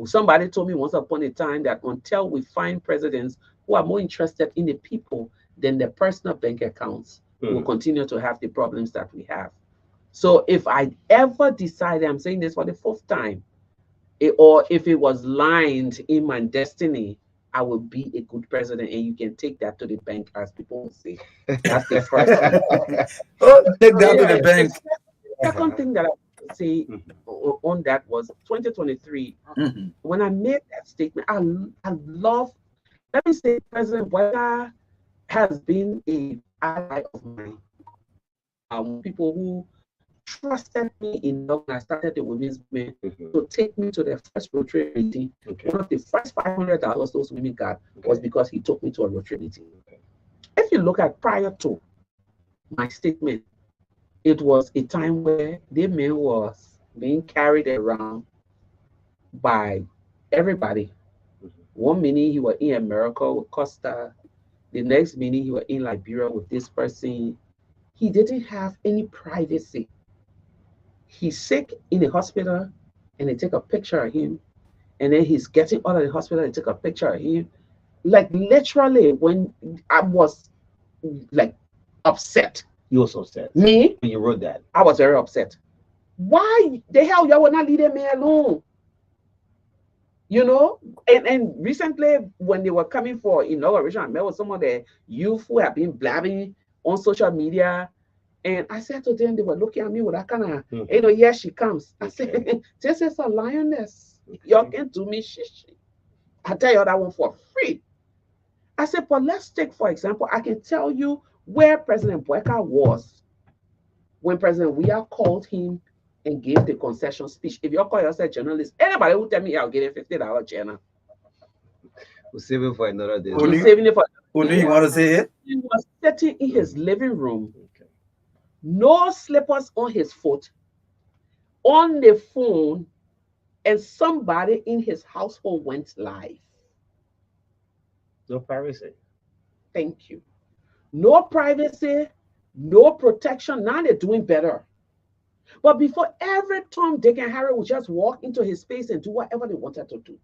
Somebody told me once upon a time that until we find presidents who are more interested in the people than their personal bank accounts, we'll continue to have the problems that we have. So if I ever decide, I'm saying this for the fourth time, or if it was lined in my destiny, I will be a good president, and you can take that to the bank, as people will say. That's the first thing. Oh, take that to the Yeah, bank. the second thing that I want to say on that was 2023. Mhm. When I made that statement, I love, let me say, President Boyka has been a ally of mine. People who trusted me enough when I started the women's movement to take me to their first Rotary meeting. Okay. One of the first $500 those women got was Okay. because he took me to a Rotary meeting. If you look at prior to my statement, it was a time where the man was being carried around by everybody. One minute he was in America with Costa, the next minute he was in Liberia with this person. He didn't have any privacy. He's sick in the hospital, and they take a picture of him, and then he's getting out of the hospital and take a picture of him. Like literally, when I was like upset, You were so sad me, when you wrote that. I was very upset. Why the hell y'all would not leave me alone? You know, and recently when they were coming for inauguration, I met with some of the youth who have been blabbing on social media, and I said to them, they were looking at me with that kind of, here she comes. I said, this is a lioness. Y'all can do me shishi. I tell you that one for free. I said, but let's take, for example, I can tell you where President Boyka was when President Weah called him and gave the concession speech. If you call yourself a journalist, anybody who tell me I'll give him $50 channel. We'll save it for another day. Only- He's saving it for. Only you want to say it? He was sitting in his living room, no slippers on his foot, on the phone, and somebody in his household went live. No privacy. Thank you. No privacy, no protection. Now they're doing better. But before, every Tom, Dick, and Harry would just walk into his space and do whatever they wanted to do.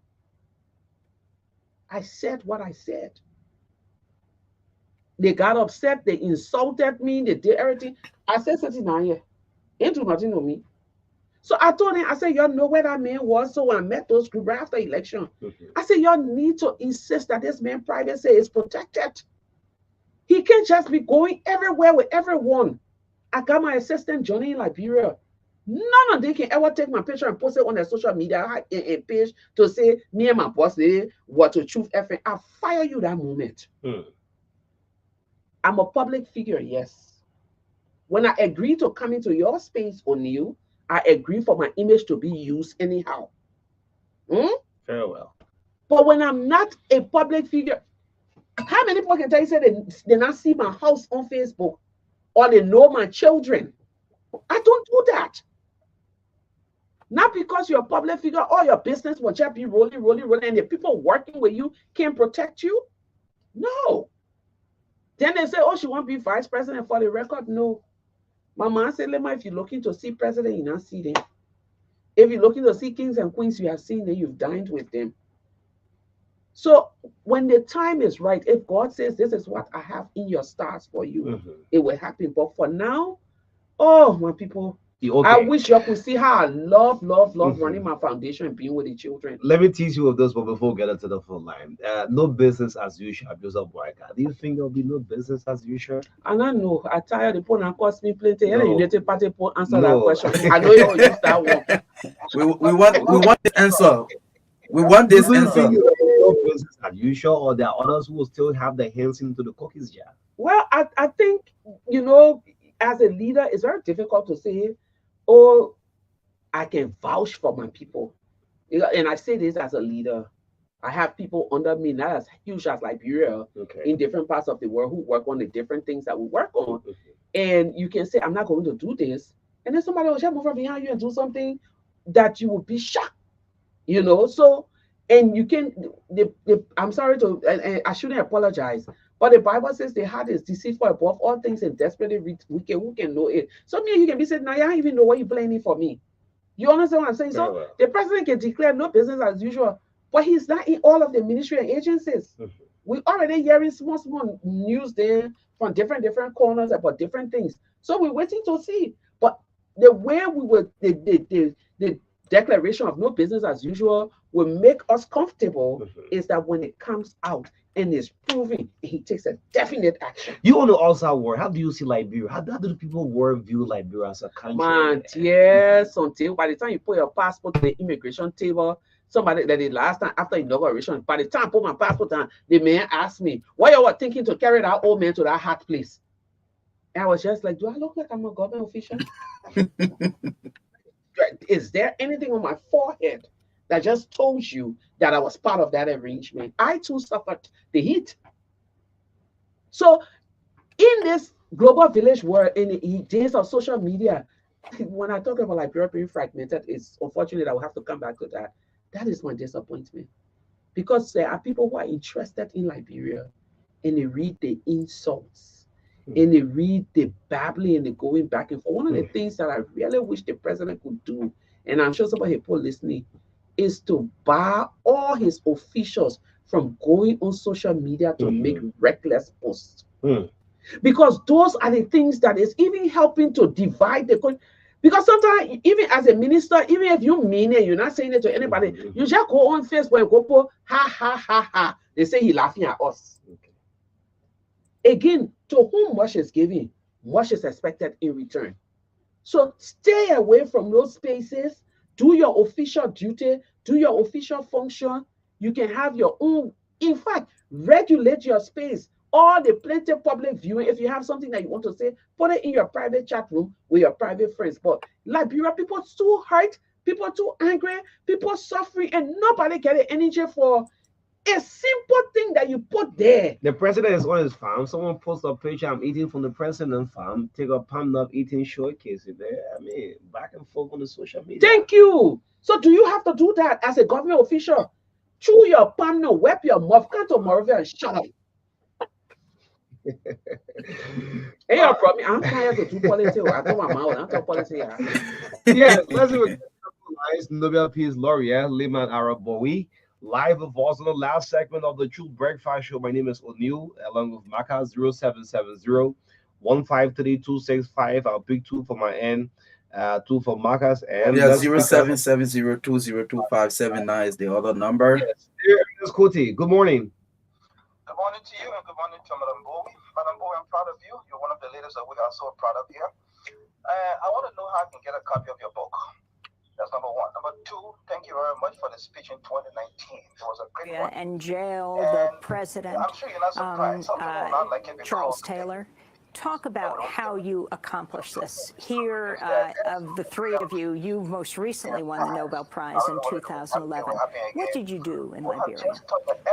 I said what I said. They got upset. They insulted me. They did everything. I said, "Something now here. Ain't do nothing to me." So I told him, I said, y'all know where that man was. So when I met those group right after election, I said, y'all need to insist that this man privacy is protected. He can't just be going everywhere with everyone. I got my assistant Johnny in Liberia. None of them can ever take my picture and post it on their social media page to say me and my boss what to choose FN. I'll fire you that moment. I'm a public figure, yes. When I agree to come into your space, O'Neill, I agree for my image to be used anyhow. Very well. But when I'm not a public figure, how many people can tell you say they not see my house on Facebook or they know my children? I don't do that. Not because you're a public figure or your business will just be rolling, and the people working with you can protect you. No. Then they say, oh, she won't be vice president for the record. No. My mom said, Lema, if you're looking to see president, you not see them. If you're looking to see kings and queens, you have seen them, you've dined with them. So when the time is right, if God says this is what I have in your stars for you, it will happen. But for now, oh my people, I wish you could see how I love running my foundation and being with the children. Let me teach you of this, but before we get into the full line, no business as usual. Joseph Marka. Do you think there'll be no business as usual? And I know I tired the phone and cost me plenty. No. Any United Party answer No. that question. I know you all use that one. We want this answer. We want Do this you answer. think there'll be no business as usual, or there are others who will still have their hands into the cookies jar? Well, I think, as a leader, it's very difficult to say, oh, I can vouch for my people. And I say this as a leader. I have people under me, not as huge as Liberia, in different parts of the world who work on the different things that we work on. And you can say, I'm not going to do this. And then somebody will just move from behind you and do something that you would be shocked, So, and you can, I'm sorry to, and I shouldn't apologize, but the Bible says the heart is deceitful above all things and desperately wicked. Who can know it? So, me, you can be saying, now, you don't even know what you're planning for me. You understand what I'm saying? So the president can declare no business as usual, but he's not in all of the ministry and agencies. We already hearing small news there from different corners about different things. So we're waiting to see. But the way we will the declaration of no business as usual will make us comfortable is that when it comes out and is proving, he takes a definite action. You want to also work. How do you see Liberia? How do the people view Liberia as a country? Man, yes, until by the time you put your passport to the immigration table, somebody that the last time after inauguration, by the time I put my passport on, the man asked me, why you were thinking to carry that old man to that hot place? And I was just like, do I look like I'm a government official? Is there anything on my forehead that just told you that I was part of that arrangement? I too suffered the heat. So in this global village world, in the days of social media, when I talk about Liberia being fragmented, it's unfortunate I will have to come back to that. That is my disappointment. Because there are people who are interested in Liberia and they read the insults and they read the babbling and the going back and forth. One of the things that I really wish the president could do, and I'm sure somebody people listening, is to bar all his officials from going on social media to make reckless posts. Because those are the things that is even helping to divide the country. Because sometimes, even as a minister, even if you mean it, you're not saying it to anybody, you just go on Facebook and go, ha, ha, ha, ha. They say he's laughing at us. Again, to whom much is given, much is expected in return. So stay away from those spaces. Do your official duty. Do your official function. You can have your own. In fact, regulate your space. All the plenty of public viewing. If you have something that you want to say, put it in your private chat room with your private friends. But Liberia, people too hurt, people too angry, people suffering, and nobody get the energy for a simple thing that you put there. The president is on his farm. Someone posts a picture. I'm eating from the president's farm. Take a palm nut eating showcase it there. I mean, back and forth on the social media. Thank you. So do you have to do that as a government official? Chew your palm nut, wipe your mouth, come to Moravia and shut up. Hey, I'm tired to do politics. I told my mouth, I talk politics. Yes, let's do it. Nobel Peace Laureate, Liman Arabowi. Live with us on the last segment of the True Breakfast Show. My name is O'Neill, along with Marka 0770-153-265. I'll pick two for my end, two for Marcus, and 0770-202579 is the other number. Yes, Ms. Kuti, good morning. Good morning to you and good morning to Madam Bowie. Madam Bowie, I'm proud of you. You're one of the leaders that we are so proud of here. I want to know how I can get a copy of your book. That's number one. Number two, thank you very much for the speech in 2019. It was a great one. And jail the president, I'm sure you're not surprised. Some people will not like it because Charles Taylor. Talk about how you accomplished this. Here, of the three of you, you most recently won the Nobel Prize in 2011. What did you do in Liberia?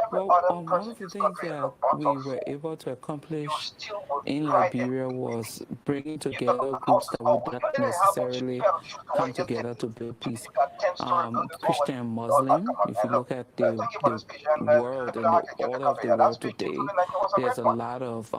Well, one of the things that we were able to accomplish in Liberia was bringing together groups that would not necessarily come together to build peace. Christian and Muslim, if you look at the world and the order of the world today, there's a lot of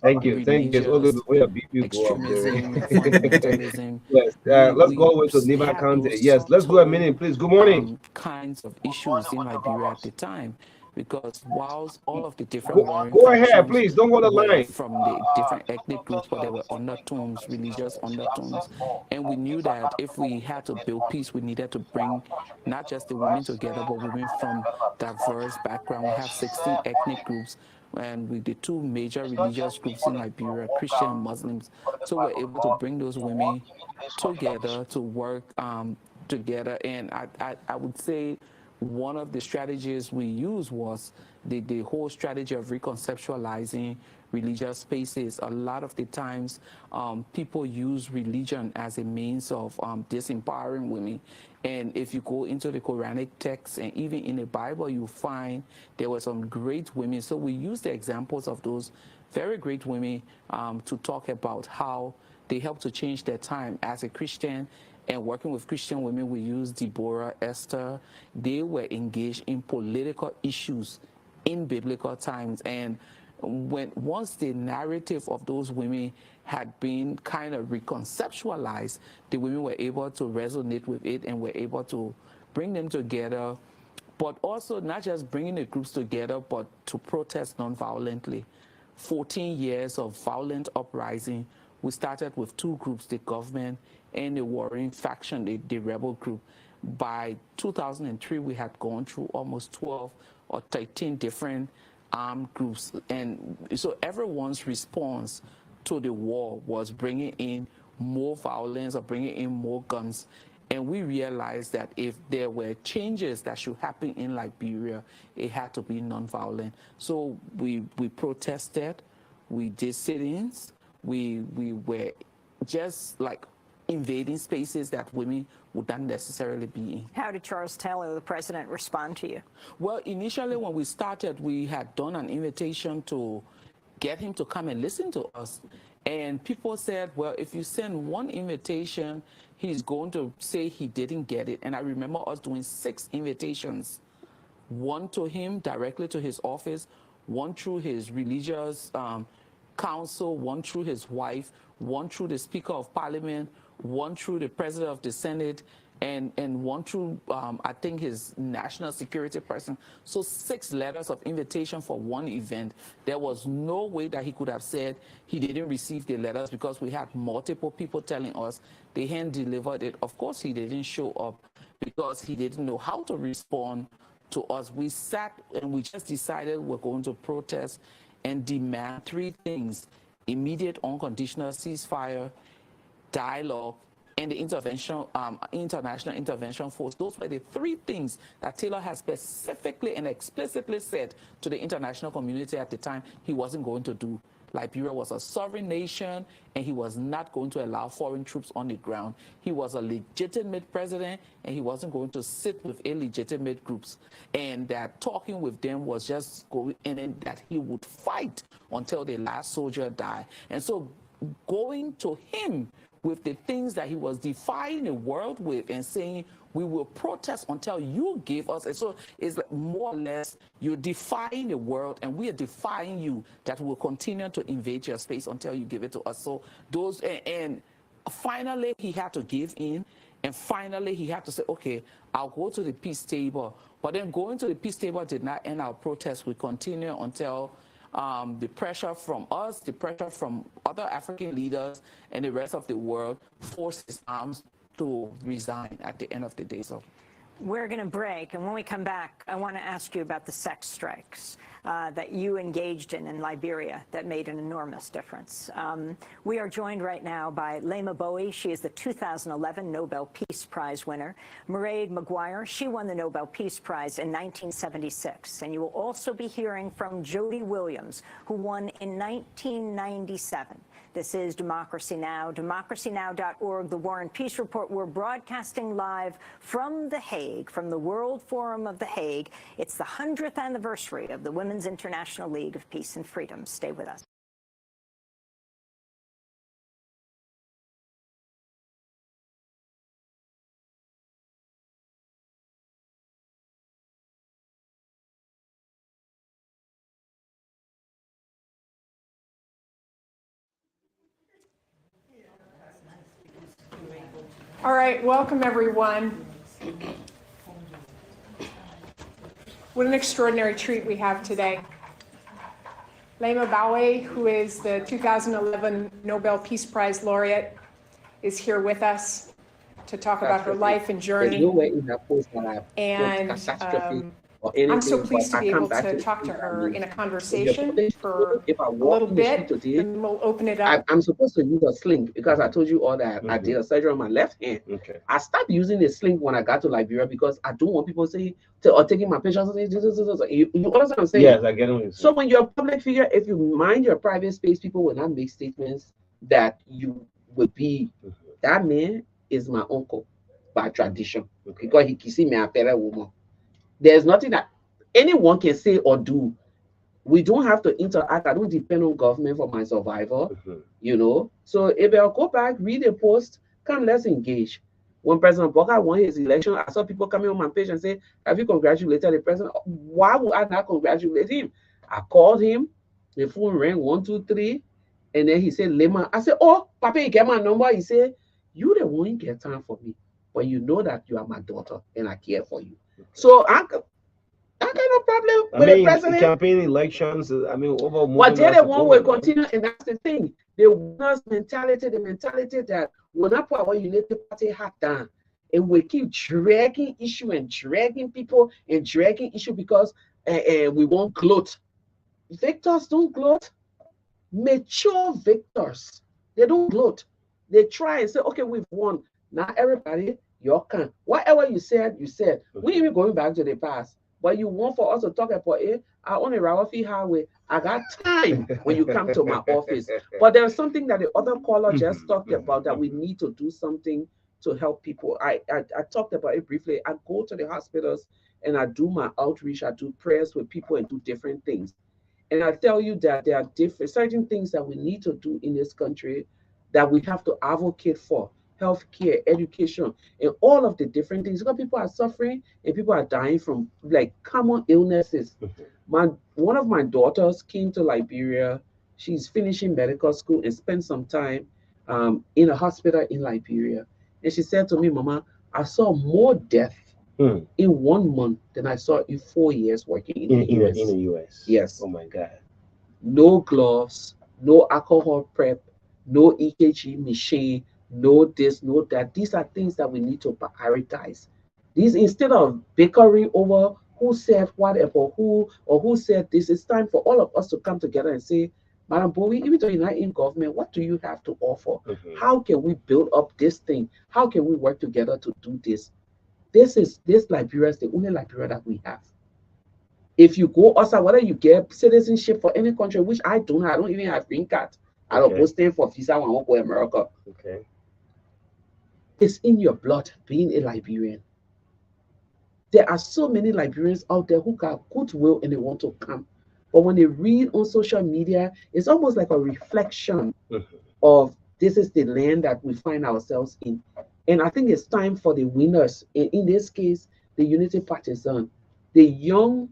Thank you. It's all good. We are people extremism and fundamentalism. Yes, let's go over to Niba County. Yes, let's do a minute, please. Good morning. Kinds of issues in Liberia at the time. because whilst all of the different Go, warring go ahead, factions please. Don't go the were line. from the different ethnic groups, but there were undertones, religious undertones. And we knew that if we had to build peace, we needed to bring not just the women together, but women from diverse backgrounds. We have 16 ethnic groups, and with the two major religious groups in Liberia, Christian and Muslims. So we're able to bring those women together to work together. And I would say one of the strategies we used was the whole strategy of reconceptualizing religious spaces. A lot of the times, people use religion as a means of disempowering women. And if you go into the Quranic text and even in the Bible, you find there were some great women. So we use the examples of those very great women to talk about how they helped to change their time. As a Christian and working with Christian women, we use Deborah, Esther. They were engaged in political issues in biblical times. And once the narrative of those women had been kind of reconceptualized, the women were able to resonate with it and were able to bring them together, but also not just bringing the groups together, but to protest non-violently. 14 years of violent uprising. We started with two groups, the government and the warring faction, the rebel group. By 2003, we had gone through almost 12 or 13 different armed groups. And so everyone's response to the war was bringing in more violence or bringing in more guns. And we realized that if there were changes that should happen in Liberia, it had to be nonviolent. So we protested, we did sit-ins, we were just like invading spaces that women would not necessarily be in. How did Charles Taylor, the president, respond to you? Well, initially when we started, we had done an invitation to get him to come and listen to us. And people said, well, if you send one invitation, he's going to say he didn't get it. And I remember us doing 6 invitations, one to him directly to his office, one through his religious council, one through his wife, one through the Speaker of Parliament, one through the President of the Senate, and one through, I think, his national security person. So 6 letters of invitation for one event. There was no way that he could have said he didn't receive the letters because we had multiple people telling us they hadn't delivered it. Of course, he didn't show up because he didn't know how to respond to us. We sat and we just decided we're going to protest and demand 3 things: immediate unconditional ceasefire, dialogue, and the international intervention force. Those were the 3 things that Taylor has specifically and explicitly said to the international community at the time he wasn't going to do. Liberia was a sovereign nation, and he was not going to allow foreign troops on the ground. He was a legitimate president, and he wasn't going to sit with illegitimate groups. And that talking with them was just going, and that he would fight until the last soldier died. And so going to him with the things that he was defying the world with and saying, we will protest until you give us. And so it's like more or less, you're defying the world and we are defying you, that will continue to invade your space until you give it to us. So those, and finally he had to give in. And finally he had to say, okay, I'll go to the peace table. But then going to the peace table did not end our protest. We continue until the pressure from us, the pressure from other African leaders and the rest of the world forced his arms to resign at the end of the day. So we're going to break, and when we come back, I want to ask you about the sex strikes that you engaged in Liberia that made an enormous difference. We are joined right now by Lema Bowie. She is the 2011 Nobel Peace Prize winner. Mairead Maguire, she won the Nobel Peace Prize in 1976. And you will also be hearing from Jody Williams, who won in 1997. This is Democracy Now!, democracynow.org, the War and Peace Report. We're broadcasting live from The Hague, from the World Forum of The Hague. It's the 100th anniversary of the Women's International League of Peace and Freedom. Stay with us. All right, welcome everyone. What an extraordinary treat we have today. Lema Bawe, who is the 2011 Nobel Peace Prize laureate, is here with us to talk about her life and There's journey. nowhere in that post that I put And catastrophe or I'm so anything, pleased to but be I come able back to the talk to things that I her mean. in a When you're conversation published, for if I a walk little in the street bit, today, and we'll open it up. I'm supposed to use a sling because I told you all that I did a surgery on my left hand. Okay. I stopped using a sling when I got to Liberia because I don't want people saying or taking my pictures and saying, you understand what I'm saying? Yes, I get what you're saying. So when you're a public figure, if you mind your private space, people will not make statements that you would be. That man is my uncle by tradition because he kissed me a parent woman. There's nothing that anyone can say or do. We don't have to interact. I don't depend on government for my survival, you know. So if I'll go back, read a post, come, let's engage. When President Boka won his election, I saw people coming on my page and say, have you congratulated the president? Why would I not congratulate him? I called him, the phone rang 123, and then he said, Lema. I said, oh, Papa, you get my number? He said, you the one get time for me, but you know that you are my daughter and I care for you. So I got no problem with the president. Campaign elections, I mean, over. But the other one will continue, and that's the thing. The winners mentality, the mentality that will not put our United Party hat down. And we keep dragging issue and dragging people and dragging issue because we won't gloat. Victors don't gloat. Mature victors, they don't gloat. They try and say, okay, we've won. Now everybody, your can. Whatever you said, you said. We even going back to the past. But you want for us to talk about it, I own a Rawafi highway. I got time when you come to my office. But there's something that the other caller just talked about that we need to do something to help people. I talked about it briefly. I go to the hospitals and I do my outreach. I do prayers with people and do different things. And I tell you that there are certain things that we need to do in this country that we have to advocate for. Healthcare, education, and all of the different things. Because people are suffering and people are dying from like common illnesses. One of my daughters came to Liberia. She's finishing medical school and spent some time in a hospital in Liberia. And she said to me, Mama, I saw more death in 1 month than I saw in 4 years working in the US. In the US. Yes. Oh my God. No gloves, no alcohol prep, no EKG machine, no this, no that. These are things that we need to prioritize. These, instead of bickering over who said whatever, who said this, it's time for all of us to come together and say, Madam Bowie, even though you're not in government, what do you have to offer? How can we build up this thing? How can we work together to do this? This Liberia is the only Liberia that we have. If you go outside, whether you get citizenship for any country, which I don't have, I don't even have green card. I don't go stand for visa when I want to go to America. Okay. It's in your blood being a Liberian. There are so many Liberians out there who got goodwill and they want to come. But when they read on social media, it's almost like a reflection of this is the land that we find ourselves in. And I think it's time for the winners, in this case, the Unity Partisan, the young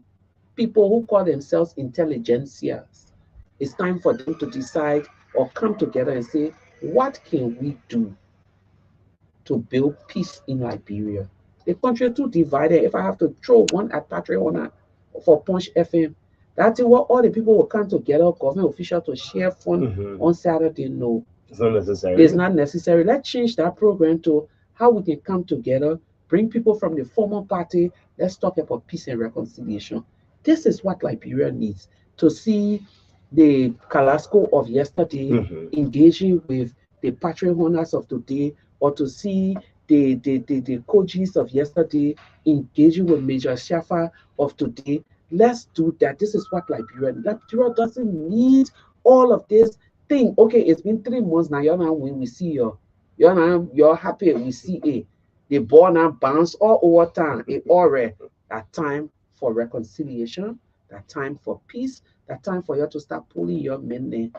people who call themselves intelligentsias. It's time for them to decide or come together and say, what can we do to build peace in Liberia? The country is too divided. If I have to throw one at Patreon for Punch FM, that's what all the people will come together, government officials, to share fun on Saturday. No, it's not necessary. It's not necessary. Let's change that program to how we can come together, bring people from the former party. Let's talk about peace and reconciliation. This is what Liberia needs, to see the Carrasco of yesterday engaging with the patriot owners of today, or to see the Kojis of yesterday engaging with Major Shafa of today. Let's do that. This is what Liberia doesn't need all of this thing. Okay, it's been 3 months now. You're now when we see you. You're happy. We see it. The ball now bounce all over town. It already that time for reconciliation, that time for peace, that time for you to start pulling your men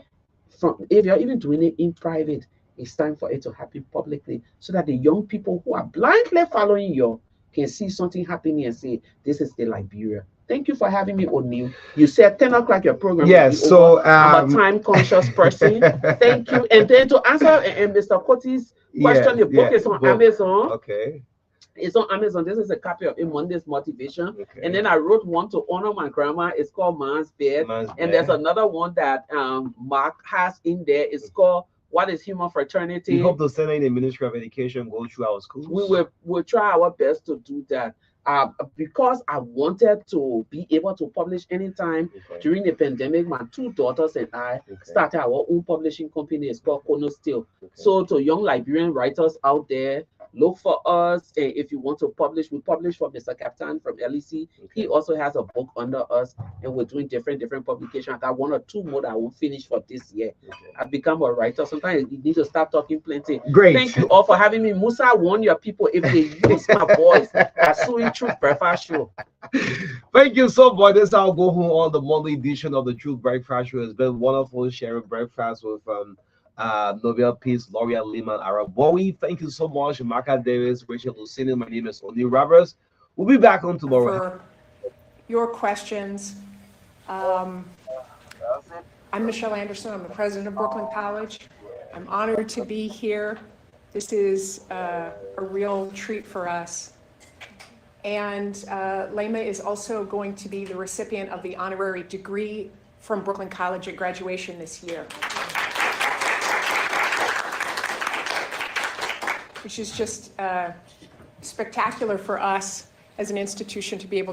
from. If you're even doing it in private, it's time for it to happen publicly, so that the young people who are blindly following you can see something happening and say, this is the Liberia. Thank you for having me, O'Neill. You said 10 o'clock your program. Yes, so I'm a time-conscious person. Thank you. And then to answer Mr. Coty's question, the book is on Amazon. Okay. It's on Amazon. This is a copy of Monday's Motivation. Okay. And then I wrote one to honor my grandma. It's called Man's Bed. And there's another one that Mark has in there. It's called What is Human Fraternity? We hope the Senate and the Ministry of Education go through our schools. We'll try our best to do that. Because I wanted to be able to publish anytime during the pandemic, my two daughters and I started our own publishing company. It's called Kono Still. So to young Liberian writers out there, look for us. And if you want to publish, we publish for Mr. Captain from LEC. He also has a book under us, and we're doing different publications. I got one or two more that I will finish for this year. I've become a writer. Sometimes you need to start talking plenty. Great. Thank you all for having me. Musa, warn your people if they use my voice. Assuming Truth Breakfast Show. Thank you so much. This is our go home on the monthly edition of the Truth Breakfast Show. It's been wonderful sharing breakfast with Nobel Peace Laureate Lehman Arabowie. Thank you so much, Marka Davis, Rachel Lucini. My name is O'Neil Roberts. We'll be back on tomorrow. For your questions. I'm Michelle Anderson. I'm the president of Brooklyn College. I'm honored to be here. This is a real treat for us. And Lema is also going to be the recipient of the honorary degree from Brooklyn College at graduation this year, which is just spectacular for us as an institution to be able